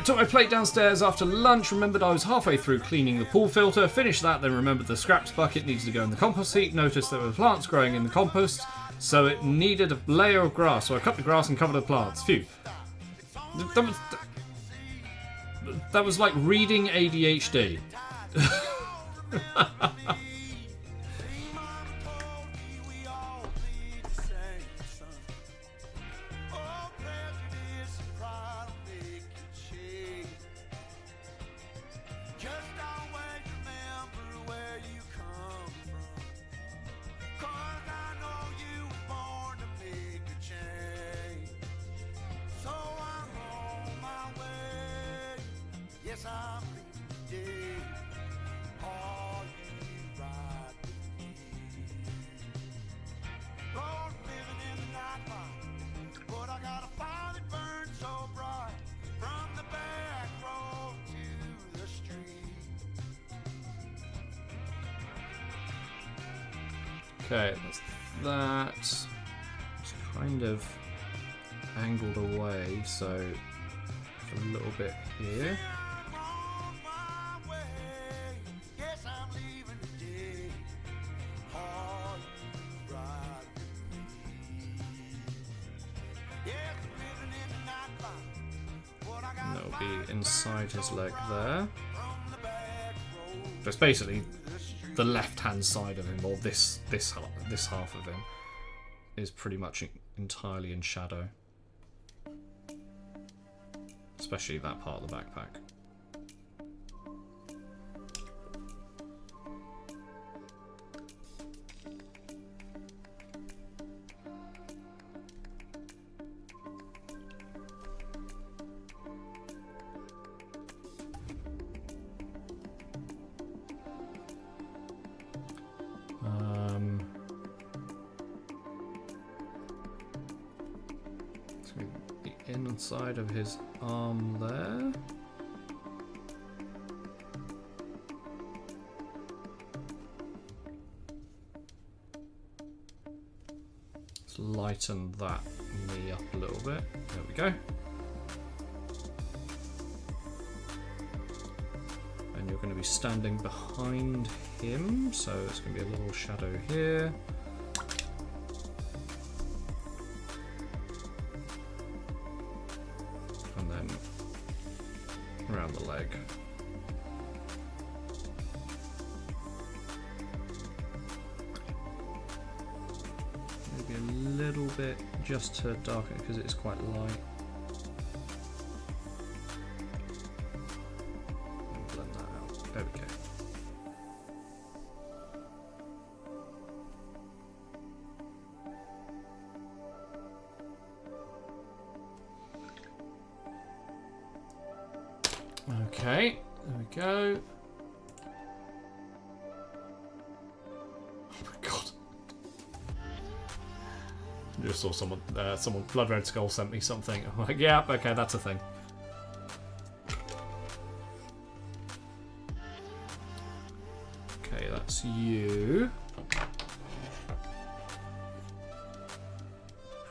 Took my plate downstairs after lunch, remembered I was halfway through cleaning the pool filter, finished that, then remembered the scraps bucket needed to go in the compost heap, noticed there were plants growing in the compost, so it needed a layer of grass, so I cut the grass and covered the plants. Phew. That was like reading ADHD. Okay, that's that. It's kind of angled away, so a little bit here. And that'll be inside his leg there. That's basically the left-hand side of him, or this half of him, is pretty much entirely in shadow. Especially that part of the backpack. The inside of his arm there. Let's lighten that knee up a little bit. There we go. And you're going to be standing behind him, so it's going to be a little shadow here. And then around the leg. Maybe a little bit just to darken it because it's quite light. And blend that out. There we go. Okay, there we go. Oh my god. I just saw someone, Blood Red Skull sent me something. I'm like, yeah, okay, that's a thing. Okay, that's you.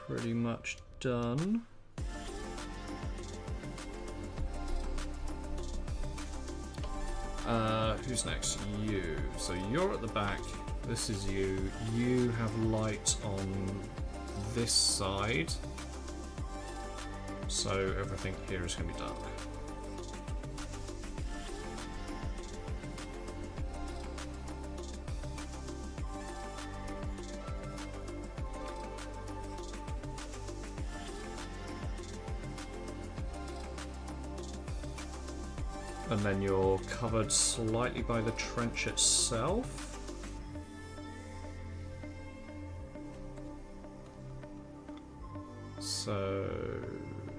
Pretty much done. Who's next? You. So you're at the back. This is you. You have light on this side. So everything here is going to be dark. And then you're covered slightly by the trench itself. So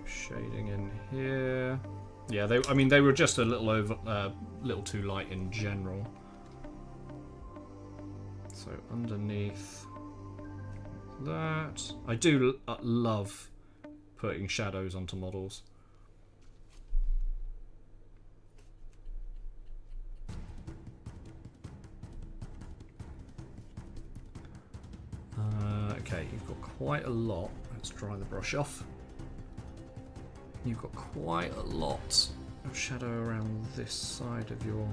shading in here. Yeah, they were just a little too light in general. So underneath that, I do love putting shadows onto models. Okay, you've got quite a lot. Let's dry the brush off. You've got quite a lot of shadow around this side of your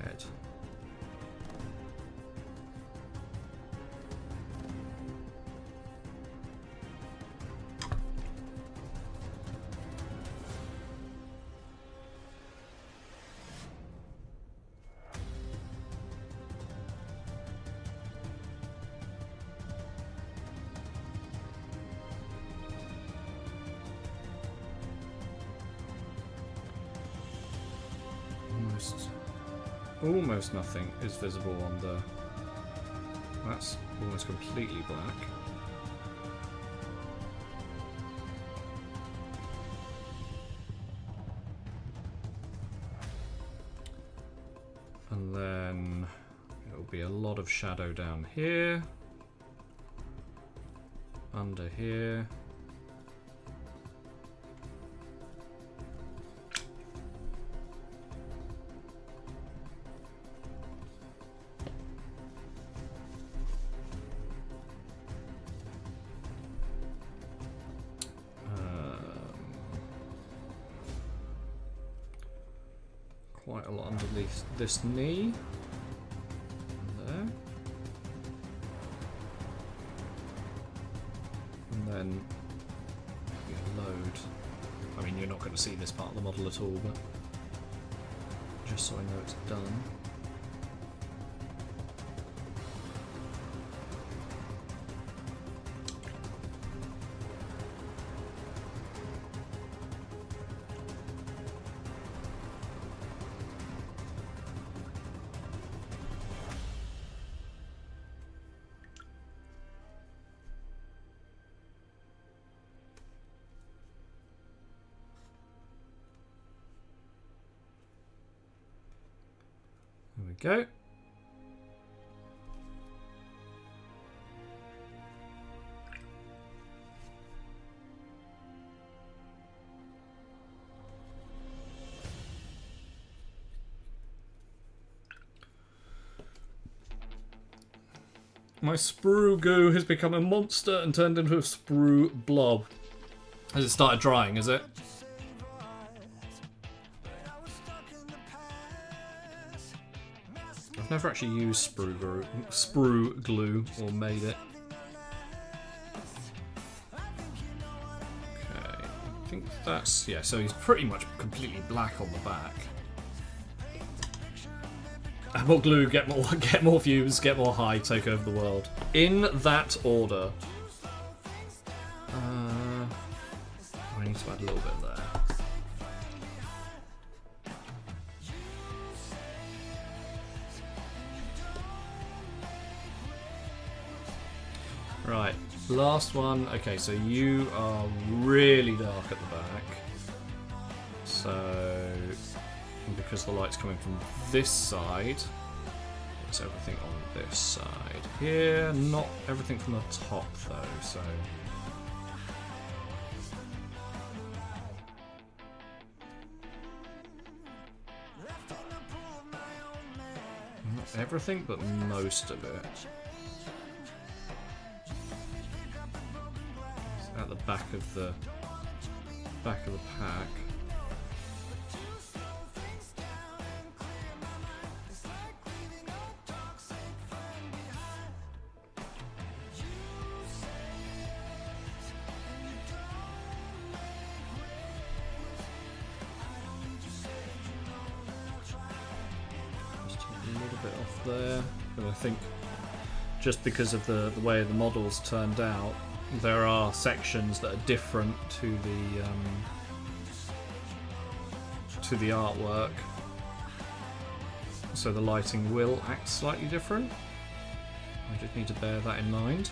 head. Almost nothing is visible on the... That's almost completely black. And then it'll be a lot of shadow down here. Under here. quite a lot underneath this knee. There. And then you load. I mean, you're not going to see this part of the model at all, but just so I know it's done. There we go. My sprue goo has become a monster and turned into a sprue blob. Has it started drying, is it? I've never actually used sprue glue or made it. Okay, I think that's, yeah, so he's pretty much completely black on the back. More glue, get more views, get more high, take over the world. In that order. I need to add a little bit there. Right, last one. Okay, so you are really dark at the back. So, because the light's coming from this side, it's everything on this side. Here, not everything from the top though, so... Not everything, but most of it. At the back of the pack. Just a little bit off there, but I think just because of the way the models turned out, there are sections that are different to the artwork, so the lighting will act slightly different. I just need to bear that in mind.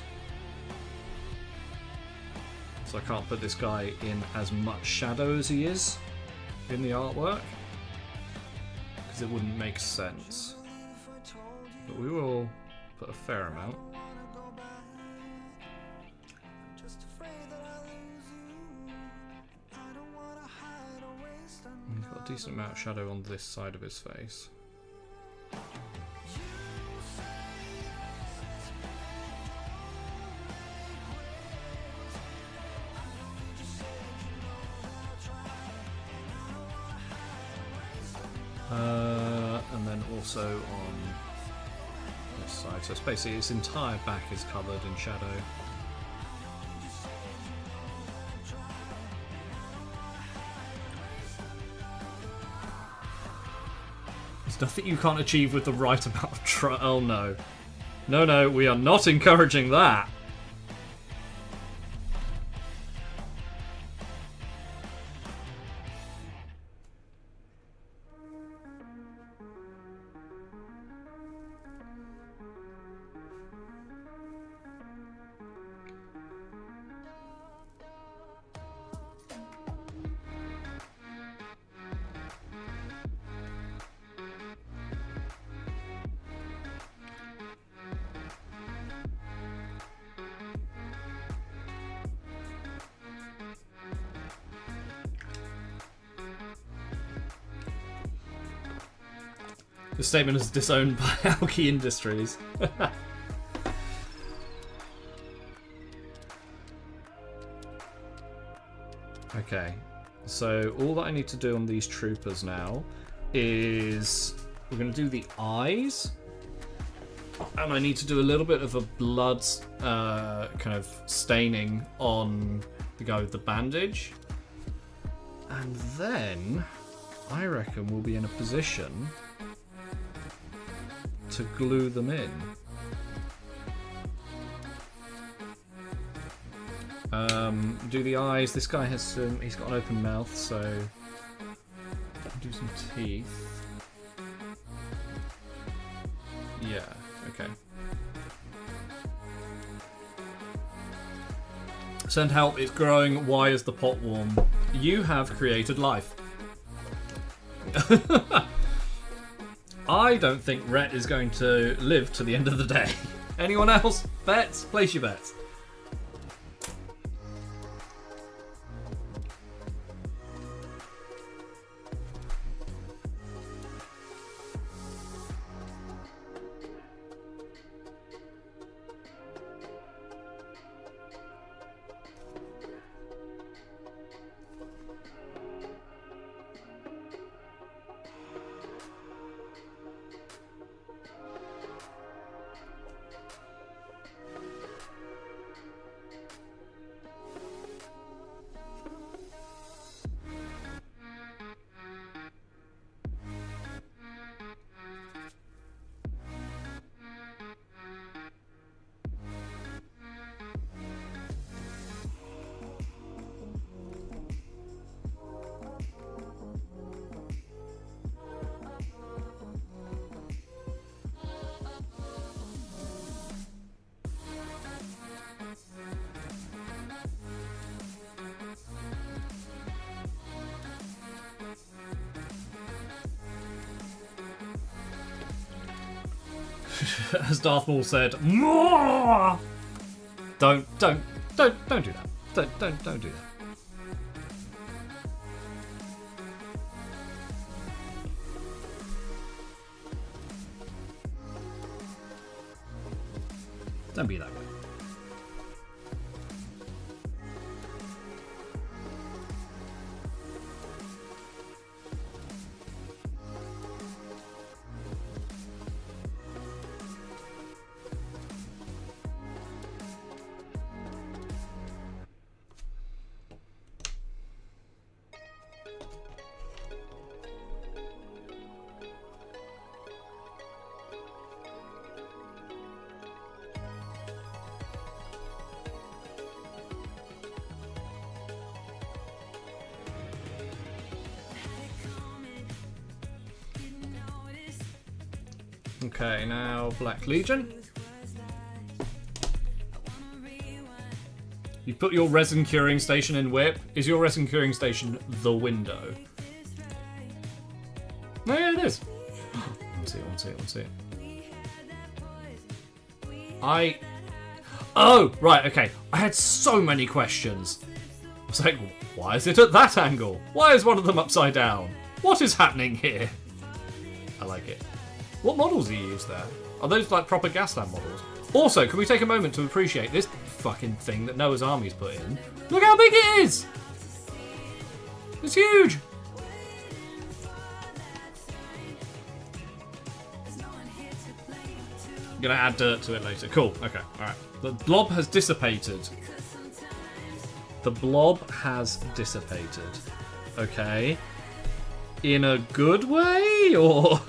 So I can't put this guy in as much shadow as he is in the artwork, because it wouldn't make sense. But we will put a fair amount. He's got a decent amount of shadow on this side of his face. And then also on this side. So it's basically his entire back is covered in shadow. Nothing you can't achieve with the right amount of oh no. No, we are not encouraging that. The statement is disowned by Alki Industries. Okay, so all that I need to do on these troopers now, is we're going to do the eyes. And I need to do a little bit of a blood kind of staining on the guy with the bandage. And then I reckon we'll be in a position to glue them in. Do the eyes. This guy has he's got an open mouth, so do some teeth. Yeah, okay. Send help, it's growing. Why is the pot warm? You have created life. I don't think Rhett is going to live to the end of the day. Anyone else? Bets? Place your bets. As Darth Maul said, more. Don't do that. Don't do that. Don't be that way. Okay, now Black Legion. You put your resin curing station in whip. Is your resin curing station the window? No, yeah, it is. Let's see. Oh, right, okay. I had so many questions. I was like, why is it at that angle? Why is one of them upside down? What is happening here? I like it. What models do you use there? Are those like proper Gasland models? Also, can we take a moment to appreciate this fucking thing that Noah's Army's put in? Look how big it is! It's huge! I'm gonna add dirt to it later. Cool, okay, alright. The blob has dissipated. The blob has dissipated. Okay. In a good way, or...?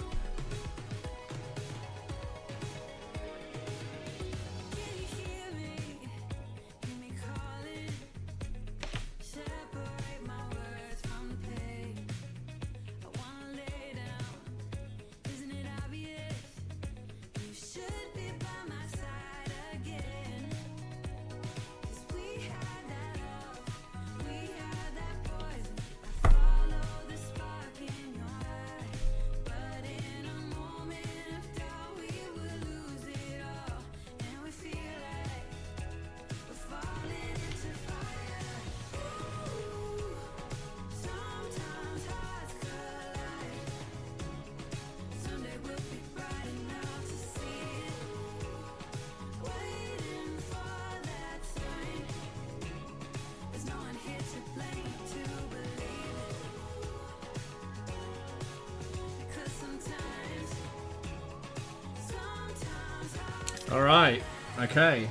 Alright, okay.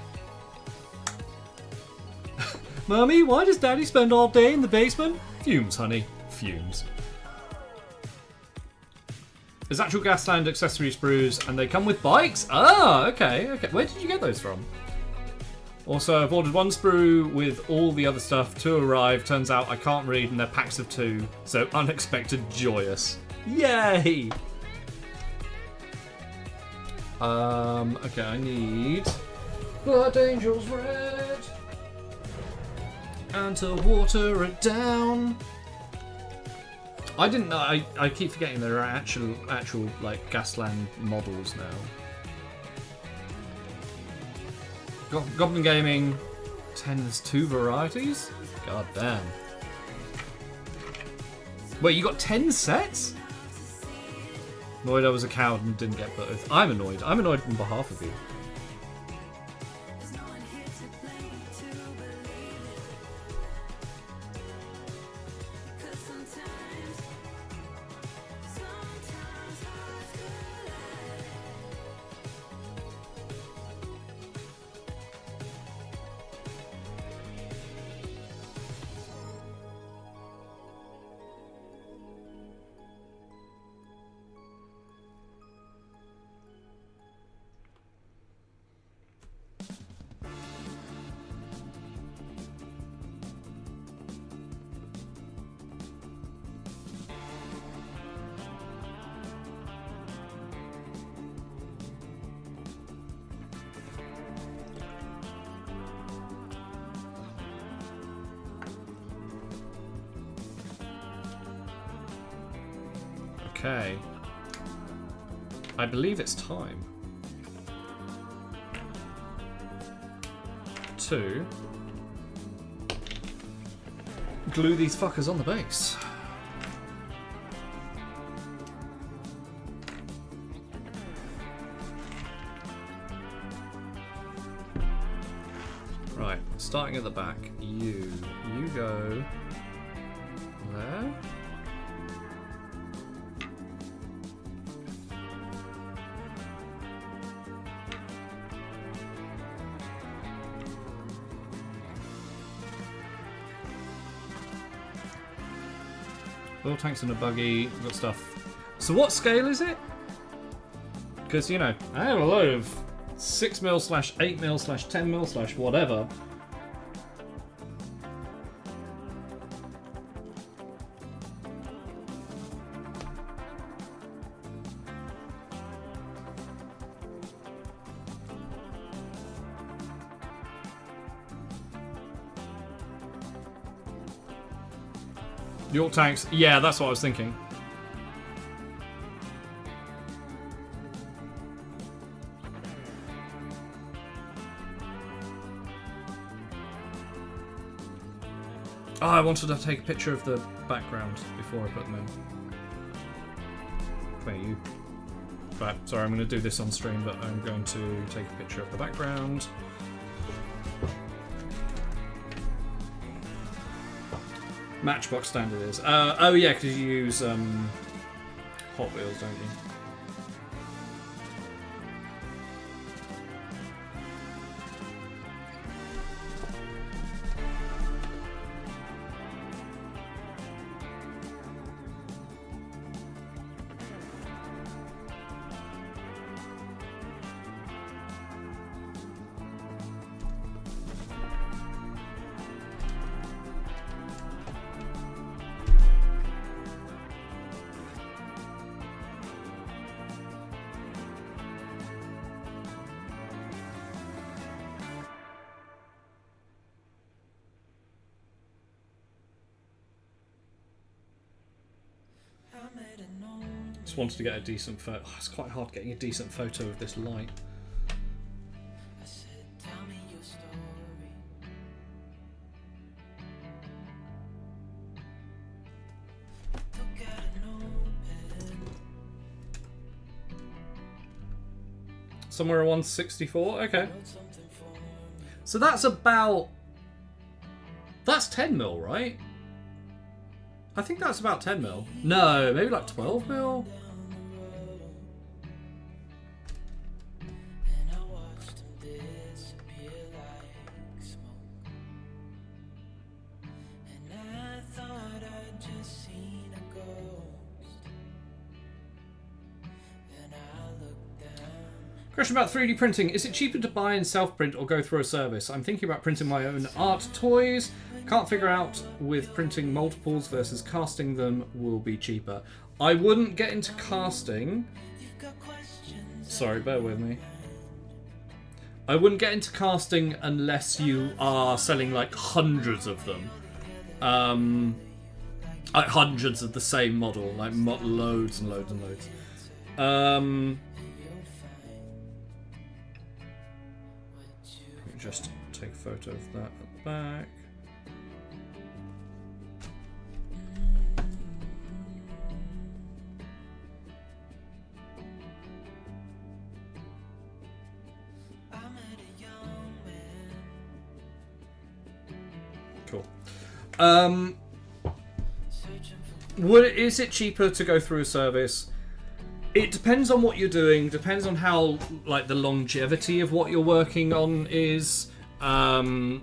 Mummy, why does Daddy spend all day in the basement? Fumes, honey. Fumes. There's actual Gasland accessory sprues, and they come with bikes? Ah, okay, okay. Where did you get those from? Also, I've ordered one sprue with all the other stuff. 2 arrived. Turns out I can't read, and they're packs of 2. So, unexpected joyous. Yay! Okay, I need Blood Angels Red. And to water it down. I didn't know. I keep forgetting there are actual like Gasland models now. Goblin Gaming 10. There's 2 varieties. God damn. Wait, you got 10 sets? Annoyed I was a coward and didn't get both. I'm annoyed. I'm annoyed on behalf of you. Okay. I believe it's time to glue these fuckers on the base. Right, starting at the back, you go there. Little tanks in a buggy, got stuff. So what scale is it? Because, you know, I have a load of 6mm / 8mm / 10mm / whatever. Your tanks, yeah, that's what I was thinking. Oh, I wanted to take a picture of the background before I put them in. Where are you? Right, sorry, I'm going to do this on stream, but I'm going to take a picture of the background. Matchbox standard is. Oh yeah, because you use Hot Wheels, don't you? Just wanted to get a decent photo. Oh, it's quite hard getting a decent photo of this light. Somewhere around 164? Okay. So that's about... That's 10mm, right? I think that's about 10mm. No, maybe like 12mm? Question about 3D printing. Is it cheaper to buy and self-print or go through a service? I'm thinking about printing my own art toys. Can't figure out with printing multiples versus casting them will be cheaper. I wouldn't get into casting. Sorry, bear with me. I wouldn't get into casting unless you are selling like hundreds of them. Like hundreds of the same model, like loads and loads and loads. Let me just take a photo of that at the back. Cool. Is it cheaper to go through a service? It depends on what you're doing. Depends on how like the longevity of what you're working on is. You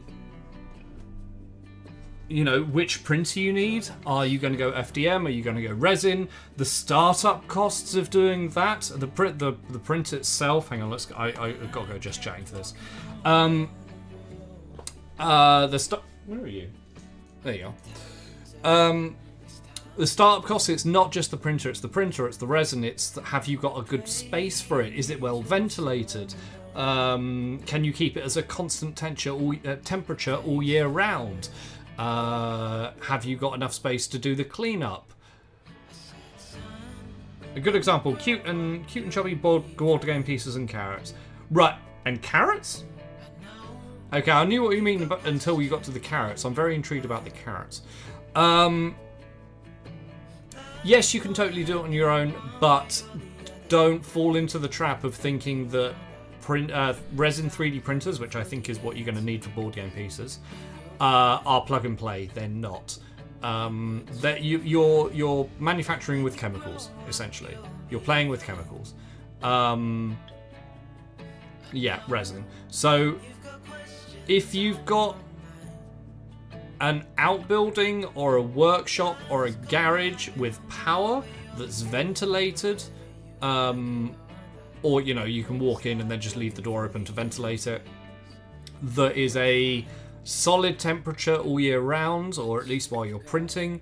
know, which printer you need. Are you going to go FDM? Are you going to go resin? The startup costs of doing that. The print itself. Hang on, I gotta go just chatting for this. Where are you? There you are. The startup costs, it's not just the printer, it's the resin, have you got a good space for it? Is it well ventilated? Can you keep it as a constant temperature all year round? Have you got enough space to do the cleanup? A good example, cute and chubby board game pieces and carrots. Right, and carrots? Okay, I knew what you mean until you got to the carrots. I'm very intrigued about the carrots. Yes, you can totally do it on your own, but don't fall into the trap of thinking that resin 3D printers, which I think is what you're going to need for board game pieces, are plug and play. They're not. That you're manufacturing with chemicals, essentially. You're playing with chemicals. Yeah, resin. So if you've got an outbuilding or a workshop or a garage with power that's ventilated, or you know, you can walk in and then just leave the door open to ventilate it, that is a solid temperature all year round, or at least while you're printing,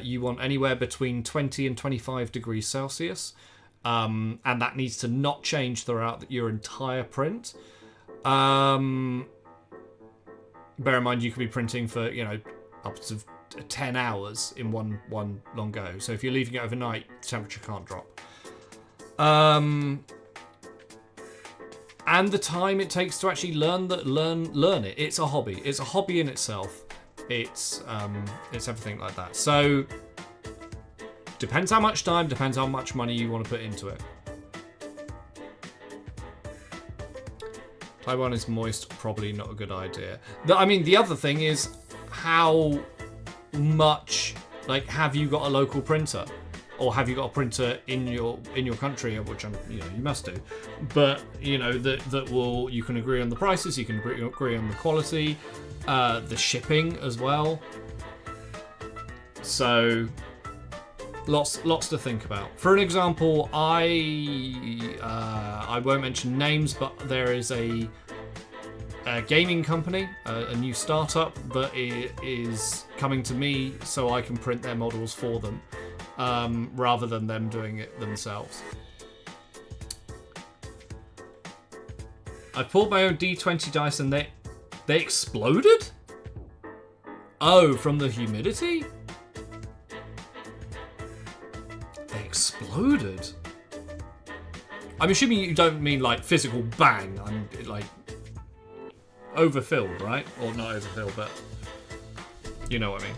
you want anywhere between 20 and 25 degrees Celsius, and that needs to not change throughout your entire print. Bear in mind, you could be printing for, you know, upwards of 10 hours in one long go. So if you're leaving it overnight, the temperature can't drop. And the time it takes to actually learn it. It's a hobby. It's a hobby in itself. It's everything like that. So depends how much time, depends how much money you want to put into it. Taiwan is moist, probably not a good idea. I mean, the other thing is how much, like, have you got a local printer? Or have you got a printer in your country, which you must do. But, you know, that will, you can agree on the prices, you can agree on the quality, the shipping as well. So lots to think about. For an example, I won't mention names, but there is a gaming company, a new startup that is coming to me so I can print their models for them, rather than them doing it themselves. I pulled my own D20 dice and they exploded? Oh, from the humidity? Exploded. I'm assuming you don't mean like physical bang. I'm like overfilled, right? Or not overfilled, but you know what I mean.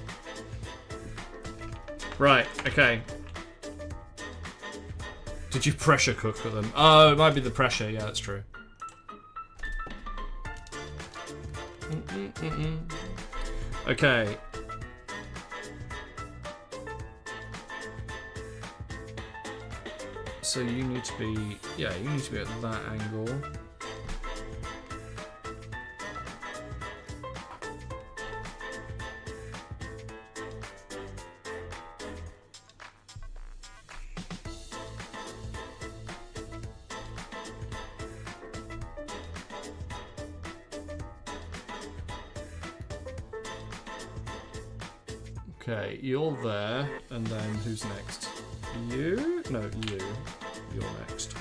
Right, okay. Did you pressure cook for them? Oh, it might be the pressure. Yeah, that's true. Okay. So you need to be, yeah, you need to be at that angle. Okay, you're there, and then who's next? You? No, you. You're next.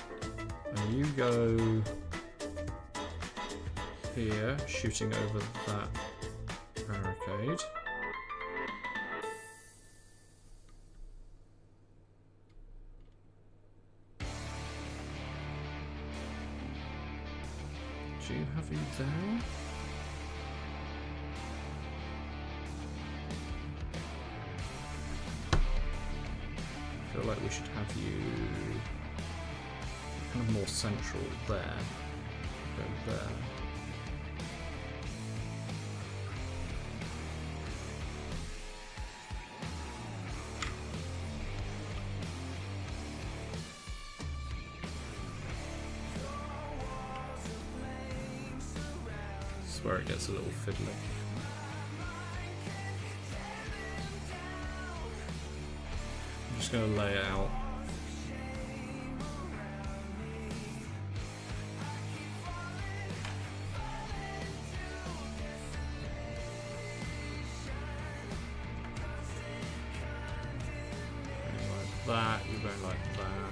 And you go here, shooting over that barricade. Do you have you there? I feel like we should have you kind of more central there. Go there. This is where it gets a little fiddly. I'm just going to lay it out. That, you don't like that.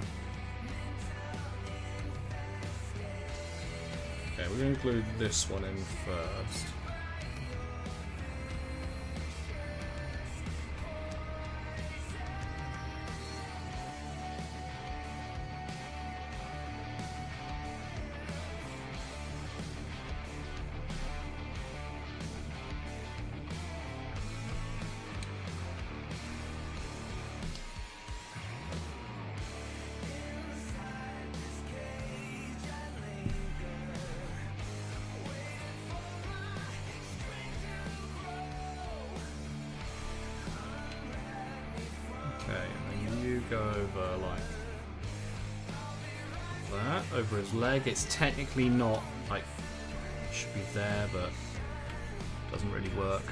Okay, we're going to include this one in first. Go over like that, over his leg. It's technically not like it should be there, but doesn't really work.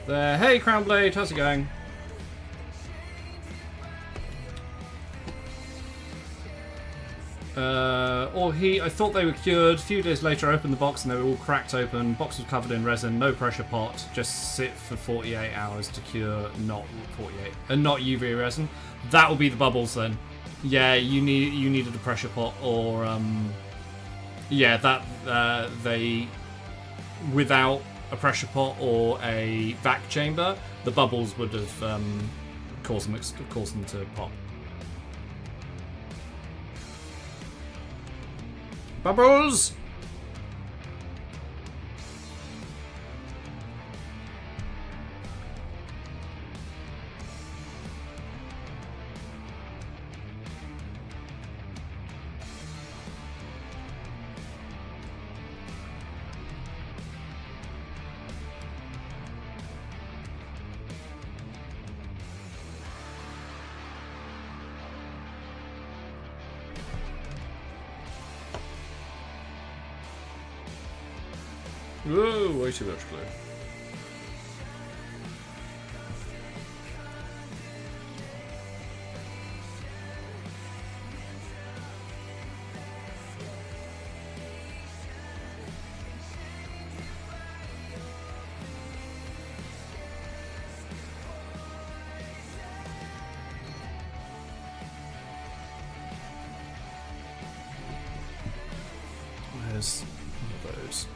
There, hey Crown Blade, how's it going? I thought they were cured. A few days later, I opened the box and they were all cracked open. Box was covered in resin, no pressure pot. Just sit for 48 hours to cure. Not 48, and not UV resin. That will be the bubbles then. Yeah, you needed a pressure pot or yeah, that they without a pressure pot or a vac chamber, the bubbles would have caused them to pop. Bubbles! Whoa, way too much glue. Where's one of those?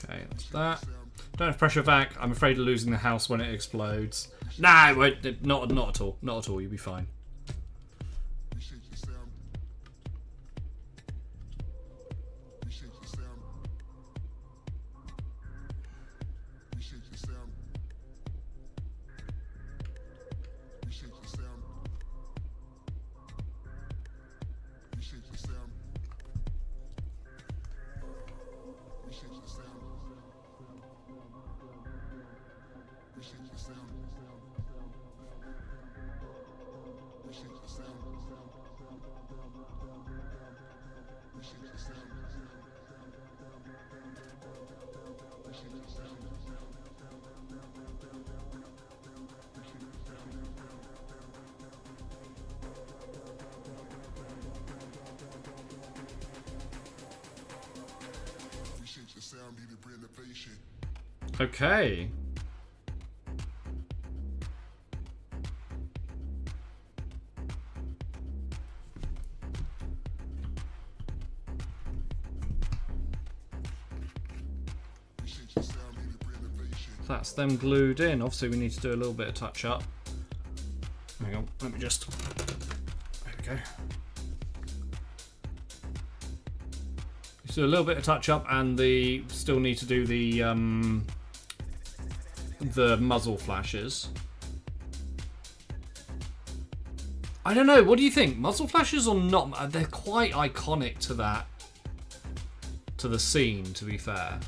Okay, that's that. Don't have pressure vac. I'm afraid of losing the house when it explodes. Nah, wait, not at all. Not at all. You'll be fine. Appreciate the sound. Okay. That's them glued in. Obviously, we need to do a little bit of touch up. Hang on, let me just. There we go. So a little bit of touch up, and the still need to do the muzzle flashes. I don't know. What do you think? Muzzle flashes or not? They're quite iconic to that, to the scene. To be fair.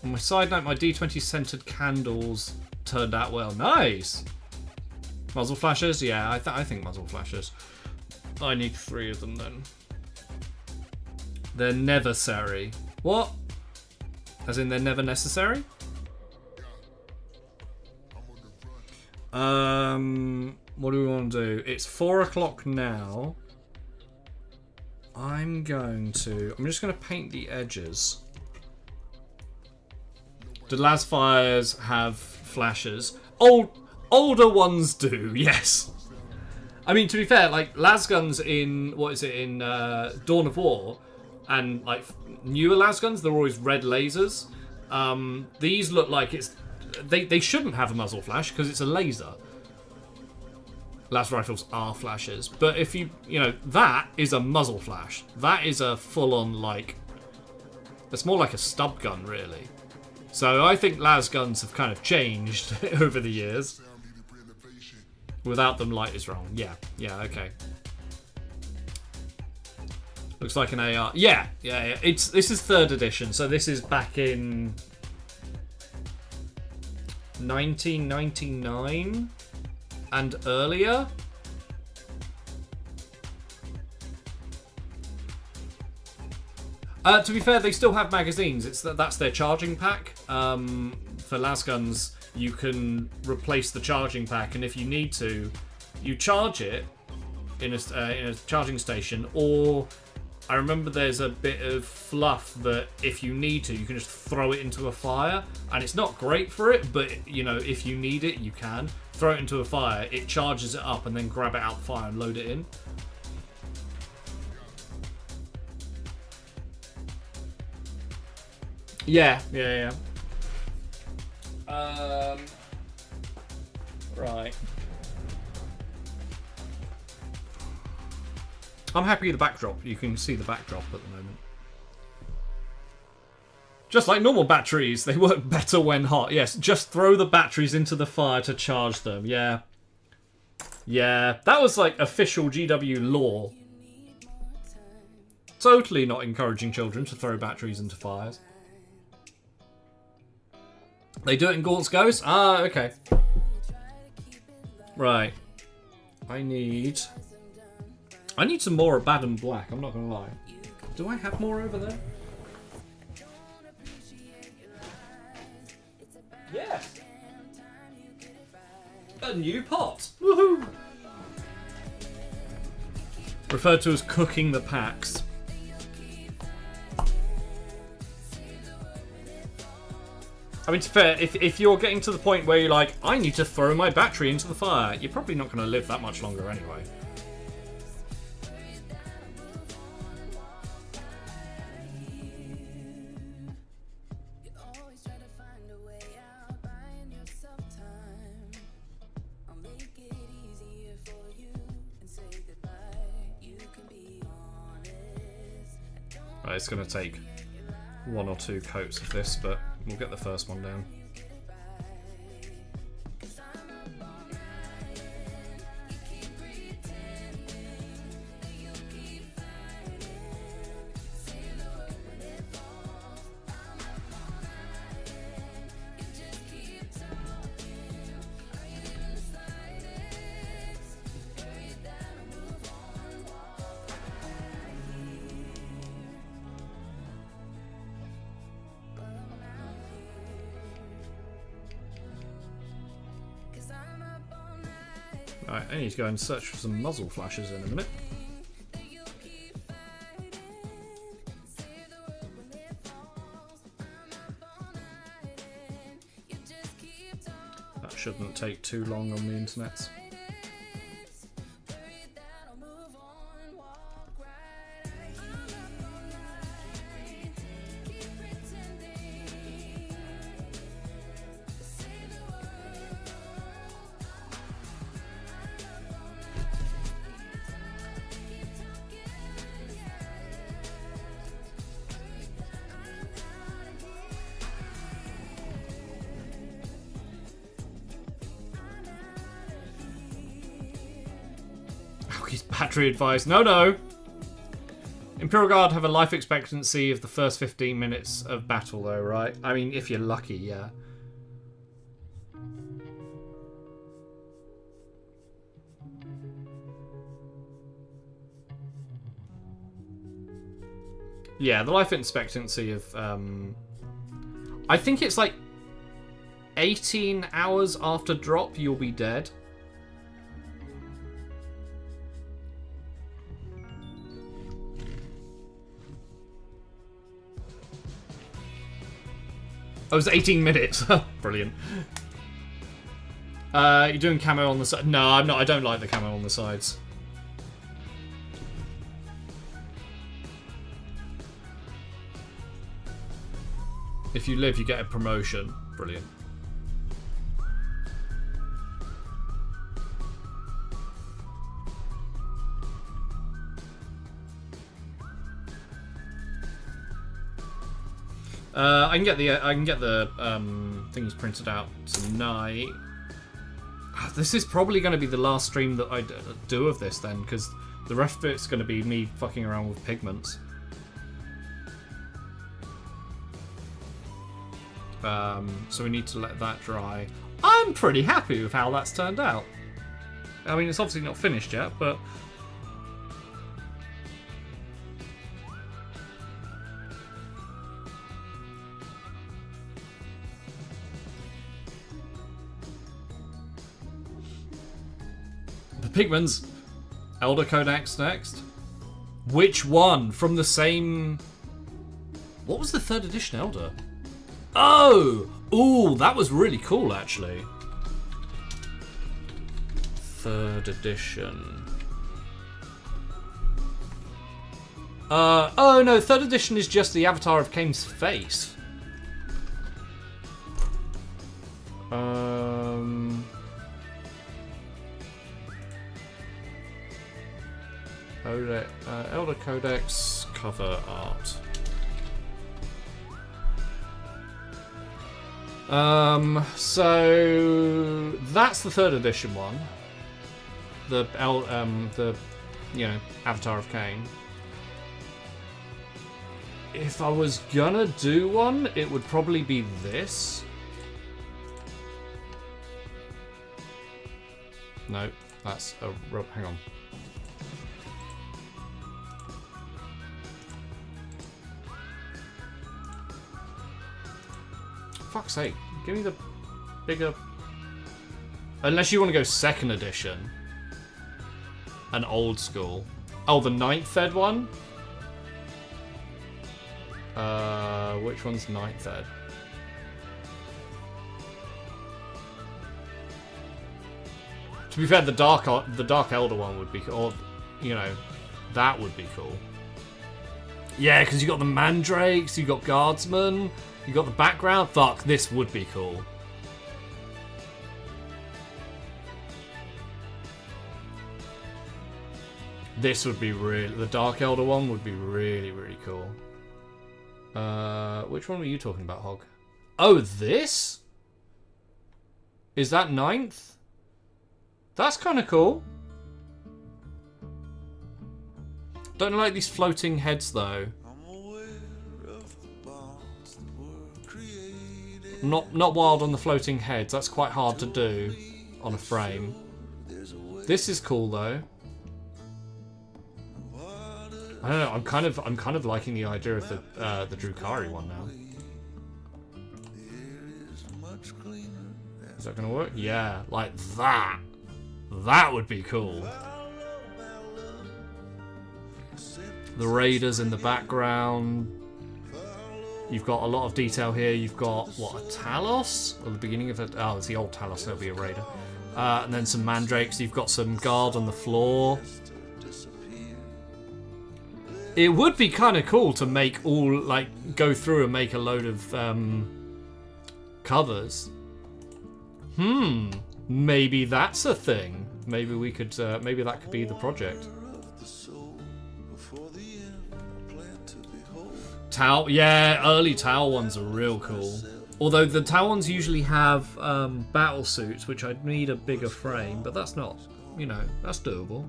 On my side note, my D20 scented candles turned out well. Nice. Muzzle flashes? Yeah, I think muzzle flashes. I need 3 of them then. They're necessary. What? As in they're never necessary? What do we want to do? It's 4 o'clock now. I'm just going to paint the edges. Do las fires have flashes? Older ones do, yes. I mean, to be fair, like las guns in Dawn of War, and like newer las guns, they're always red lasers. These look like they shouldn't have a muzzle flash because it's a laser. Las rifles are flashes, but if you know, that is a muzzle flash. That is a full-on, like, it's more like a stub gun, really. So I think las guns have kind of changed over the years. Without them, light is wrong. Yeah, okay. Looks like an AR. Yeah. This is 3rd edition, so this is back in 1999 and earlier. To be fair, they still have magazines. That's their charging pack. For las guns, you can replace the charging pack, and if you need to, you charge it in a charging station. Or I remember there's a bit of fluff that if you need to, you can just throw it into a fire, and it's not great for it, but you know, if you need it, you can throw it into a fire. It charges it up, and then grab it out the fire and load it in. Yeah. Right. I'm happy with the backdrop. You can see the backdrop at the moment. Just like normal batteries, they work better when hot. Yes, just throw the batteries into the fire to charge them. Yeah. That was like official GW law. Totally not encouraging children to throw batteries into fires. They do it in Gaunt's Ghost? Ah, okay. Right. I need some more Abaddon Black, I'm not gonna lie. Do I have more over there? Yes! A new pot! Woohoo! Referred to as cooking the packs. I mean, to be fair, if you're getting to the point where you're like, I need to throw my battery into the fire, you're probably not going to live that much longer anyway. Right, it's going to take 1 or 2 coats of this, but we'll get the first one down. Alright, I need to go and search for some muzzle flashes in a minute. That shouldn't take too long on the internet. Battery advice. No! Imperial Guard have a life expectancy of the first 15 minutes of battle, though, right? I mean, if you're lucky, yeah. Yeah, the life expectancy of... I think it's like 18 hours after drop, you'll be dead. Oh, it was 18 minutes. Brilliant. You're doing camo on the side? No, I'm not. I don't like the camo on the sides. If you live, you get a promotion. Brilliant. I can get the things printed out tonight. This is probably going to be the last stream that I do of this then, because the rest of it's going to be me fucking around with pigments. So we need to let that dry. I'm pretty happy with how that's turned out. I mean, it's obviously not finished yet, but... Pigments. Elder Codex next. Which one? From the same... What was the 3rd edition Elder? Oh! Ooh, that was really cool, actually. 3rd edition. Oh no, 3rd edition is just the avatar of Kane's face. Elder Codex cover art. So that's the 3rd edition one. The Avatar of Kane. If I was gonna do one, it would probably be this. No, that's a hang on. Fuck's sake, give me the bigger... Unless you want to go 2nd edition. An old school. Oh, the 9th ed one? Which one's 9th ed? To be fair, the Dark Elder one would be cool. Or, you know, that would be cool. Yeah, because you got the Mandrakes, you got Guardsmen... You got the background? Fuck, this would be cool. This would be really... The Dark Elder one would be really, really cool. Which one were you talking about, Hog? Oh, this? Is that 9th? That's kind of cool. Don't like these floating heads, though. Not wild on the floating heads. That's quite hard to do on a frame. This is cool though. I don't know. I'm kind of liking the idea of the Drukari one now. Is that gonna work? Yeah, like that. That would be cool. The raiders in the background. You've got a lot of detail here. You've got, what, a Talos? Or the beginning of it? Oh, it's the old Talos, so it'll be a raider. And then some mandrakes. You've got some guard on the floor. It would be kind of cool to make all, like, go through and make a load of covers. Maybe that's a thing. Maybe we could, maybe that could be the project. Tau, yeah, early Tau ones are real cool. Although the Tau ones usually have battle suits, which I'd need a bigger frame, but that's not, you know, that's doable.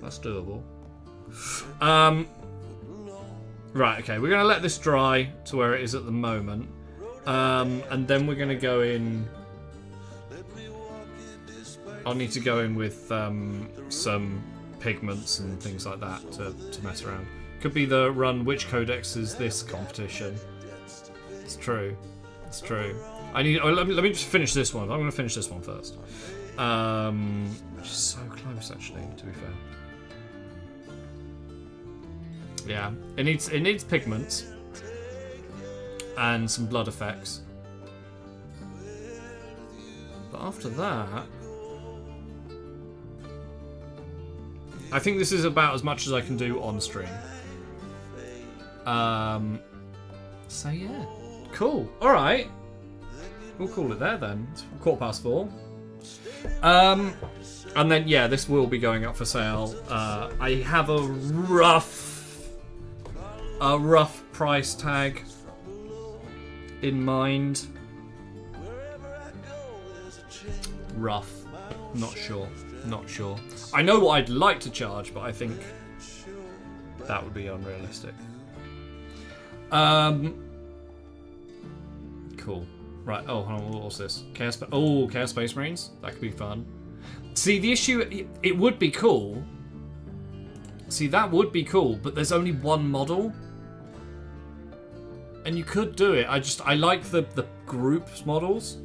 That's doable. Right, okay, we're going to let this dry to where it is at the moment. And then we're going to go in... I'll need to go in with some pigments and things like that to mess around. Could be the run which codex is this competition. It's true. It's true. I need. Oh, let me just finish this one. I'm going to finish this one first. Which is so close, actually. To be fair. Yeah, it needs pigments and some blood effects. But after that, I think this is about as much as I can do on stream. So yeah, cool. All right, we'll call it there then. It's 4:15. And then yeah, this will be going up for sale. I have a rough price tag in mind. Rough, not sure. I know what I'd like to charge, but I think that would be unrealistic. Cool. Right. Oh, hold on. What's this? Chaos Space Marines. That could be fun. See, the issue, it would be cool. See, that would be cool, but there's only one model, and you could do it. I like the group models.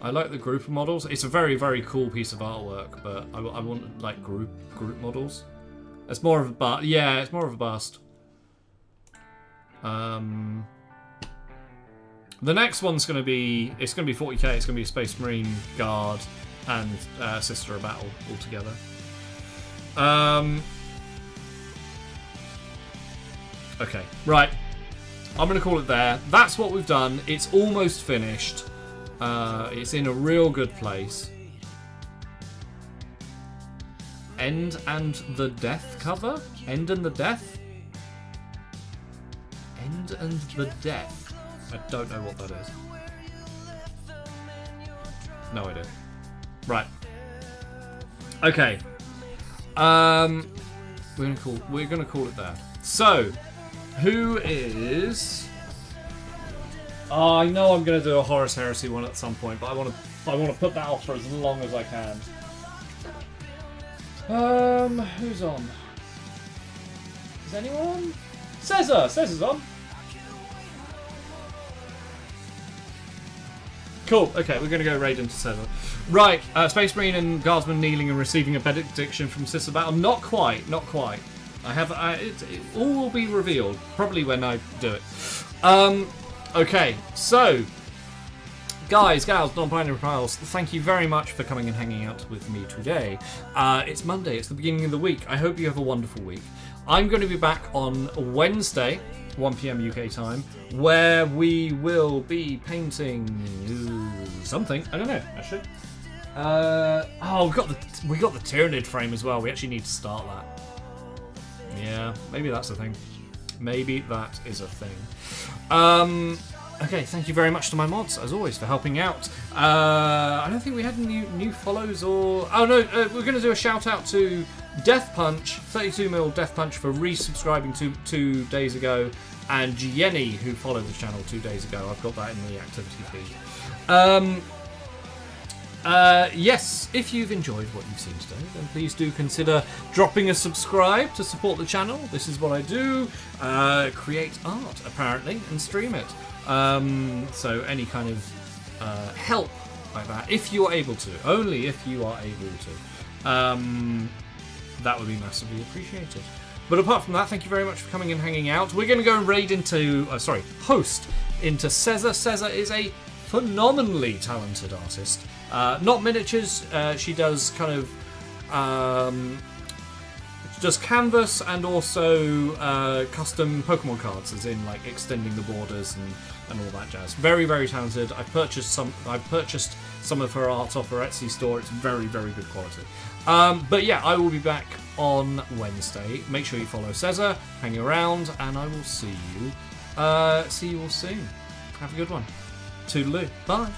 I like the group models. It's a very, very cool piece of artwork, but I want like group models. It's more of a bust. Yeah, it's more of a bust. The next one's going to be... It's going to be 40k. It's going to be a Space Marine Guard and Sister of Battle all together. Okay, right. I'm going to call it there. That's what we've done. It's almost finished. It's in a real good place. End and the Death cover? End and the Death? End and the Death. I don't know what that is. No idea. Right. Okay. We're gonna call it there. So, who is? Oh, I know I'm gonna do a Horus Heresy one at some point, but I want to put that off for as long as I can. Who's on? Is anyone on? Caesar's on. Cool, okay, we're going to go raid into Caesar. Right, Space Marine and Guardsman kneeling and receiving a benediction from Sister Battle. Not quite. I have... it all will be revealed, probably when I do it. Okay, so... Guys, gals, non-binary pals, thank you very much for coming and hanging out with me today. It's Monday, it's the beginning of the week. I hope you have a wonderful week. I'm going to be back on Wednesday, 1 PM UK time, where we will be painting something. I don't know, actually. We got the Tyranid frame as well. We actually need to start that. Yeah, maybe that's a thing. Maybe that is a thing. Okay, thank you very much to my mods, as always, for helping out. I don't think we had any new follows or... Oh, no, we're going to do a shout-out to Death Punch, 32mil Death Punch, for resubscribing 2 days ago, and Jenny, who followed the channel 2 days ago. I've got that in the activity feed. Yes, if you've enjoyed what you've seen today, then please do consider dropping a subscribe to support the channel. This is what I do. Create art, apparently, and stream it. So any kind of help like that, if you are able to. Only if you are able to. That would be massively appreciated. But apart from that, thank you very much for coming and hanging out. We're going to go and raid into... host into Cesar. Cesar is a phenomenally talented artist. Not miniatures. She does kind of... does canvas and also custom Pokemon cards, as in like extending the borders and all that jazz. Very, very talented. I've purchased some of her art off her Etsy store. It's very, very good quality. But yeah, I will be back on Wednesday. Make sure you follow Cesar, hang around, and I will see you all soon. Have a good one. Toodaloo. Bye.